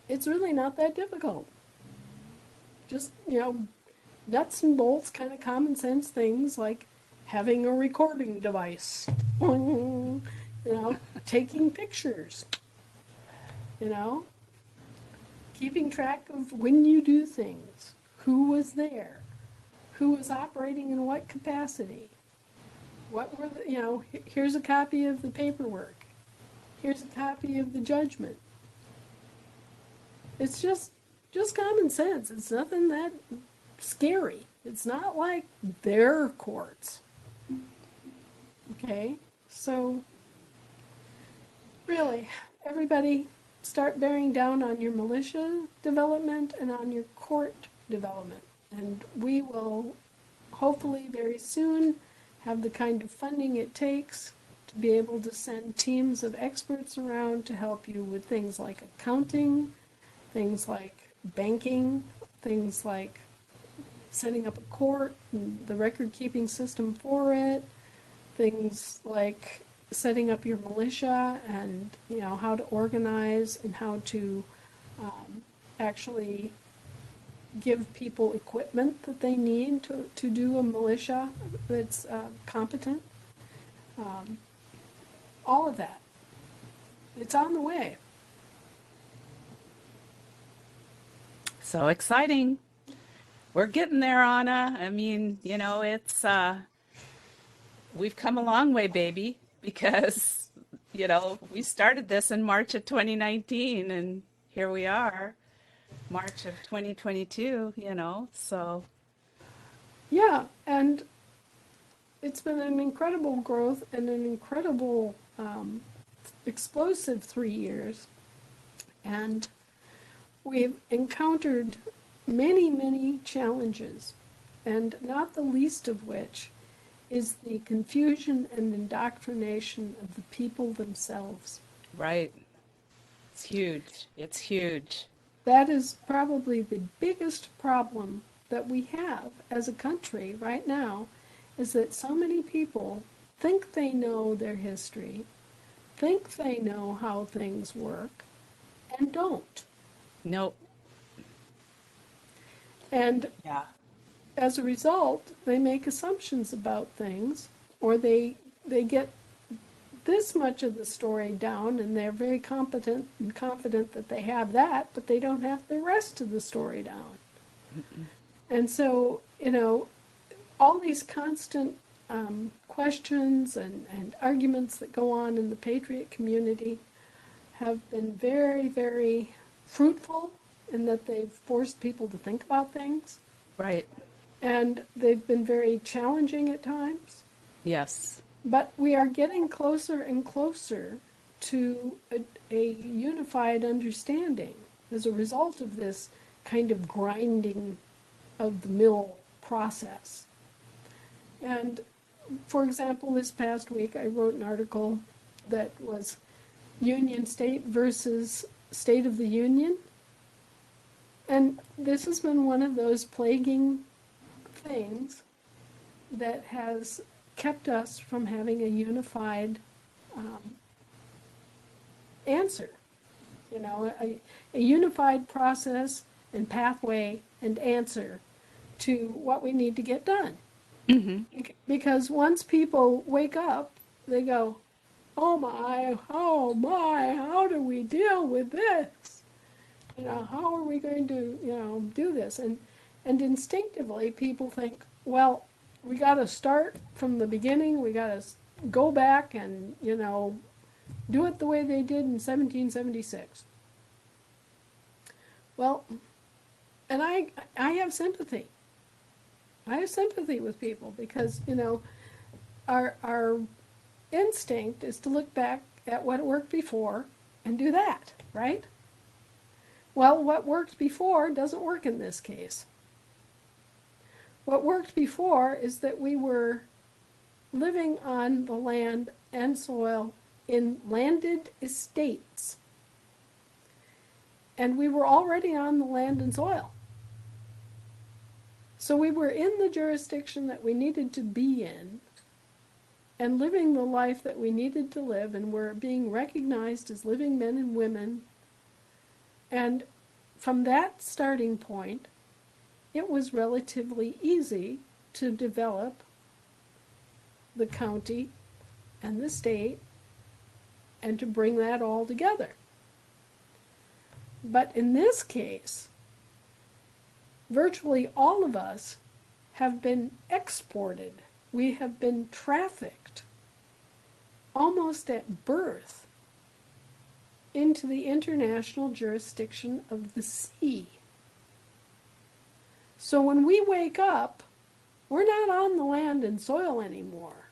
it's really not that difficult. Just, you know, nuts and bolts, kind of common sense things like having a recording device, you know, taking pictures, you know, keeping track of when you do things, who was there, who was operating in what capacity, what were the, you know, here's a copy of the paperwork, here's a copy of the judgment. It's just common sense. It's nothing that scary. It's not like their courts. Okay, so really, everybody start bearing down on your militia development and on your court development. And we will hopefully very soon have the kind of funding it takes to be able to send teams of experts around to help you with things like accounting, things like banking, things like setting up a court and the record-keeping system for it, things like setting up your militia and, you know, how to organize and how to actually give people equipment that they need to do a militia that's competent. All of that. It's on the way. So exciting. We're getting there, Anna. I mean, you know, it's we've come a long way, baby, because, you know, we started this in March of 2019 and here we are, March of 2022, you know, so. Yeah, and it's been an incredible growth and an incredible explosive 3 years. And we've encountered many, many challenges, and not the least of which is the confusion and indoctrination of the people themselves. Right. It's huge. It's huge. That is probably the biggest problem that we have as a country right now, is that so many people think they know their history, think they know how things work, and don't. Nope. And Yeah. as a result, they make assumptions about things, or they get this much of the story down, and they're very competent and confident that they have that, but they don't have the rest of the story down. Mm-mm. And so, you know, all these constant questions and arguments that go on in the Patriot community have been very, very fruitful in that they've forced people to think about things. Right. And they've been very challenging at times. Yes. But we are getting closer and closer to a unified understanding as a result of this kind of grinding of the mill process. And for example, this past week I wrote an article that was Union State versus State of the Union. And this has been one of those plaguing things that has kept us from having a unified answer. You know, a unified process and pathway and answer to what we need to get done. Mm-hmm. Because once people wake up, they go, oh my, how do we deal with this? You know, how are we going to, you know, do this? And instinctively people think, well, we got to start from the beginning. We got to go back and, do it the way they did in 1776. Well, and I have sympathy. I have sympathy with people because, our instinct is to look back at what worked before and do that, right? Well, what worked before doesn't work in this case. What worked before is that we were living on the land and soil in landed estates. And we were already on the land and soil. So we were in the jurisdiction that we needed to be in and living the life that we needed to live, and were being recognized as living men and women. And from that starting point, it was relatively easy to develop the county and the state and to bring that all together. But in this case, virtually all of us have been exported. We have been trafficked almost at birth into the international jurisdiction of the sea. So when we wake up, we're not on the land and soil anymore.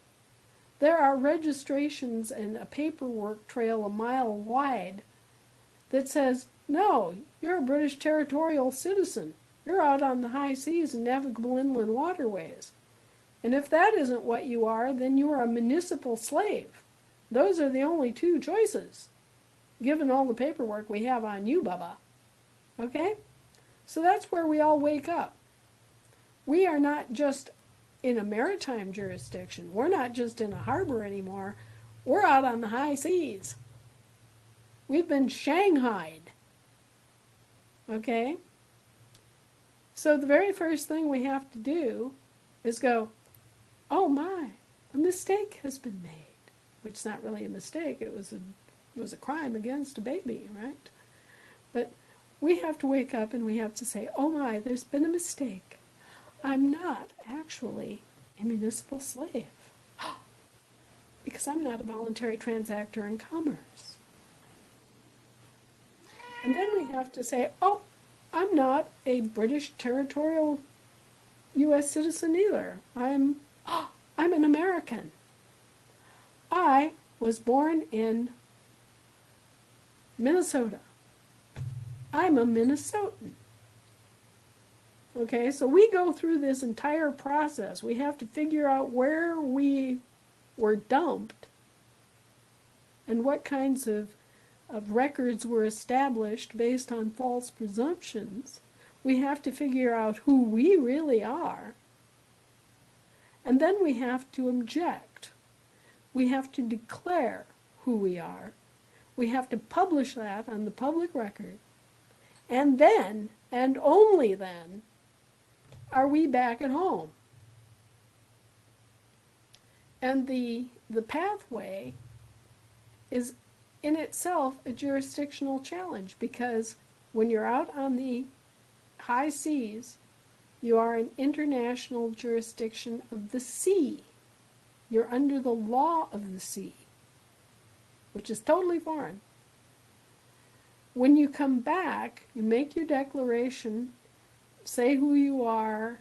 There are registrations and a paperwork trail a mile wide that says, no, you're a British territorial citizen. You're out on the high seas and navigable inland waterways. And if that isn't what you are, then you are a municipal slave. Those are the only two choices, given all the paperwork we have on you, Bubba. Okay? So that's where we all wake up. We are not just in a maritime jurisdiction. We're not just in a harbor anymore. We're out on the high seas. We've been shanghaied. Okay? So the very first thing we have to do is go, oh my, a mistake has been made. Which is not really a mistake. It was a crime against a baby, right? But we have to wake up and we have to say, oh my, there's been a mistake. I'm not actually a municipal slave because I'm not a voluntary transactor in commerce. And then we have to say, oh, I'm not a British territorial U.S. citizen either. I'm an American. I was born in Minnesota. I'm a Minnesotan. Okay, so we go through this entire process. We have to figure out where we were dumped and what kinds of records were established based on false presumptions. We have to figure out who we really are. And then we have to object. We have to declare who we are. We have to publish that on the public record. And then, and only then, are we back at home. And the pathway is in itself a jurisdictional challenge, because when you're out on the high seas, you are an international jurisdiction of the sea. You're under the law of the sea, which is totally foreign. When you come back, you make your declaration, say who you are,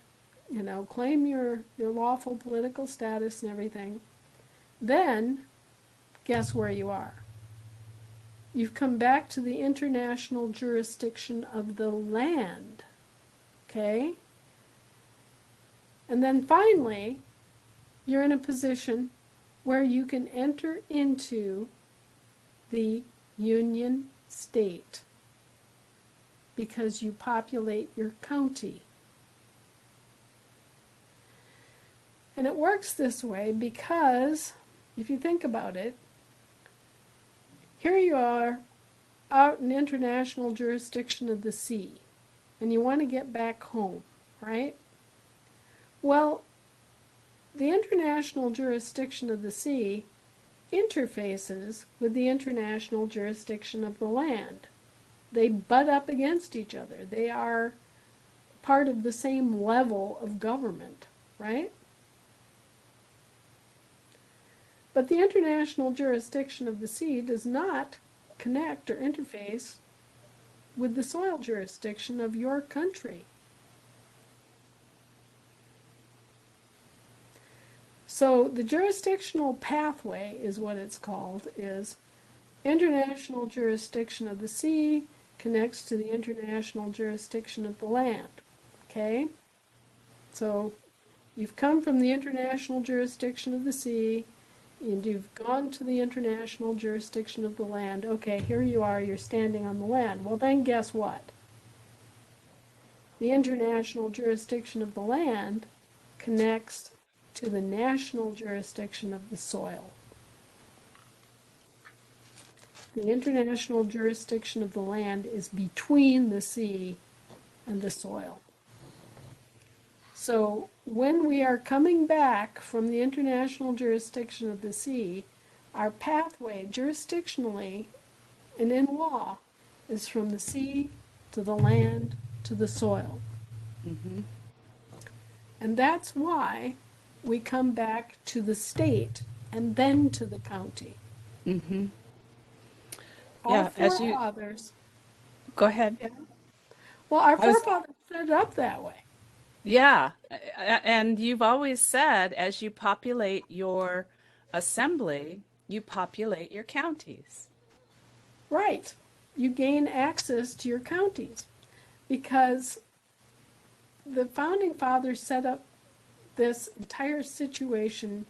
claim your lawful political status and everything. Then, guess where you are? You've come back to the international jurisdiction of the land. Okay? And then finally, you're in a position where you can enter into the Union State because you populate your county. And it works this way because, if you think about it, here you are out in international jurisdiction of the sea, and you want to get back home, right? Well, the international jurisdiction of the sea interfaces with the international jurisdiction of the land. They butt up against each other. They are part of the same level of government, right? But the international jurisdiction of the sea does not connect or interface with the soil jurisdiction of your country. So the jurisdictional pathway is what it's called, is international jurisdiction of the sea connects to the international jurisdiction of the land. Okay? So you've come from the international jurisdiction of the sea, and you've gone to the international jurisdiction of the land. Okay, here you are, you're standing on the land. Well, then guess what? The international jurisdiction of the land connects to the national jurisdiction of the soil. The international jurisdiction of the land is between the sea and the soil. So when we are coming back from the international jurisdiction of the sea, our pathway jurisdictionally and in law is from the sea to the land to the soil. Mm-hmm. And that's why we come back to the state and then to the county. Mm-hmm. Our Yeah, as you forefathers, go ahead. yeah, well, our I was, forefathers set it up that way. yeah, and you've always said as you populate your assembly, you populate your counties. Right. You gain access to your counties because the founding fathers set up this entire situation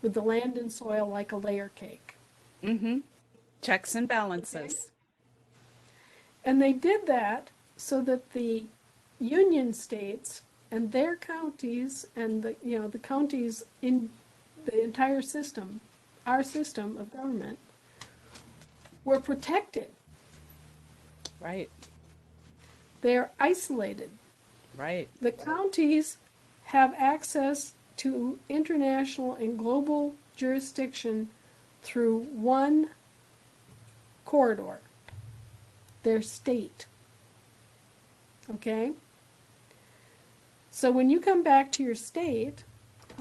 with the land and soil like a layer cake. Mm-hmm. Checks and Okay? balances. And they did that so that the union states and their counties and the counties in the entire system, our system of government, were protected. Right, They're isolated. right. The counties have access to international and global jurisdiction through one corridor, their state. Okay? So when you come back to your state,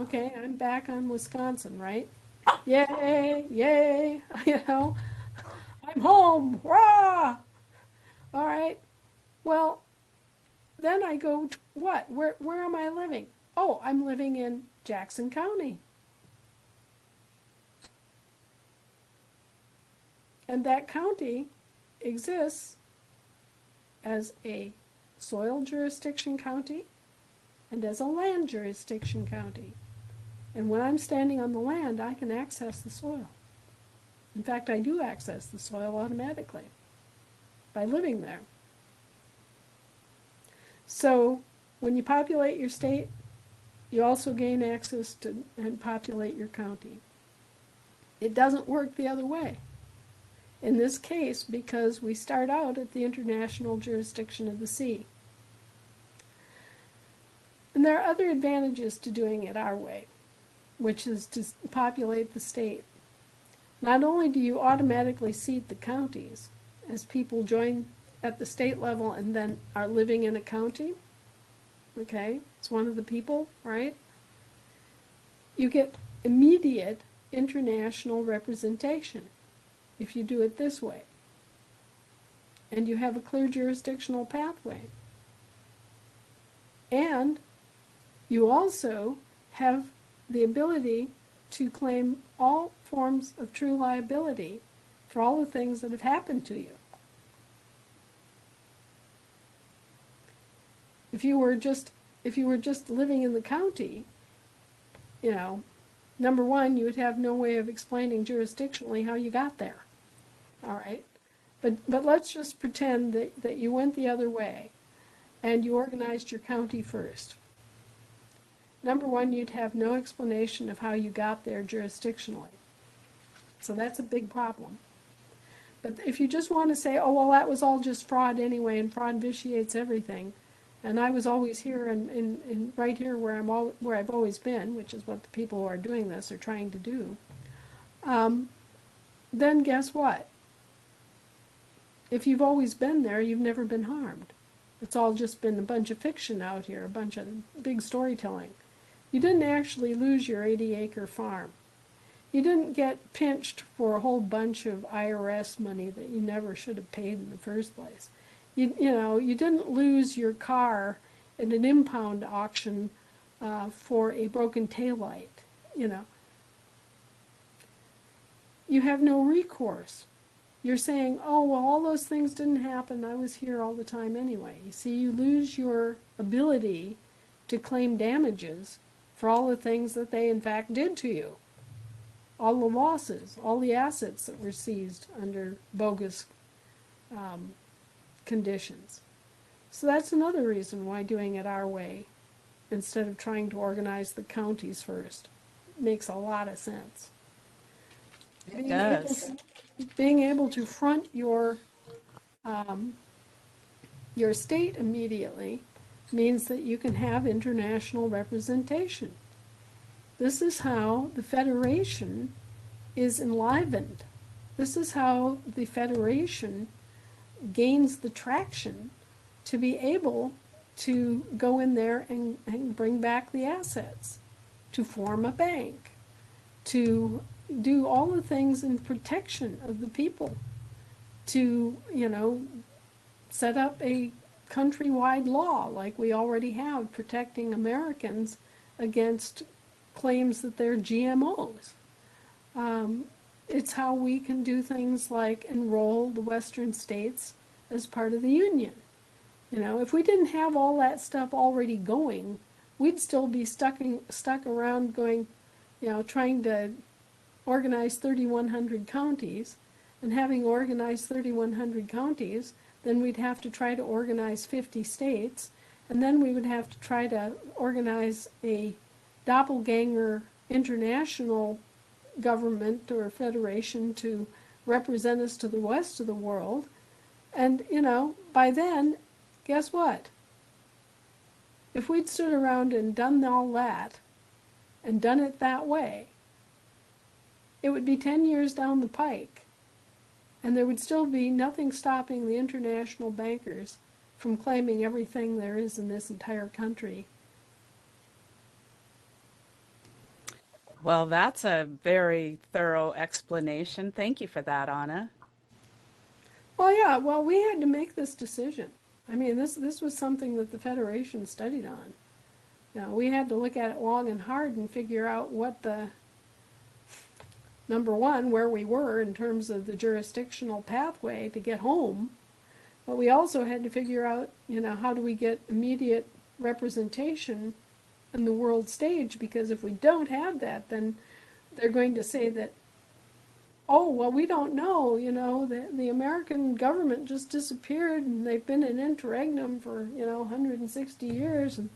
okay, I'm back on Wisconsin, right? Yay, yay, I'm home, rah! All right, well, then I go to what? Where am I living? Oh, I'm living in Jackson County. And that county exists as a soil jurisdiction county and as a land jurisdiction county. And when I'm standing on the land, I can access the soil. In fact, I do access the soil automatically by living there. So when you populate your state, you also gain access to and populate your county. It doesn't work the other way. In this case, because we start out at the international jurisdiction of the sea. And there are other advantages to doing it our way, which is to populate the state. Not only do you automatically seat the counties as people join at the state level and then are living in a county, okay, it's one of the people, right? You get immediate international representation if you do it this way. And you have a clear jurisdictional pathway. And you also have the ability to claim all forms of true liability for all the things that have happened to you. If you were just living in the county, number one, you would have no way of explaining jurisdictionally how you got there. All right? But let's just pretend that you went the other way and you organized your county first. Number one, you'd have no explanation of how you got there jurisdictionally. So that's a big problem. But if you just want to say, oh, well, that was all just fraud anyway, and fraud vitiates everything, and I was always here and right here where I've always been, which is what the people who are doing this are trying to do, then guess what? If you've always been there, you've never been harmed. It's all just been a bunch of fiction out here, a bunch of big storytelling. You didn't actually lose your 80-acre farm. You didn't get pinched for a whole bunch of IRS money that you never should have paid in the first place. You didn't lose your car in an impound auction for a broken taillight. You know, you have no recourse. You're saying, oh, well, all those things didn't happen. I was here all the time anyway. You see, you lose your ability to claim damages for all the things that they in fact did to you. All the losses, all the assets that were seized under bogus conditions. So that's another reason why doing it our way, instead of trying to organize the counties first, makes a lot of sense. It does. Being able to front your state immediately means that you can have international representation. This is how the Federation is enlivened. This is how the Federation gains the traction to be able to go in there and bring back the assets, to form a bank, to do all the things in protection of the people, to, set up a countrywide law like we already have protecting Americans against claims that they're GMOs. It's how we can do things like enroll the Western states as part of the Union. If we didn't have all that stuff already going, we'd still be stuck around going, trying to organize 3,100 counties, and having organized 3,100 counties, then we'd have to try to organize 50 states, and then we would have to try to organize a doppelganger international government or federation to represent us to the rest of the world. And, by then, guess what? If we'd stood around and done all that, and done it that way, it would be 10 years down the pike, and there would still be nothing stopping the international bankers from claiming everything there is in this entire country. Well, that's a very thorough explanation. Thank you for that, Anna. Well, yeah, we had to make this decision. I mean, this was something that the Federation studied on. We had to look at it long and hard and figure out what the, number one, where we were in terms of the jurisdictional pathway to get home. But we also had to figure out, how do we get immediate representation in the world stage, because if we don't have that, then they're going to say that, oh, well, we don't know, the American government just disappeared, and they've been in interregnum for, 160 years, and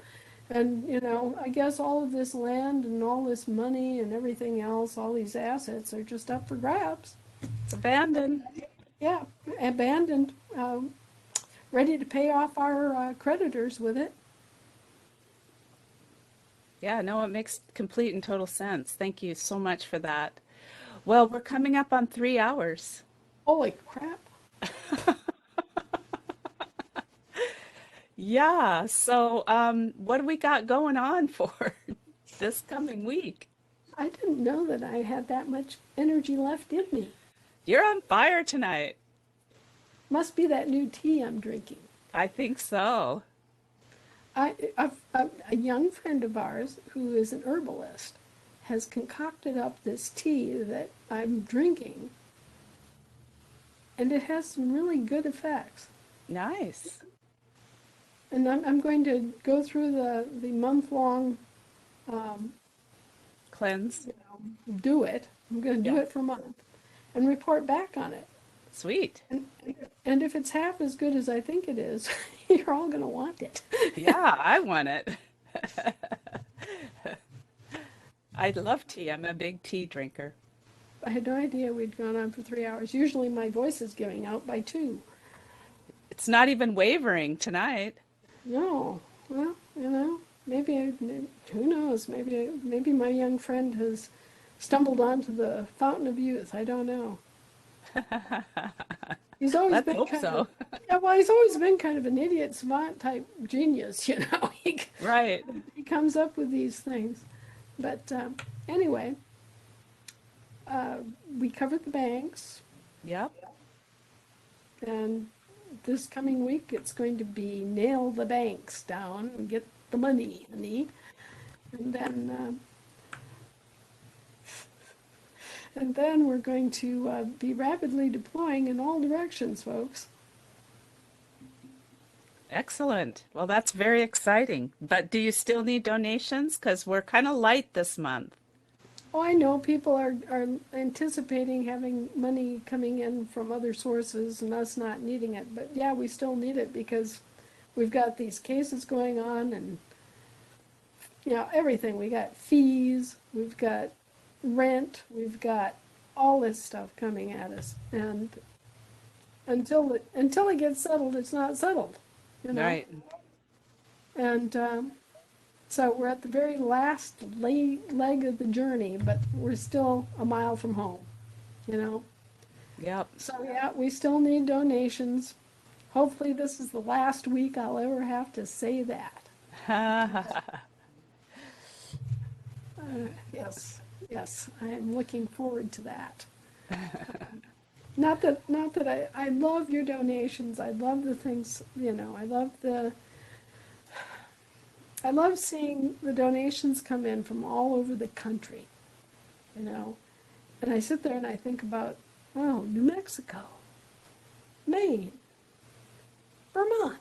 I guess all of this land and all this money and everything else, all these assets are just up for grabs. It's abandoned. Yeah, abandoned, ready to pay off our creditors with it. Yeah, no, it makes complete and total sense. Thank you so much for that. Well, we're coming up on 3 hours. Holy crap. Yeah, so what do we got going on for this coming week? I didn't know that I had that much energy left in me. You're on fire tonight. Must be that new tea I'm drinking. I think so. A young friend of ours who is an herbalist has concocted up this tea that I'm drinking, and it has some really good effects. Nice. And I'm going to go through the month-long Cleanse. do it. I'm going to do it for a month and report back on it. Sweet. And if it's half as good as I think it is, you're all going to want it. Yeah, I want it. I love tea. I'm a big tea drinker. I had no idea we'd gone on for 3 hours. Usually my voice is giving out by 2. It's not even wavering tonight. No. Well, maybe, who knows? Maybe my young friend has stumbled onto the fountain of youth. I don't know. He's always Let's been hope kind so. of, yeah, well, he's always been kind of an idiot savant type genius, Right. He comes up with these things. But anyway, We covered the banks, Yep. and this coming week it's going to be nail the banks down and get the money, honey. And then, and then we're going to be rapidly deploying in all directions, folks. Excellent. Well, that's very exciting. But do you still need donations? Because we're kind of light this month. Oh, I know people are anticipating having money coming in from other sources and us not needing it. But yeah, we still need it because we've got these cases going on and, you know, everything. We got fees, we've got rent, we've got all this stuff coming at us. And until it gets settled, it's not settled, you know? Right. And so we're at the very last leg of the journey, but we're still a mile from home, you know? Yep. So yeah, we still need donations. Hopefully this is the last week I'll ever have to say that. Yes, yes, I am looking forward to that. Not that I love your donations. I love the things, you know, I love seeing the donations come in from all over the country, you know. And I sit there and I think about, oh, New Mexico, Maine, Vermont.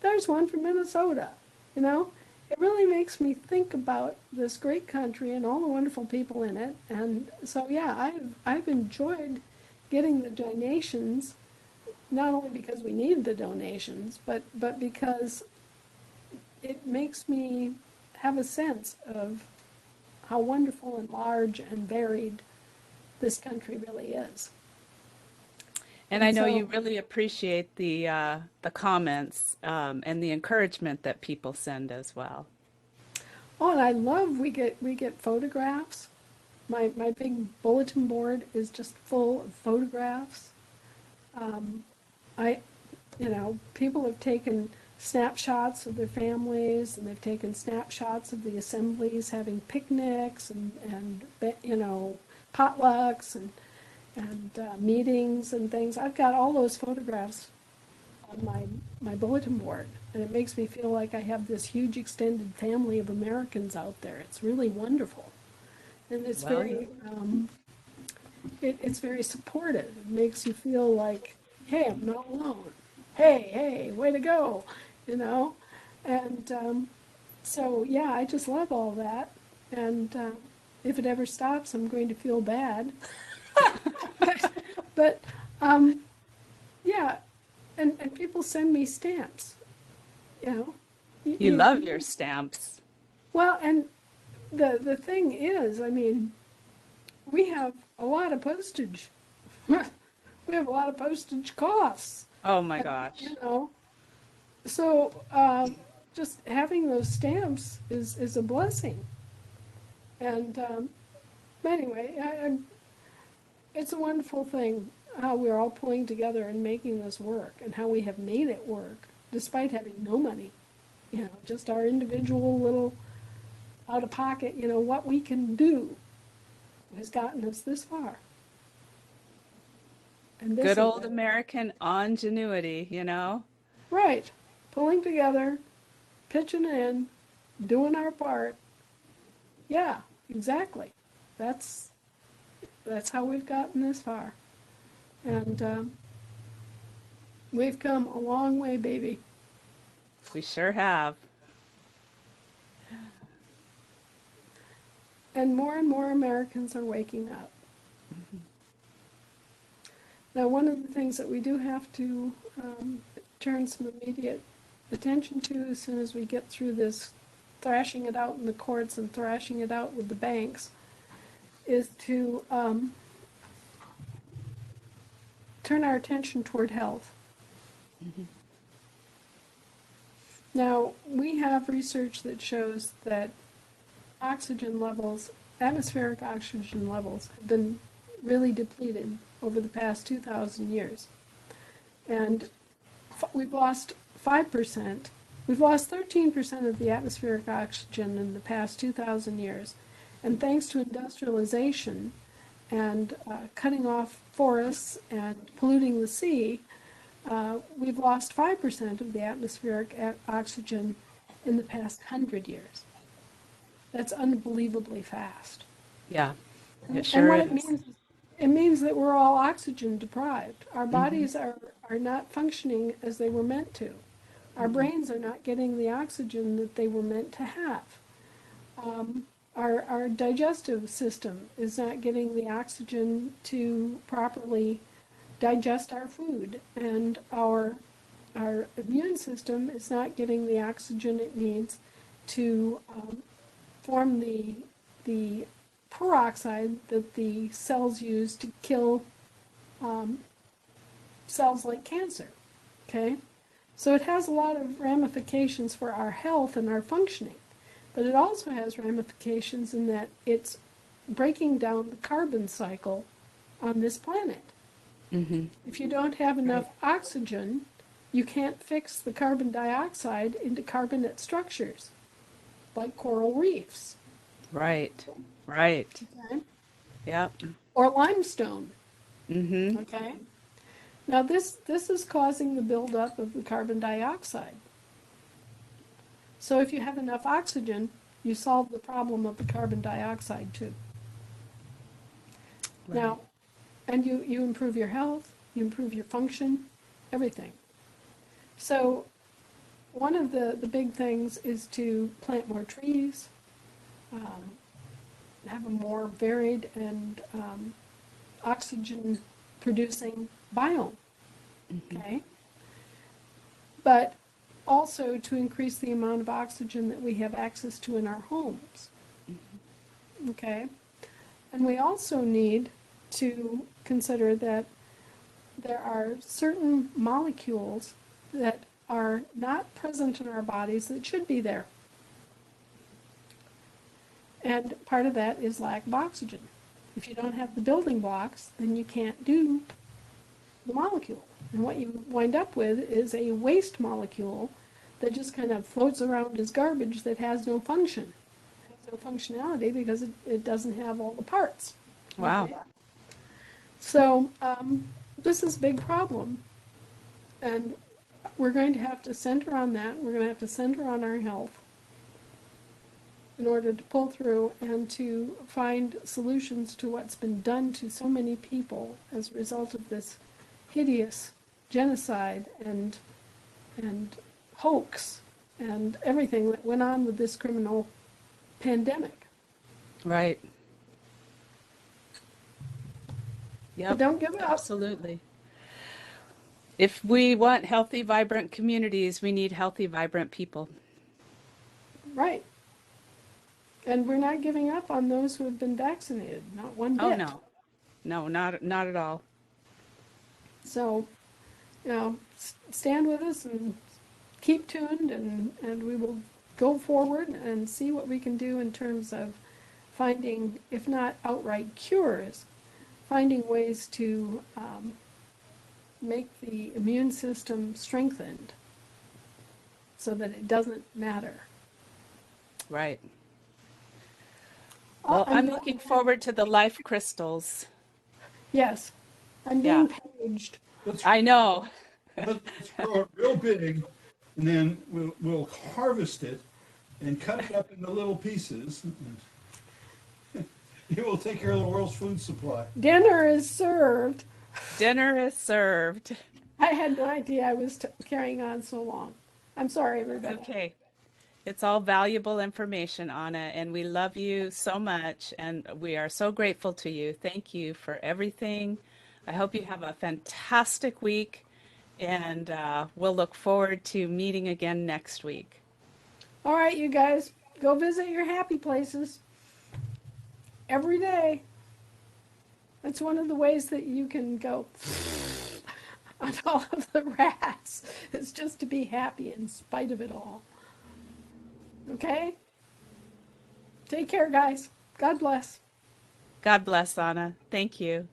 There's one from Minnesota, you know. It really makes me think about this great country and all the wonderful people in it. And so, yeah, I've enjoyed getting the donations, not only because we need the donations, but because it makes me have a sense of how wonderful and large and varied this country really is. And I And know so, you really appreciate the comments and the encouragement that people send as well. oh, and I love we get photographs. My big bulletin board is just full of photographs. Um, I, you know, people have taken snapshots of their families, and they've taken snapshots of the assemblies having picnics and you know, potlucks and meetings and things. I've got all those photographs on my bulletin board, and it makes me feel like I have this huge extended family of Americans out there. It's really wonderful, and it's Well, it's very supportive. It makes you feel like, hey, I'm not alone. Hey, way to go, you know? And so, yeah, I just love all that. And if it ever stops, I'm going to feel bad. but um, yeah, and people send me stamps, you know? you love your stamps. Well, and the thing is, I mean, we have a lot of postage. We have a lot of postage costs, Oh my and, gosh. you know, so just having those stamps is a blessing. And anyway, it's a wonderful thing how we're all pulling together and making this work, and how we have made it work despite having no money. You know, just our individual little out of pocket. You know, what we can do has gotten us this far. And this Good is old American ingenuity, you know? right. Pulling together, pitching in, doing our part. Yeah, exactly. That's that's how we've gotten this far. And we've come a long way, baby. We sure have. And more Americans are waking up. Now, one of the things that we do have to turn some immediate attention to as soon as we get through this thrashing it out in the courts and thrashing it out with the banks is to turn our attention toward health. Now, we have research that shows that oxygen levels, atmospheric oxygen levels, have been really depleted over the past 2,000 years. And we've lost 5%. We've lost 13% of the atmospheric oxygen in the past 2,000 years. And thanks to industrialization and cutting off forests and polluting the sea, we've lost 5% of the atmospheric oxygen in the past 100 years. That's unbelievably fast. Yeah, it And sure what is. it means that we're all oxygen deprived. Our Hmm. bodies are not functioning as they were meant to. Our brains are not getting the oxygen that they were meant to have. Our digestive system is not getting the oxygen to properly digest our food, and our immune system is not getting the oxygen it needs to form the peroxide that the cells use to kill cells like cancer. Okay? So it has a lot of ramifications for our health and our functioning, but it also has ramifications in that it's breaking down the carbon cycle on this planet. Hmm. If you don't have enough Right. oxygen, you can't fix the carbon dioxide into carbonate structures, like coral reefs, Right. Right. okay? Yep. Or limestone, Hmm. okay? Now this is causing the buildup of the carbon dioxide. So if you have enough oxygen, you solve the problem of the carbon dioxide too. Right. Now, and you improve your health, you improve your function, everything. So one of the big things is to plant more trees, um, have a more varied and oxygen producing biome, Hmm. okay? But also to increase the amount of oxygen that we have access to in our homes, okay? And we also need to consider that there are certain molecules that are not present in our bodies that should be there. And part of that is lack of oxygen. If you don't have the building blocks, then you can't do the molecule. And what you wind up with is a waste molecule that just kind of floats around as garbage that has no function. It has no functionality because it doesn't have all the parts. Wow. Okay? So this is a big problem. And we're going to have to center on that. We're going to have to center on our health in order to pull through and to find solutions to what's been done to so many people as a result of this hideous genocide and hoax and everything that went on with this criminal pandemic. Right. But Yep. don't give up. Absolutely. If we want healthy, vibrant communities, we need healthy, vibrant people. Right. And we're not giving up on those who have been vaccinated, not one Oh bit. no. No, not at all. So, stand with us and keep tuned, and we will go forward and see what we can do in terms of finding, if not outright cures, finding ways to make the immune system strengthened so that it doesn't matter. Right. Oh, Well, I'm looking forward to the life crystals. yes, I'm Yeah. being paged. Let's I know. let's grow it real big, and then we'll harvest it and cut it up into little pieces. It will take care of the world's food supply. Dinner is served. Dinner is served. I had no idea I was carrying on so long. I'm sorry, It's everybody. okay. It's all valuable information, Anna, and we love you so much, and we are so grateful to you. Thank you for everything. I hope you have a fantastic week, and we'll look forward to meeting again next week. All right, you guys, go visit your happy places every day. That's one of the ways that you can go on all of the rats. It's just to be happy in spite of it all. Okay? Take care, guys. God bless. God bless, Anna. Thank you.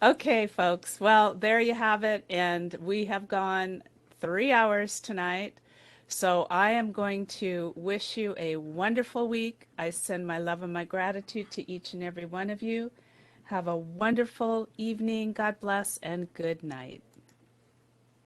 Okay, folks. Well, there you have it. And we have gone 3 hours tonight. So I am going to wish you a wonderful week. I send my love and my gratitude to each and every one of you. Have a wonderful evening. God bless and good night.